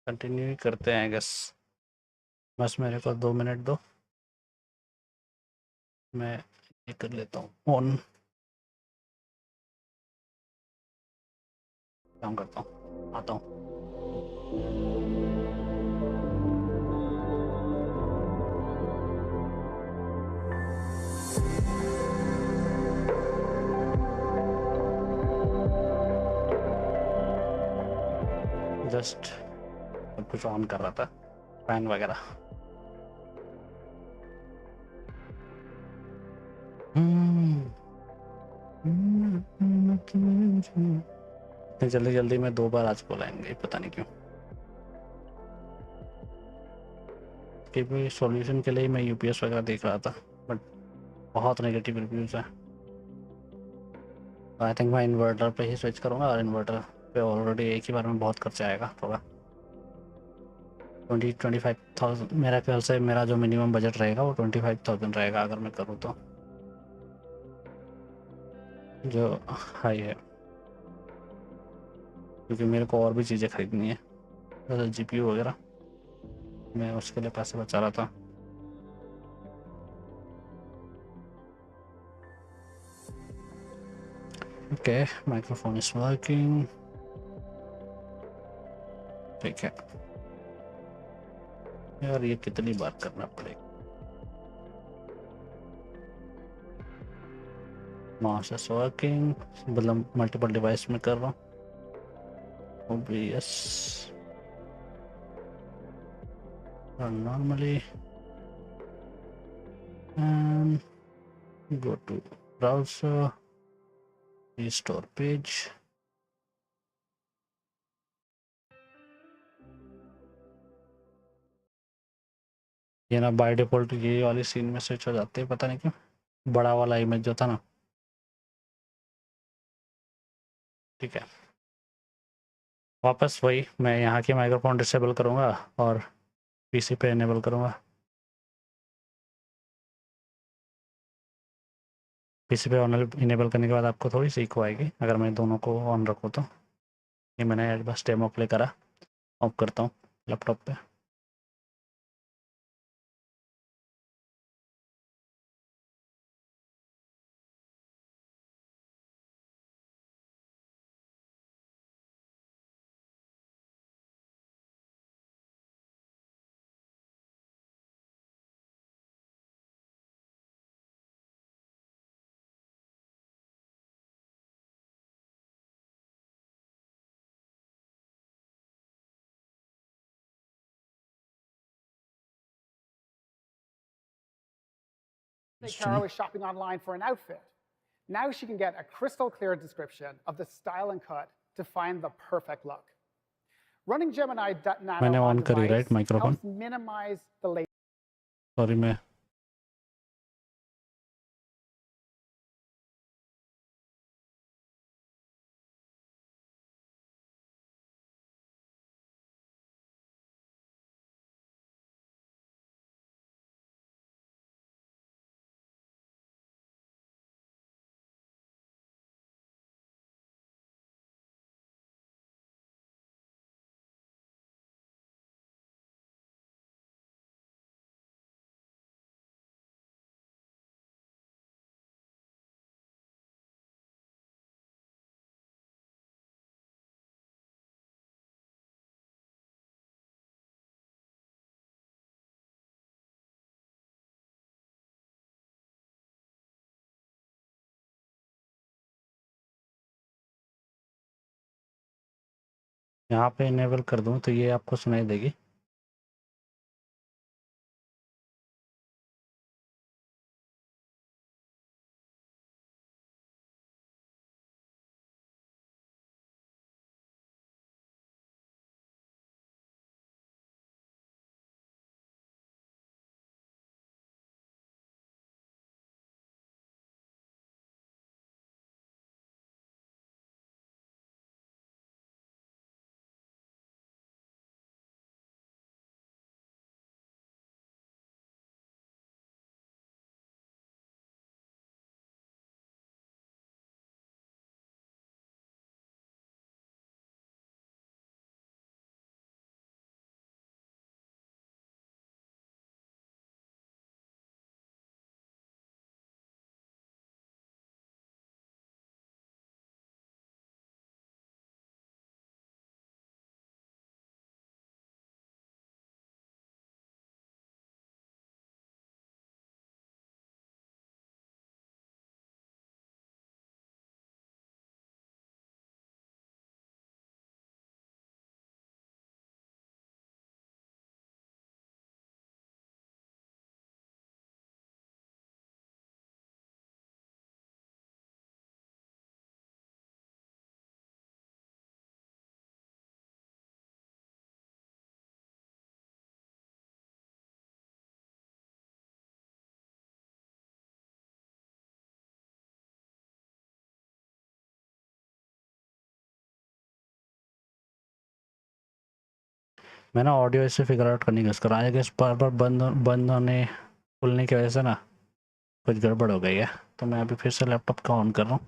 कंटिन्यू करते हैं गस। बस मेरे को 2 मिनट दो, मैं ये कर लेता हूँ ऑन, काम करता हूँ, आता हूँ। जस्ट कुछ ऑन कर रहा था, फैन वगैरह। इतनी जल्दी जल्दी में 2 बार आज बुलाएंगे, पता नहीं क्यों। कि भी सॉल्यूशन के लिए मैं यूपीएस वगैरह देख रहा था, बट बहुत नेगेटिव रिव्यूज़ हैं। आई थिंक मैं इन्वर्टर पे ही स्विच करूँगा, और इन्वर्टर पे ऑलरेडी एक ही बार में बहुत खर्चा आएगा थोड़ा। 25,000 मेरा ख्याल से मेरा जो मिनिमम बजट रहेगा वो 25,000 रहेगा अगर मैं करूँ तो, जो हाई है, क्योंकि मेरे को और भी चीज़ें खरीदनी है जैसे जीपीयू वगैरह। मैं उसके लिए पैसे बचा रहा था। ओके, माइक्रोफोन इज वर्किंग, ठीक है। यार ये कितनी बार करना पड़ेगा? माउस इज वर्किंग, मतलब मल्टीपल डिवाइस में कर रहा हूँ। OBS normally and go to browser, restore page. ये ना बाय डिफॉल्ट ये वाली सीन में स्विच हो जाते हैं, पता नहीं क्यों। बड़ा वाला इमेज जो था ना, ठीक है। वापस वही मैं यहाँ की माइक्रोफोन डिसेबल करूँगा और पीसी पे इनेबल करूँगा। पीसी पे ऑन इनेबल करने के बाद आपको थोड़ी सी इको आएगी अगर मैं दोनों को ऑन रखूँ तो। ये मैंने बस डेमो प्ले करा, ऑफ करता हूँ लैपटॉप पे। Carol is shopping online for an outfit. Now she can get a crystal clear description of the style and cut to find the perfect look. Running Gemini Nano मैंने on on करी device right microphone, helps minimize the latency. Sorry मैं यहाँ पे enable कर दूँ तो ये आपको सुनाई देगी। मैं ना ऑडियो इससे फिगर आउट करने की कोशिश कर रहा हूँ। आई गेस बार बार बंद होने खुलने की वजह से ना कुछ गड़बड़ हो गई है। तो मैं अभी फिर से लैपटॉप का ऑन कर रहा हूँ।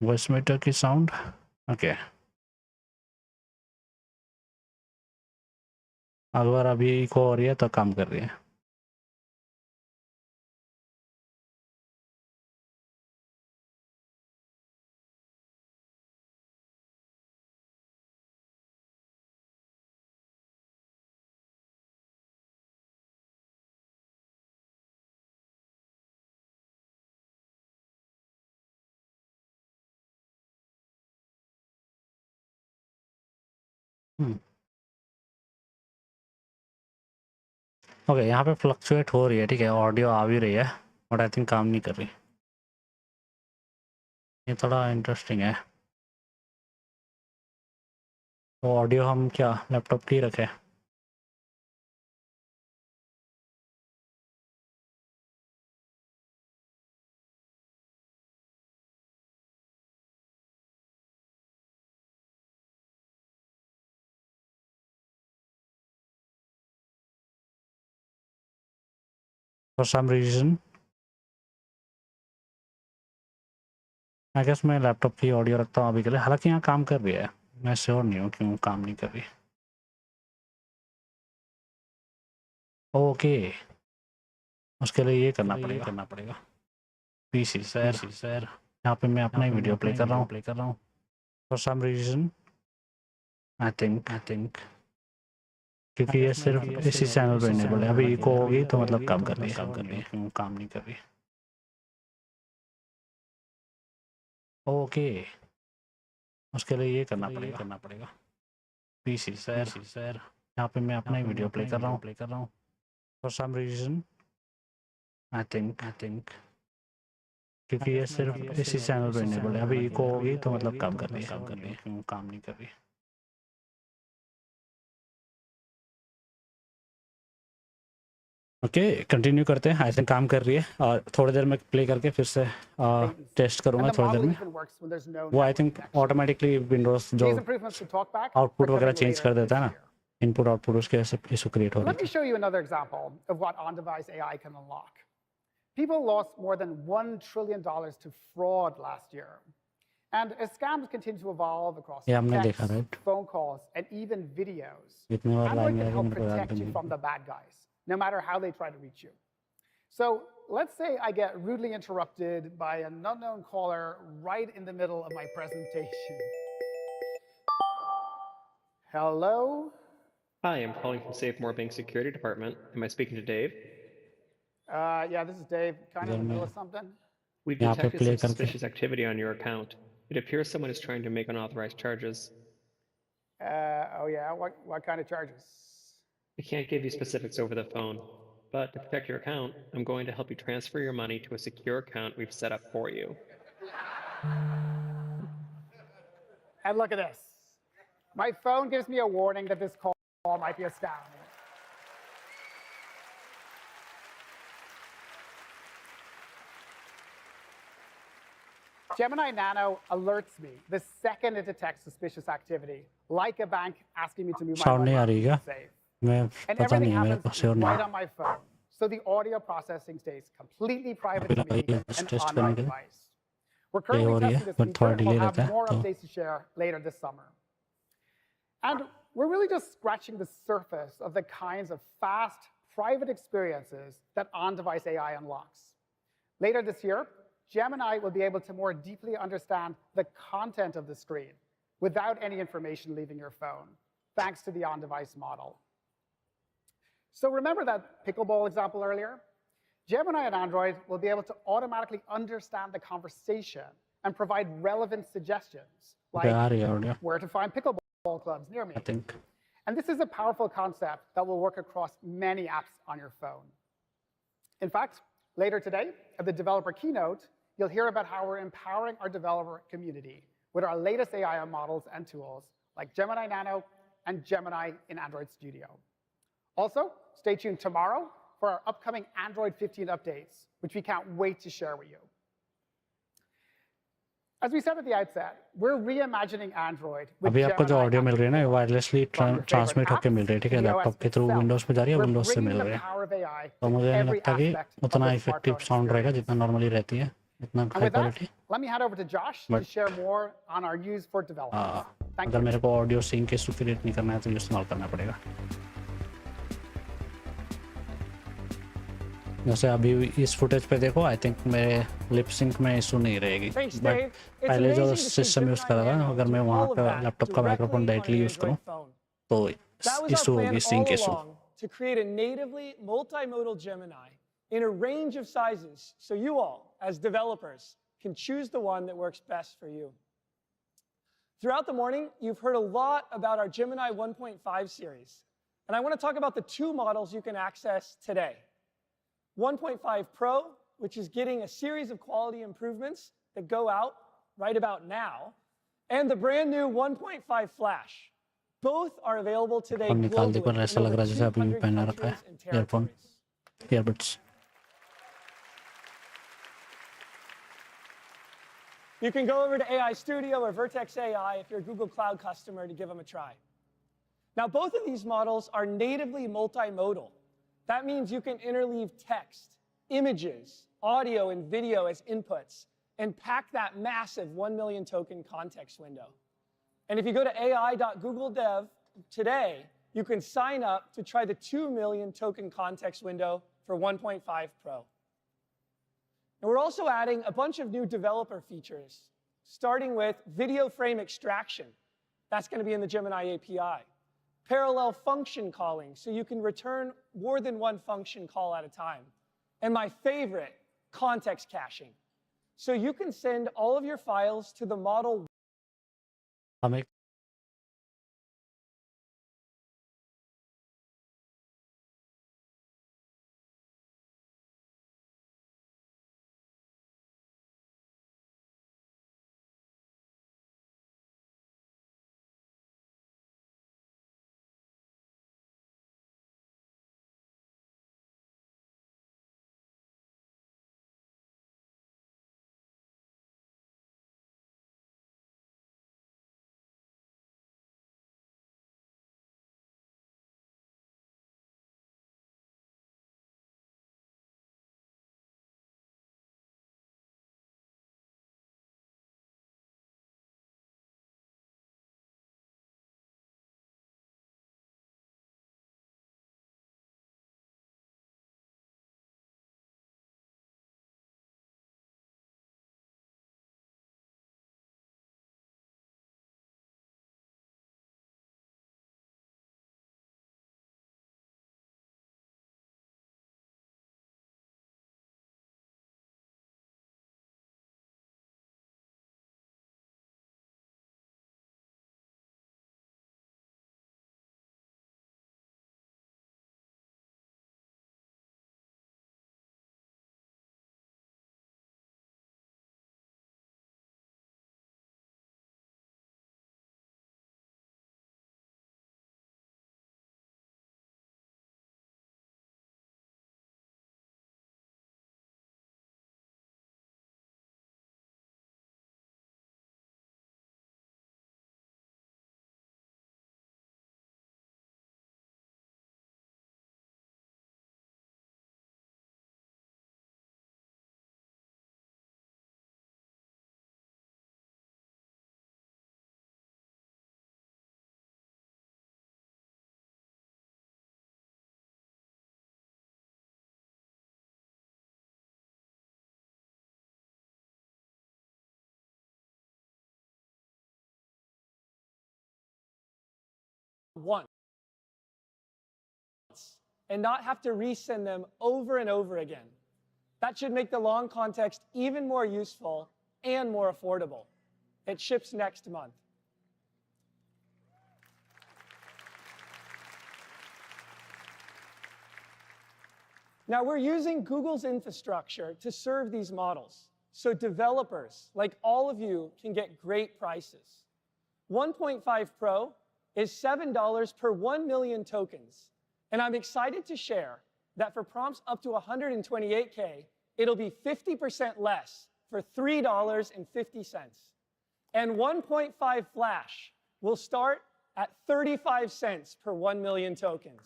वॉइस मीटर की साउंड ओके। अगर अभी को हो रही है तो काम कर रही है। ओके यहाँ पे फ्लक्चुएट हो रही है, ठीक है, ऑडियो आ भी रही है बट आई थिंक काम नहीं कर रही। ये थोड़ा इंटरेस्टिंग है। तो ऑडियो हम क्या लैपटॉप की रखें? For some reason I guess मैं लैपटॉप की ऑडियो रखता हूँ अभी के लिए। हालांकि यहाँ काम कर रही है, मैं श्योर नहीं हूँ क्यों काम नहीं कर रही। ओके उसके लिए ये करना पड़ेगा। पीसी सर यहाँ पे मैं अपना ही वीडियो प्ले कर रहा हूँ। For some reason I think क्योंकि ये सिर्फ इसी चैनल पे इनेबल है। अभी इको होगी तो मतलब काम कर रही है, क्यों काम नहीं कर रही। ओके उसके लिए ये करना पड़ेगा। पीसी सर यहाँ पे मैं अपना ही वीडियो प्ले कर रहा हूँ। For some reason I think क्योंकि ये सिर्फ इसी चैनल पे इनेबल है। अभी इको होगी तो मतलब काम कर रही है, क्यों काम नहीं कर रही। ओके कंटिन्यू करते हैं। आई थिंक काम कर रही है और थोड़ी देर में प्ले करके फिर से टेस्ट करूंगा थोड़ी देर में। वो आई थिंक ऑटोमेटिकली विंडोज जो आउटपुट वगैरह चेंज कर देता है ना, इनपुट आउटपुट, उसके वजह से इशू क्रिएट हो Let रही me show you another example of what on-device AI can unlock. People lost more than $1 trillion to fraud last year. And as scams continue to evolve across ये हमने देखा, texts, right? phone calls, and even videos, इतनी बार Android लाएंगे can कि help मेरे को याद protect भी you नहीं। from the bad guys, no matter how they try to reach you. So let's say I get rudely interrupted by an unknown caller right in the middle of my presentation. Hello? Hi, I'm calling from Save More Bank Security Department. Am I speaking to Dave? Yeah, this is Dave. Kind of in the middle of something. We've यहाँ पे detected play some करके suspicious activity on your account. It appears someone is trying to make unauthorized charges. Oh yeah, what kind of charges? I can't give you specifics over the phone, but to protect your account, I'm going to help you transfer your money to a secure account we've set up for you. And look at this. My phone gives me a warning that this call might be a scam. Gemini Nano alerts me the second it detects suspicious activity, like a bank asking me to move my sound money नहीं आ to रही a क्या safe. मैं And पता everything नहीं है मेरे happens पास और right नहीं on my phone. So the audio processing stays completely private अभी to me लगाइए and टेस्ट on my करने के लिए device. We're प्ले currently हो रही testing है this बट feature थोड़ा and डिले we'll रहता have है more तो updates to share later this summer. And we're really just scratching the surface of the kinds of fast, private experiences that on-device AI unlocks. Later this year, Gemini will be able to more deeply understand the content of the screen without any information leaving your phone, thanks to the on-device model. So remember that pickleball example earlier? Gemini and Android will be able to automatically understand the conversation and provide relevant suggestions, like where to find pickleball clubs near me. I think. And this is a powerful concept that will work across many apps on your phone. In fact, later today, at the developer keynote, you'll hear about how we're empowering our developer community with our latest AI models and tools like Gemini Nano and Gemini in Android Studio. Also, stay tuned tomorrow for our upcoming Android 15 updates, which we can't wait to share with you. As we said at the outset, we're reimagining Android with अभी आपको जो Gemini audio मिल रही है ना wirelessly transmit होकर मिल रही है ठीक है लैपटॉप के थ्रू विंडोज पे जा रही है विंडोज से मिल रही है तो मुझे नहीं लगता कि उतना इफेक्टिव साउंड रहेगा जितना नॉर्मली रहती है इतना high quality Let me hand over to Josh to share more on our use for developers. अगर मेरे को ऑडियो सिंक के सुक्रिएट नहीं करना है तो ये इस्तेमाल करना पड़ेगा जैसे अभी इस फुटेज पे देखो आई थिंक मेरे लिप सिंक में इशू नहीं रहेगी बट पहले जो सिस्टम यूज कर रहा था अगर मैं वहाँ पे लैपटॉप का माइक्रोफोन डायरेक्टली यूज करूँ तो इशू होगी sync issue to create a natively multimodal Gemini in a range of sizes so you all, as developers, can choose the one that works best for you. Throughout the morning, you've heard a lot about our Gemini 1.5 series, and I want to talk about the two models you can access today. 1.5 Pro, which is getting a series of quality improvements that go out right about now, and the brand new 1.5 Flash. Both are available today globally in over 200 countries and territories. Earbuds. You can go over to AI Studio or Vertex AI if you're a Google Cloud customer to give them a try. Now, both of these models are natively multimodal. That means you can interleave text, images, audio, and video as inputs and pack that massive 1 million token context window. And if you go to ai.google.dev today, you can sign up to try the 2 million token context window for 1.5 Pro. And we're also adding a bunch of new developer features, starting with video frame extraction. That's going to be in the Gemini API. Parallel function calling, so you can return more than one function call at a time. And my favorite, context caching. So you can send all of your files to the model once and not have to resend them over and over again. That should make the long context even more useful and more affordable. It ships next month. Now, we're using Google's infrastructure to serve these models, so developers, like all of you, can get great prices. 1.5 Pro is $7 per 1 million tokens, and I'm excited to share that for prompts up to 128K, it'll be 50% less for $3.50. And 1.5 Flash will start at 35 cents per 1 million tokens.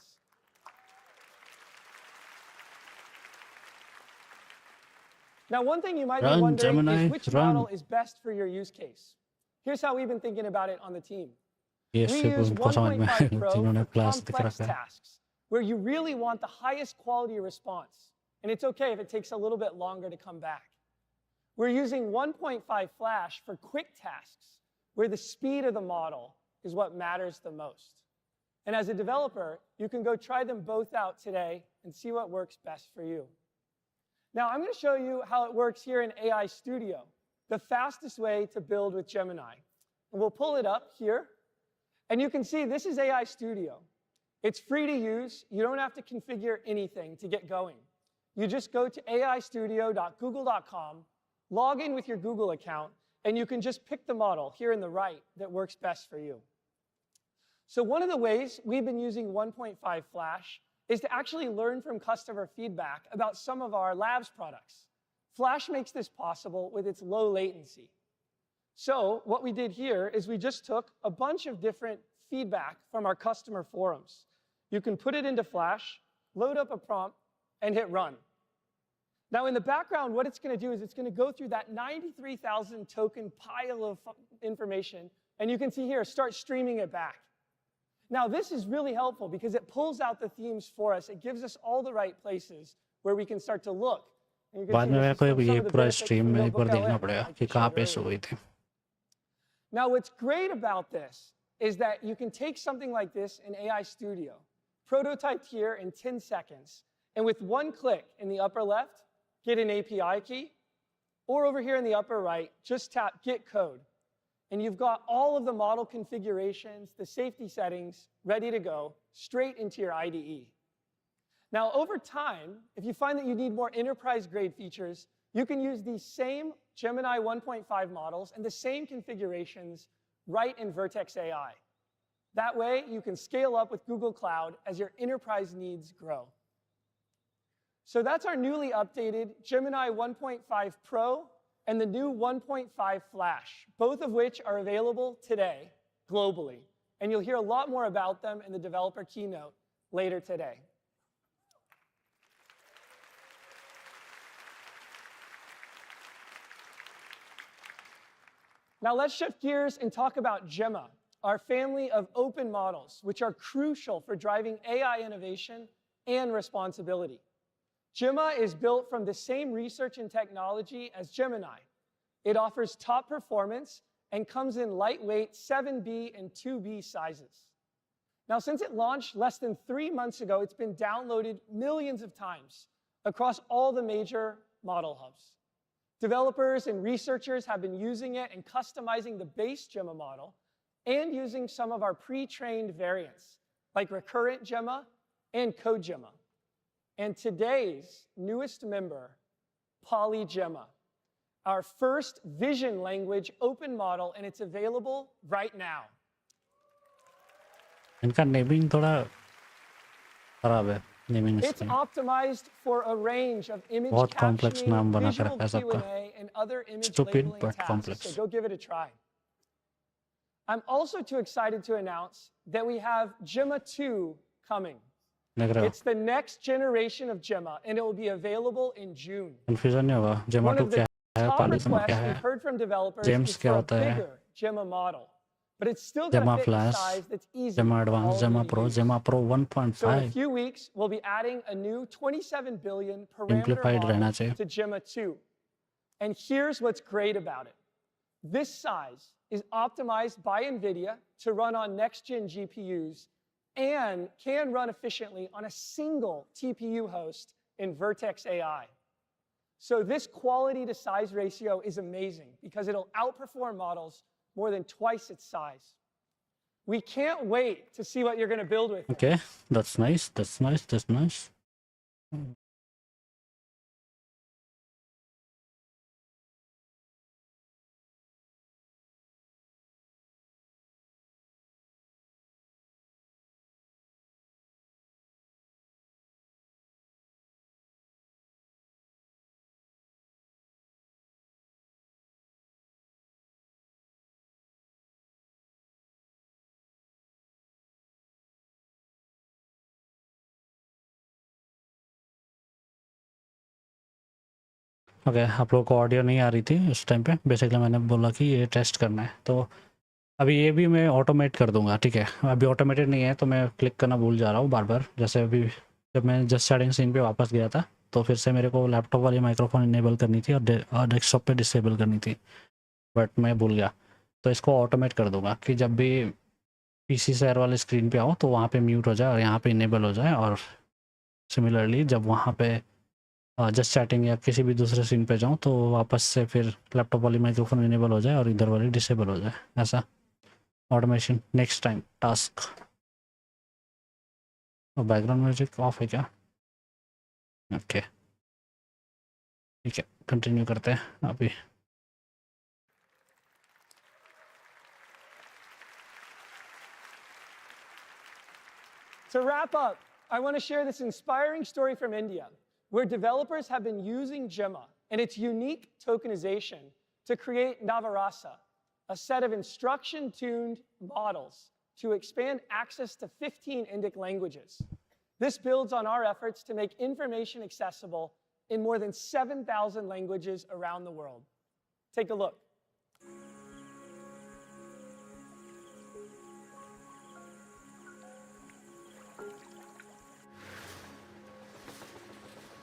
Now, one thing you might be wondering Gemini, is which model is best for your use case. Here's how we've been thinking about it on the team. We use 1.5 Pro for complex tasks where you really want the highest quality response, and it's okay if it takes a little bit longer to come back. We're using 1.5 Flash for quick tasks where the speed of the model is what matters the most. And as a developer, you can go try them both out today and see what works best for you. Now, I'm going to show you how it works here in AI Studio, the fastest way to build with Gemini. And we'll pull it up here. And you can see this is AI Studio. It's free to use. You don't have to configure anything to get going. You just go to aistudio.google.com, log in with your Google account, and you can just pick the model here in the right that works best for you. So one of the ways we've been using 1.5 Flash is to actually learn from customer feedback about some of our labs products. Flash makes this possible with its low latency. So what we did here is we just took a bunch of different feedback from our customer forums. You can put it into Flash, load up a prompt, and hit run. Now, in the background, what it's going to do is it's going to go through that 93,000 token pile of information, and you can see here, start streaming it back. Now, this is really helpful because it pulls out the themes for us. It gives us all the right places where we can start to look. बाद में मेरे को ये पूरा stream में एक बार देखना पड़ेगा कि कहाँ पे शो हुई थी. Now, what's great about this is that you can take something like this in AI Studio, prototyped here in 10 seconds, and with one click in the upper left, get an API key, or over here in the upper right, just tap Get Code. And you've got all of the model configurations, the safety settings, ready to go, straight into your IDE. Now, over time, if you find that you need more enterprise-grade features, you can use these same Gemini 1.5 models and the same configurations right in Vertex AI. That way, you can scale up with Google Cloud as your enterprise needs grow. So that's our newly updated Gemini 1.5 Pro and the new 1.5 Flash, both of which are available today globally. And you'll hear a lot more about them in the developer keynote later today. Now let's shift gears and talk about Gemma, our family of open models, which are crucial for driving AI innovation and responsibility. Gemma is built from the same research and technology as Gemini. It offers top performance and comes in lightweight 7B and 2B sizes. Now, since it launched less than 3 months ago, it's been downloaded millions of times across all the major model hubs. Developers and researchers have been using it and customizing the base Gemma model and using some of our pre-trained variants, like recurrent Gemma and code Gemma. And today's newest member, PolyGemma, our first vision language open model, and it's available right now. इनका naming थोड़ा खराब है. It's optimized for a range of image captioning, visual Q&A, and other image labeling tasks, so go give it a try. I'm also too excited to announce that we have Gemma 2 coming. It's the next generation of Gemma, and it will be available in June. Confusion नहीं होगा. Gemma 2 क्या है? PolyGemma क्या है? We've heard from developers James क्या for a होता है? bigger Gemma model. But it's still going to fit a size that's easy. Gemma Advanced, Gemma Pro, Gemma Pro 1.5. So in a few weeks, we'll be adding a new 27 billion parameter model to Gemma 2. And here's what's great about it. This size is optimized by NVIDIA to run on next-gen GPUs and can run efficiently on a single TPU host in Vertex AI. So this quality to size ratio is amazing because it'll outperform models more than twice its size. We can't wait to see what you're going to build with. Okay, that's nice. That's nice. That's nice. Okay आप लोगों को audio नहीं आ रही थी उस time पे basically मैंने बोला कि ये टेस्ट करना है तो अभी ये भी मैं ऑटोमेट कर दूंगा ठीक है अभी ऑटोमेटेड नहीं है तो मैं क्लिक करना भूल जा रहा हूँ बार बार जैसे अभी जब मैं जस्ट स्टार्टिंग सीन पे वापस गया था तो फिर से मेरे को लैपटॉप वाली माइक्रोफोन इनेबल करनी थी और डेस्कटॉप पे डिसेबल करनी थी बट मैं भूल गया तो इसको ऑटोमेट कर दूंगा कि जब भी पीसी शेयर वाले स्क्रीन पे आओ तो वहाँ पे म्यूट हो जाए और यहाँ पे इनेबल हो जाए और सिमिलरली जब वहाँ पे जस्ट चैटिंग या किसी भी दूसरे सीन पे जाऊँ तो वापस से फिर लैपटॉप वाली माइक्रोफोन इनेबल हो जाए और इधर वाली डिसेबल हो जाए ऐसा ऑटोमेशन नेक्स्ट टाइम टास्क और बैकग्राउंड म्यूजिक ऑफ है क्या ओके ठीक है कंटिन्यू करते हैं अभी To wrap up, I want to share this inspiring story from India, where developers have been using Gemma and its unique tokenization to create Navarasa, a set of instruction-tuned models to expand access to 15 Indic languages. This builds on our efforts to make information accessible in more than 7,000 languages around the world. Take a look.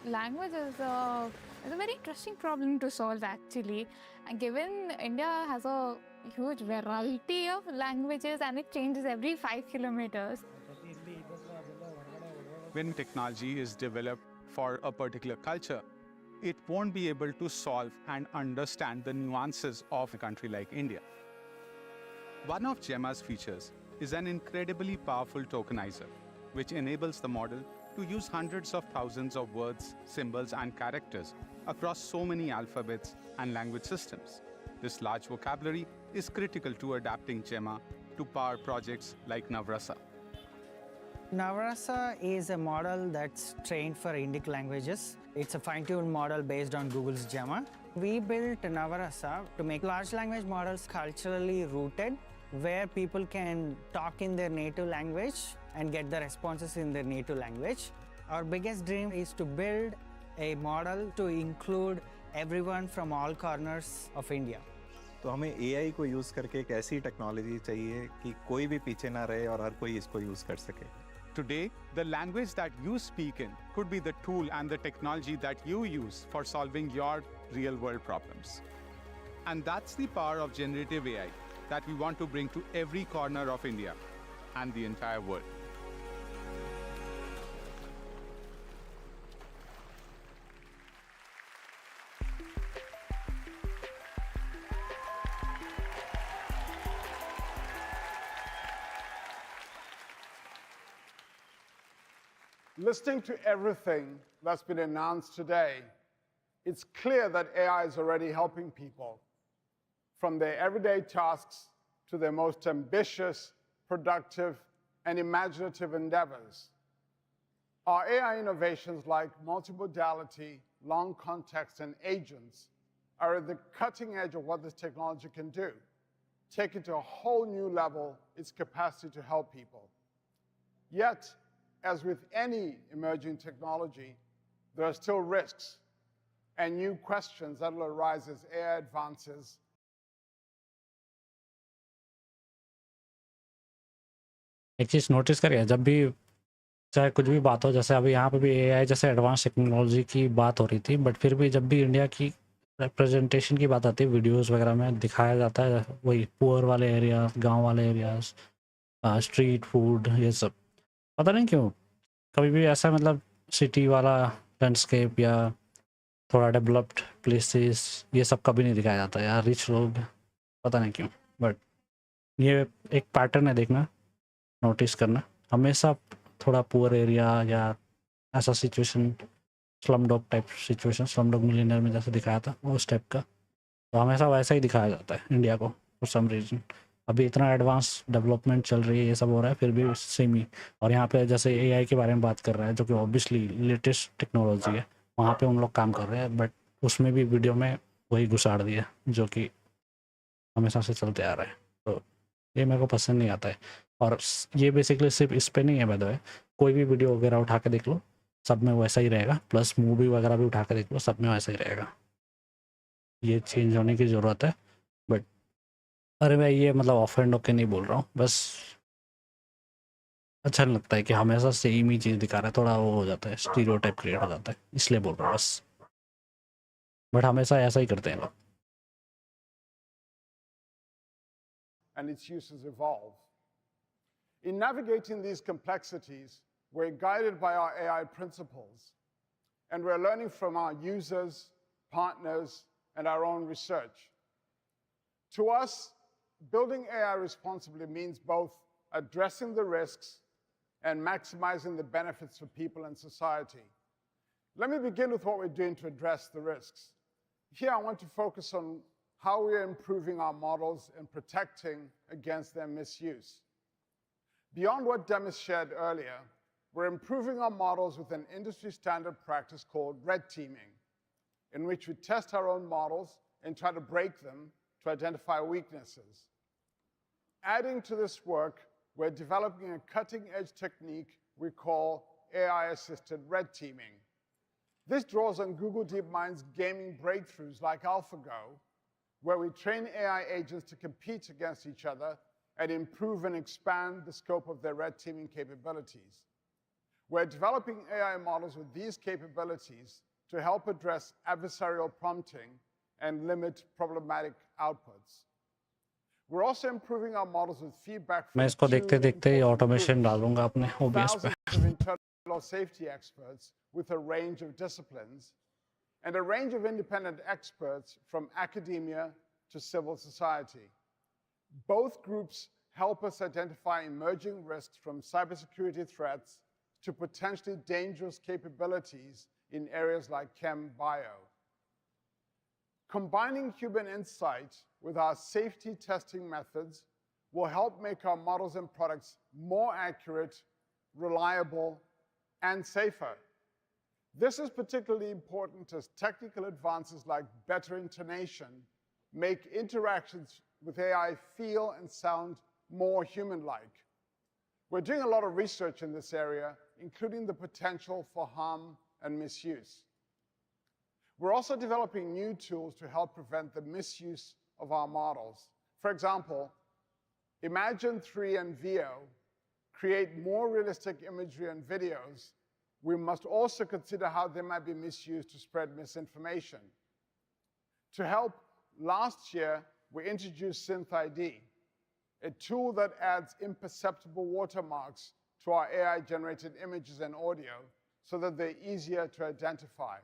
Language is a very interesting problem to solve actually. And given India has a huge variety of languages and it changes every 5 kilometers. When technology is developed for a particular culture, it won't be able to solve and understand the nuances of a country like India. One of Gemma's features is an incredibly powerful tokenizer, which enables the model to use hundreds of thousands of words, symbols, and characters across so many alphabets and language systems. This large vocabulary is critical to adapting Gemma to power projects like Navrasa. Navrasa is a model that's trained for Indic languages. It's a fine-tuned model based on Google's Gemma. We built Navrasa to make large language models culturally rooted, where people can talk in their native language and get the responses in their native language. Our biggest dream is to build a model to include everyone from all corners of India. तो हमें AI को use करके एक ऐसी technology चाहिए कि कोई भी पीछे ना रहे और हर कोई इसको यूज़ कर सके. Today, the language that you speak in could be the tool and the technology that you use for solving your real-world problems. And that's the power of generative AI that we want to bring to every corner of India and the entire world. Listening to everything that's been announced today, it's clear that AI is already helping people, from their everyday tasks to their most ambitious, productive, and imaginative endeavors. Our AI innovations like multimodality, long context, and agents are at the cutting edge of what this technology can do, taking to a whole new level its capacity to help people. Yet, as with any emerging technology, there are still risks and new questions that will arise as AI advances. एक चीज़ notice करिए जब भी चाहे कुछ भी बात हो जैसे अभी यहाँ पे भी AI जैसे एडवांस टेक्नोलॉजी की बात हो रही थी बट फिर भी जब भी इंडिया की रिप्रेजेंटेशन की बात आती है वीडियोस वगैरह में दिखाया जाता है वही पुअर वाले एरियाज गांव वाले एरियाज स्ट्रीट फूड ये सब पता नहीं क्यों कभी भी ऐसा मतलब सिटी वाला लैंडस्केप या थोड़ा डेवलप्ड प्लेसेस ये सब कभी नहीं दिखाया जाता यार, रिच लोग, पता नहीं क्यों। बट ये एक पैटर्न है, देखना, नोटिस करना, हमेशा थोड़ा पुअर एरिया या ऐसा situation, slum dog type situation, slum dog millionaire में जैसे दिखाया था उस टाइप का, तो हमेशा वैसा ही दिखाया जाता है इंडिया को फॉर सम रीजन। अभी इतना एडवांस डेवलपमेंट चल रही है, ये सब हो रहा है, फिर भी सेम ही। और यहाँ पे जैसे एआई के बारे में बात कर रहा है जो कि ऑब्वियसली लेटेस्ट टेक्नोलॉजी है, वहाँ पे उन लोग काम कर रहे हैं, बट उसमें भी वीडियो में वही घुसाड़ दिया जो कि हमेशा से चलते आ रहा है। तो ये मेरे को पसंद नहीं आता है। और ये बेसिकली सिर्फ इस पे नहीं है, बाय द वे, कोई भी वीडियो वगैरह उठा के देख लो, सब में वैसा ही रहेगा, प्लस मूवी वगैरह भी उठा के देख लो, सब में वैसा ही रहेगा। ये चेंज होने की ज़रूरत है। बट अरे मैं ये मतलब ऑफेंड होके नहीं बोल रहा हूँ, बस अच्छा नहीं लगता है कि हमेशा सेम ही चीज़ दिखा रहा है, थोड़ा वो हो जाता है, स्टीरियोटाइप क्रिएट हो जाता है, इसलिए बोल रहा हूँ बस। बट हमेशा ऐसा ही करते हैं लोग। And its uses evolve. In navigating these complexities, we're guided by our AI principles, and we're learning from our users, partners, and our own research. To us, building AI responsibly means both addressing the risks and maximizing the benefits for people and society. Let me begin with what we're doing to address the risks. Here, I want to focus on how we are improving our models and protecting against their misuse. Beyond what Demis shared earlier, we're improving our models with an industry standard practice called red teaming, in which we test our own models and try to break them to identify weaknesses. Adding to this work, we're developing a cutting-edge technique we call AI-assisted red teaming. This draws on Google DeepMind's gaming breakthroughs like AlphaGo, where we train AI agents to compete against each other and improve and expand the scope of their red teaming capabilities. We're developing AI models with these capabilities to help address adversarial prompting and limit problematic outputs. We're also improving our models with feedback मैं from इसको two देखते देखते important automation groups, डालूंगा अपने OBS पे। thousands of internal safety experts with a range of disciplines, and a range of independent experts from academia to civil society. Both groups help us identify emerging risks from cybersecurity threats to potentially dangerous capabilities in areas like chem bio. Combining human insight with our safety testing methods will help make our models and products more accurate, reliable, and safer. This is particularly important as technical advances like better intonation make interactions with AI feel and sound more human-like. We're doing a lot of research in this area, including the potential for harm and misuse. We're also developing new tools to help prevent the misuse of our models. For example, Imagine 3 and Veo create more realistic imagery and videos. We must also consider how they might be misused to spread misinformation. To help, last year, we introduced SynthID, a tool that adds imperceptible watermarks to our AI-generated images and audio so that they're easier to identify.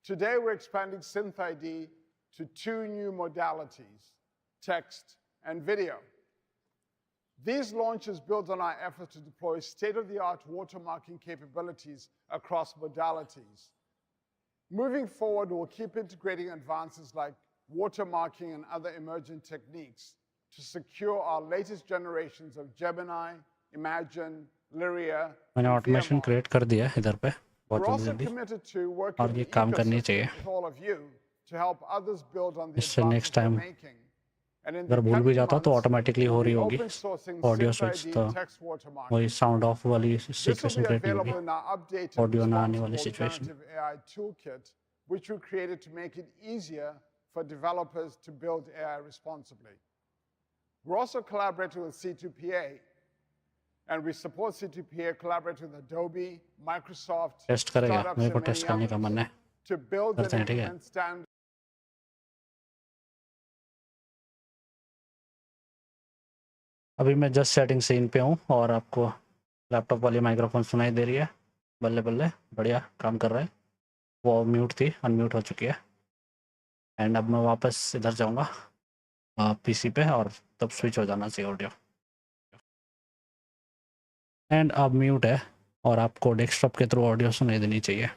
Today, we're expanding SynthID to 2 new modalities, text and video. These launches build on our efforts to deploy state-of-the-art watermarking capabilities across modalities. Moving forward, we'll keep integrating advances like watermarking and other emerging techniques to secure our latest generations of Gemini, Imagine, Lyria, मैंने and automation VMR. Create कर दिया है इधर पे बहुत We're जल्दी also जल्दी, committed to और working ये the काम करनी चाहिए। ecosystem with all of you to help others build on the इससे next advances we're time making. And in अगर the भूल भी coming जाता तो months, ऑटोमेटिकली हो we'll रही be होगी open sourcing audio switch, SynthID तो text वही watermarking. साउंड ऑफ वाली This will situation be create नहीं होगी, available in our updated audio ना आने वाली responsible situation. generative AI toolkit, which we created to make it easier for developers to build AI responsibly. We're also collaborating with C2PA, and we support C2PA collaborating with Adobe, Microsoft, test करेगा, startups, मेरे को and test many करने का others मन है, to build and करते हैं, ठीक है। implement standards. अभी मैं जस्ट सेटिंग सीन पे हूँ और आपको लैपटॉप वाली माइक्रोफोन सुनाई दे रही है, बल्ले बल्ले, बढ़िया काम कर रहा है। वो म्यूट थी, अनम्यूट हो चुकी है। एंड अब मैं वापस इधर जाऊंगा पीसी पे, और तब स्विच हो जाना चाहिए ऑडियो। एंड अब म्यूट है और आपको डेस्कटॉप के थ्रू ऑडियो सुनाई देनी चाहिए।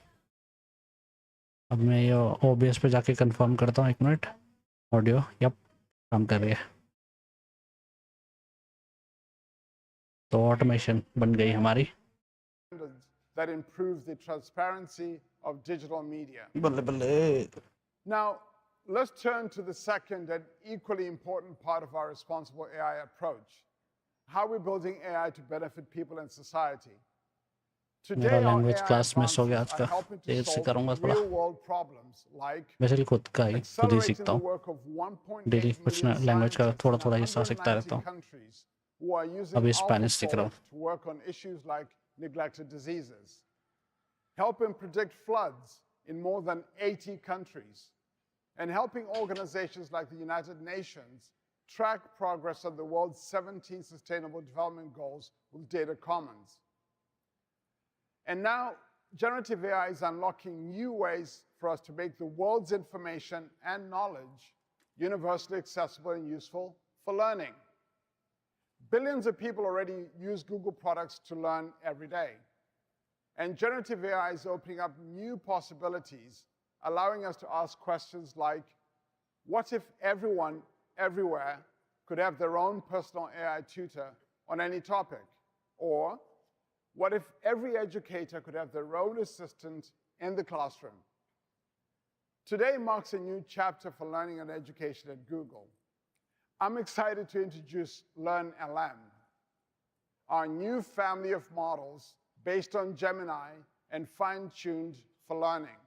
अब मैं ये OBS पे जाके कंफर्म करता हूँ, 1 मिनट। ऑडियो यप काम कर रही है। तो ऑटोमेशन बन गई हमारी। That improves the transparency of digital media. बल्ले बल्ले। Now, let's turn to the second and equally important part of our responsible AI approach. How we're building AI to benefit people and society. मेरा Today, our language AI class miss हो गया आज advances का, are helping to देर से solve करूँगा थोड़ा। real-world problems like वैसे खुद ही accelerating सीखता the हूँ। work of 1.8 डेली कुछ ना million लैंग्वेज का scientists थोड़ा in थोड़ा हिस्सा सीखता 190 रहता हूँ। countries who are using अभी स्पेनिश सीख रहा AlphaFold हूँ। to work on issues like neglected diseases, helping predict floods in more than 80 countries, and helping organizations like the United Nations track progress on the world's 17 Sustainable Development Goals with data commons. And now, generative AI is unlocking new ways for us to make the world's information and knowledge universally accessible and useful for learning. Billions of people already use Google products to learn every day. And generative AI is opening up new possibilities, allowing us to ask questions like, what if everyone, everywhere, could have their own personal AI tutor on any topic? Or, what if every educator could have their own assistant in the classroom? Today marks a new chapter for learning and education at Google. I'm excited to introduce LearnLM, our new family of models based on Gemini and fine-tuned for learning.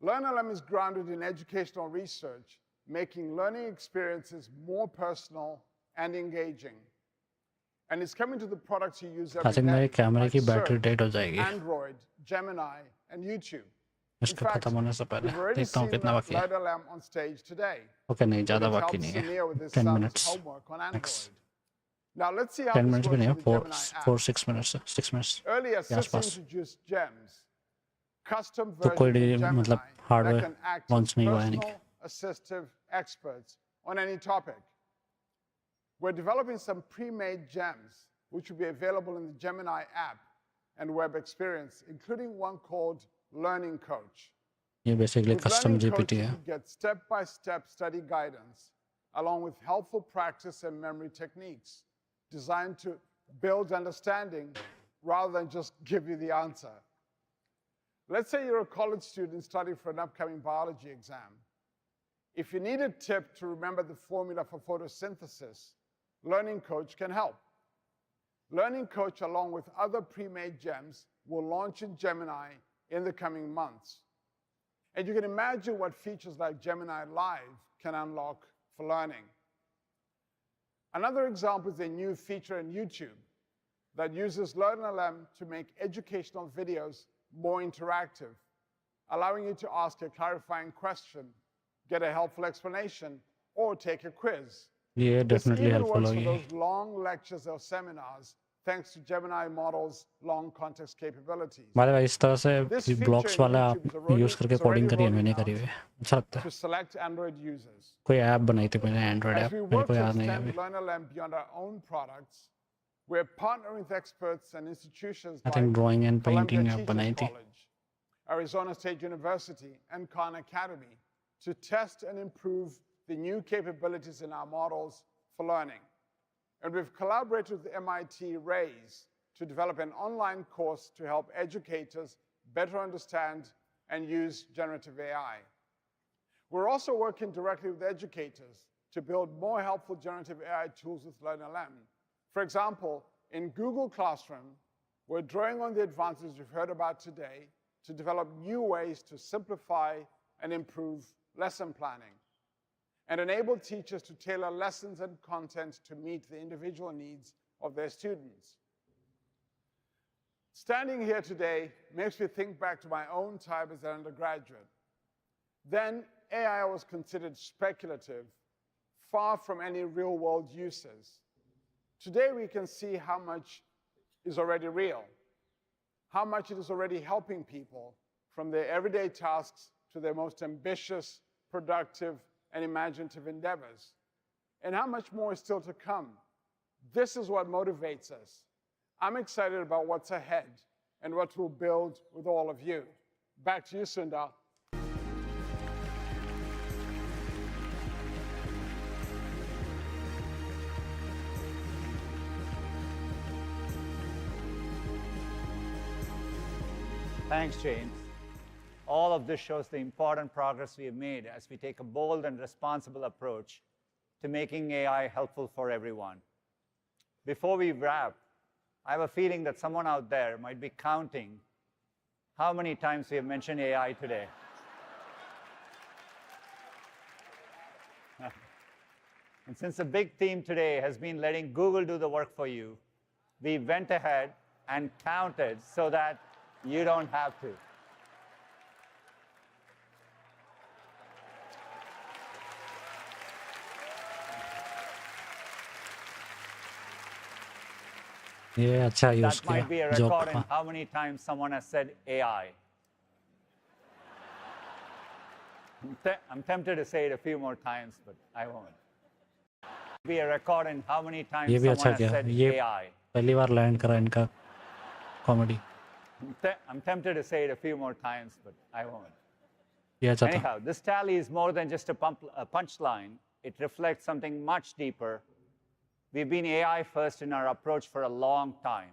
LearnLM is grounded in educational research, making learning experiences more personal and engaging. And it's coming to the products you use every आई मेरे day, कैमरे like की battery Search, dead हो जाएगी Android, Gemini, and YouTube. In इसका fact, खत्म होने से पहले। we've already देखता हूँ seen कितना बाकी है। LearnLM on stage today. Okay नहीं, when ज़्यादा it's बाकी helped नहीं है। Samir with his 10 son's minutes homework on Android. Max. Now let's see how 10 this minutes भी works नहीं in है, the 4 Gemini app. 6 minutes, 6 minutes Earlier, के Sissy आसपास। introduced GEMS, custom तो कोई versions of Gemini मतलब that hardware can act as launch नहीं हुआ है नहीं। personal assistive experts on any topic. We're developing some pre-made gems, which will be available in the Gemini app and web experience, including one called Learning Coach. ये basically With custom Learning GPT Coach, you है। can get step-by-step study guidance, along with helpful practice and memory techniques designed to build understanding rather than just give you the answer. Let's say you're a college student studying for an upcoming biology exam. If you need a tip to remember the formula for photosynthesis, Learning Coach can help. Learning Coach, along with other pre-made gems, will launch in Gemini in the coming months. And you can imagine what features like Gemini Live can unlock for learning. Another example is a new feature in YouTube that uses LearnLM to make educational videos more interactive, allowing you to ask a clarifying question, get a helpful explanation, or take a quiz. ये This definitely even helpful works for होगी। those long lectures or seminars, thanks to Gemini model's long context capabilities. हमारे भाई इस तरह से This feature blocks in वाला YouTube आप is already, use करके is already कोडिंग करी है, rolling मैंने out करी हुई है, अच्छा लगता है। to select Android users. कोई ऐप बनाई थी मैंने, एंड्रॉयड As ऐप, we मेरे work को to याद नहीं है अभी। extend LearnLM beyond our own products, we're partnering with experts and institutions I like think drawing and Columbia painting app Teachers बनाई थी। College, Arizona State University, and Khan Academy to test and improve the new capabilities in our models for learning. And we've collaborated with MIT Raise to develop an online course to help educators better understand and use generative AI. We're also working directly with educators to build more helpful generative AI tools with LearnLM. For example, in Google Classroom, we're drawing on the advances we've heard about today to develop new ways to simplify and improve lesson planning and enable teachers to tailor lessons and content to meet the individual needs of their students. Standing here today makes me think back to my own time as an undergraduate. Then AI was considered speculative, far from any real-world uses. Today we can see how much is already real, how much it is already helping people from their everyday tasks to their most ambitious, productive, and imaginative endeavors, and how much more is still to come. This is what motivates us. I'm excited about what's ahead and what we'll build with all of you. Back to you, Sundar. Thanks, James. All of this shows the important progress we have made as we take a bold and responsible approach to making AI helpful for everyone. Before we wrap, I have a feeling that someone out there might be counting how many times we have mentioned AI today. And since the big theme today has been letting Google do the work for you, we went ahead and counted so that you don't have to. ये अच्छा use That might be a किया joke record in का how many times someone has said AI. I'm tempted to say it a few more times, but I won't. Be a record in how many times ये भी someone अच्छा has किया said ये AI. पहली बार land करा इनका comedy I'm tempted to say it a few more times, but I won't. ये अच्छा था Anyhow, this tally is more than just a punchline. It reflects something much deeper. We've been AI first in our approach for a long time.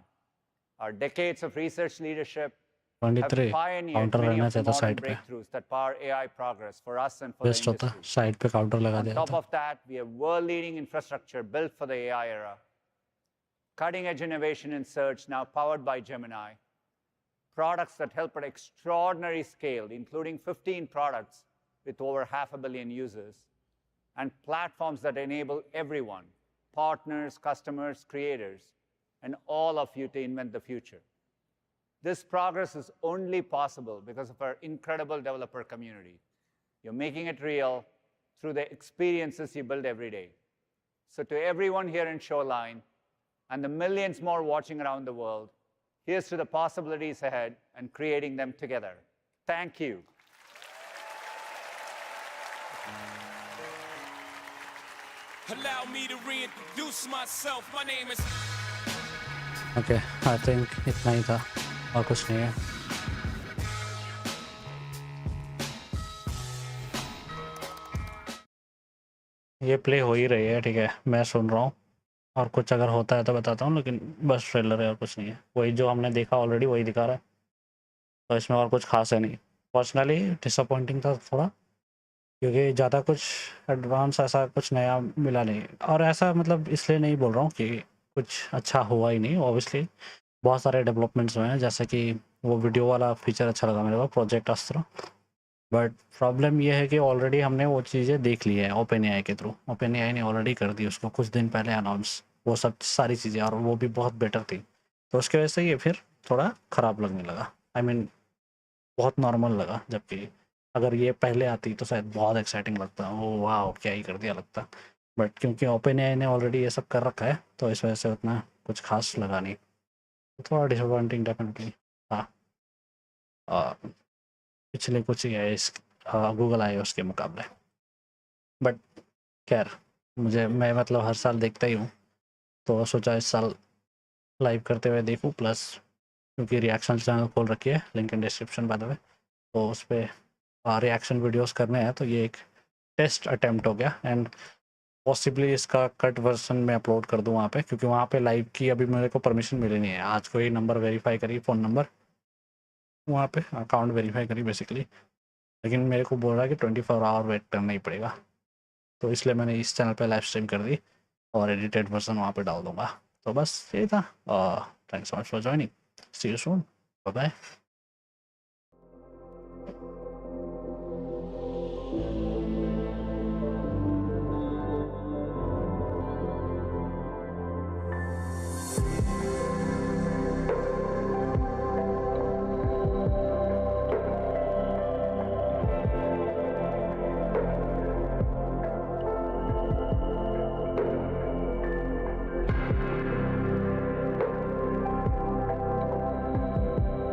Our decades of research leadership have 23 pioneered counter many रहना of the चाहिए था modern side पे breakthroughs that power AI progress for us and for the best होता industry. Side पे counter लगा On दिया top था of that, we have world-leading infrastructure built for the AI era. Cutting-edge innovation in search now powered by Gemini. Products that help at extraordinary scale, including 15 products with over 500 million users. And platforms that enable everyone, partners, customers, creators, and all of you to invent the future. This progress is only possible because of our incredible developer community. You're making it real through the experiences you build every day. So to everyone here in Shoreline, and the millions more watching around the world, here's to the possibilities ahead and creating them together. Thank you. Allow me to reintroduce myself. My name is. Okay I think इतना ही था और कुछ नहीं है ये play हो ही रही है ठीक है मैं सुन रहा हूँ और कुछ अगर होता है तो बताता हूँ लेकिन बस ट्रेलर है और कुछ नहीं है वही जो हमने देखा ऑलरेडी वही दिखा रहा है तो इसमें और कुछ खास है नहीं पर्सनली डिसअपॉइंटिंग था थोड़ा क्योंकि ज़्यादा कुछ एडवांस ऐसा कुछ नया मिला नहीं और ऐसा मतलब इसलिए नहीं बोल रहा हूँ कि कुछ अच्छा हुआ ही नहीं ऑब्वियसली बहुत सारे डेवलपमेंट्स हुए हैं जैसे कि वो वीडियो वाला फीचर अच्छा लगा मेरे को प्रोजेक्ट अस्त्र बट प्रॉब्लम ये है कि ऑलरेडी हमने वो चीज़ें देख ली है ओपन एआई के थ्रू ओपन एआई ने ऑलरेडी कर दी उसको कुछ दिन पहले अनाउंस वो सब सारी चीज़ें और वो भी बहुत बेटर थी तो उसकी वजह से ये फिर थोड़ा ख़राब लगने लगा आई मीन बहुत नॉर्मल लगा जबकि अगर ये पहले आती तो शायद बहुत एक्साइटिंग लगता ओ वाह क्या ही कर दिया लगता बट क्योंकि ओपन एआई ने ऑलरेडी ये सब कर रखा है तो इस वजह से उतना कुछ खास लगा नहीं थोड़ा डिसअपॉइंटिंग डेफिनेटली हाँ पिछले कुछ ही है इस गूगल आई उसके मुकाबले बट खैर मैं मतलब हर साल देखता ही हूँ तो सोचा इस साल लाइव करते हुए देखूँ प्लस क्योंकि रिएक्शन चैनल खोल रखी है link in description by the way तो उस पर रिएक्शन वीडियोस करने हैं तो ये एक टेस्ट अटेम्प्ट हो गया एंड पॉसिबली इसका कट वर्जन में अपलोड कर दूँ वहाँ पे क्योंकि वहाँ पे लाइव की अभी मेरे को परमिशन मिली नहीं है आज कोई नंबर वेरीफाई करी फ़ोन नंबर वहाँ पे अकाउंट वेरीफाई करी बेसिकली लेकिन मेरे को बोल रहा है कि 24 आवर वेट करना ही पड़ेगा तो इसलिए मैंने इस चैनल पे लाइव स्ट्रीम कर दी और एडिटेड वर्जन वहाँ पे डाल दूँगा तो बस यही था thanks so much for joining see you soon bye bye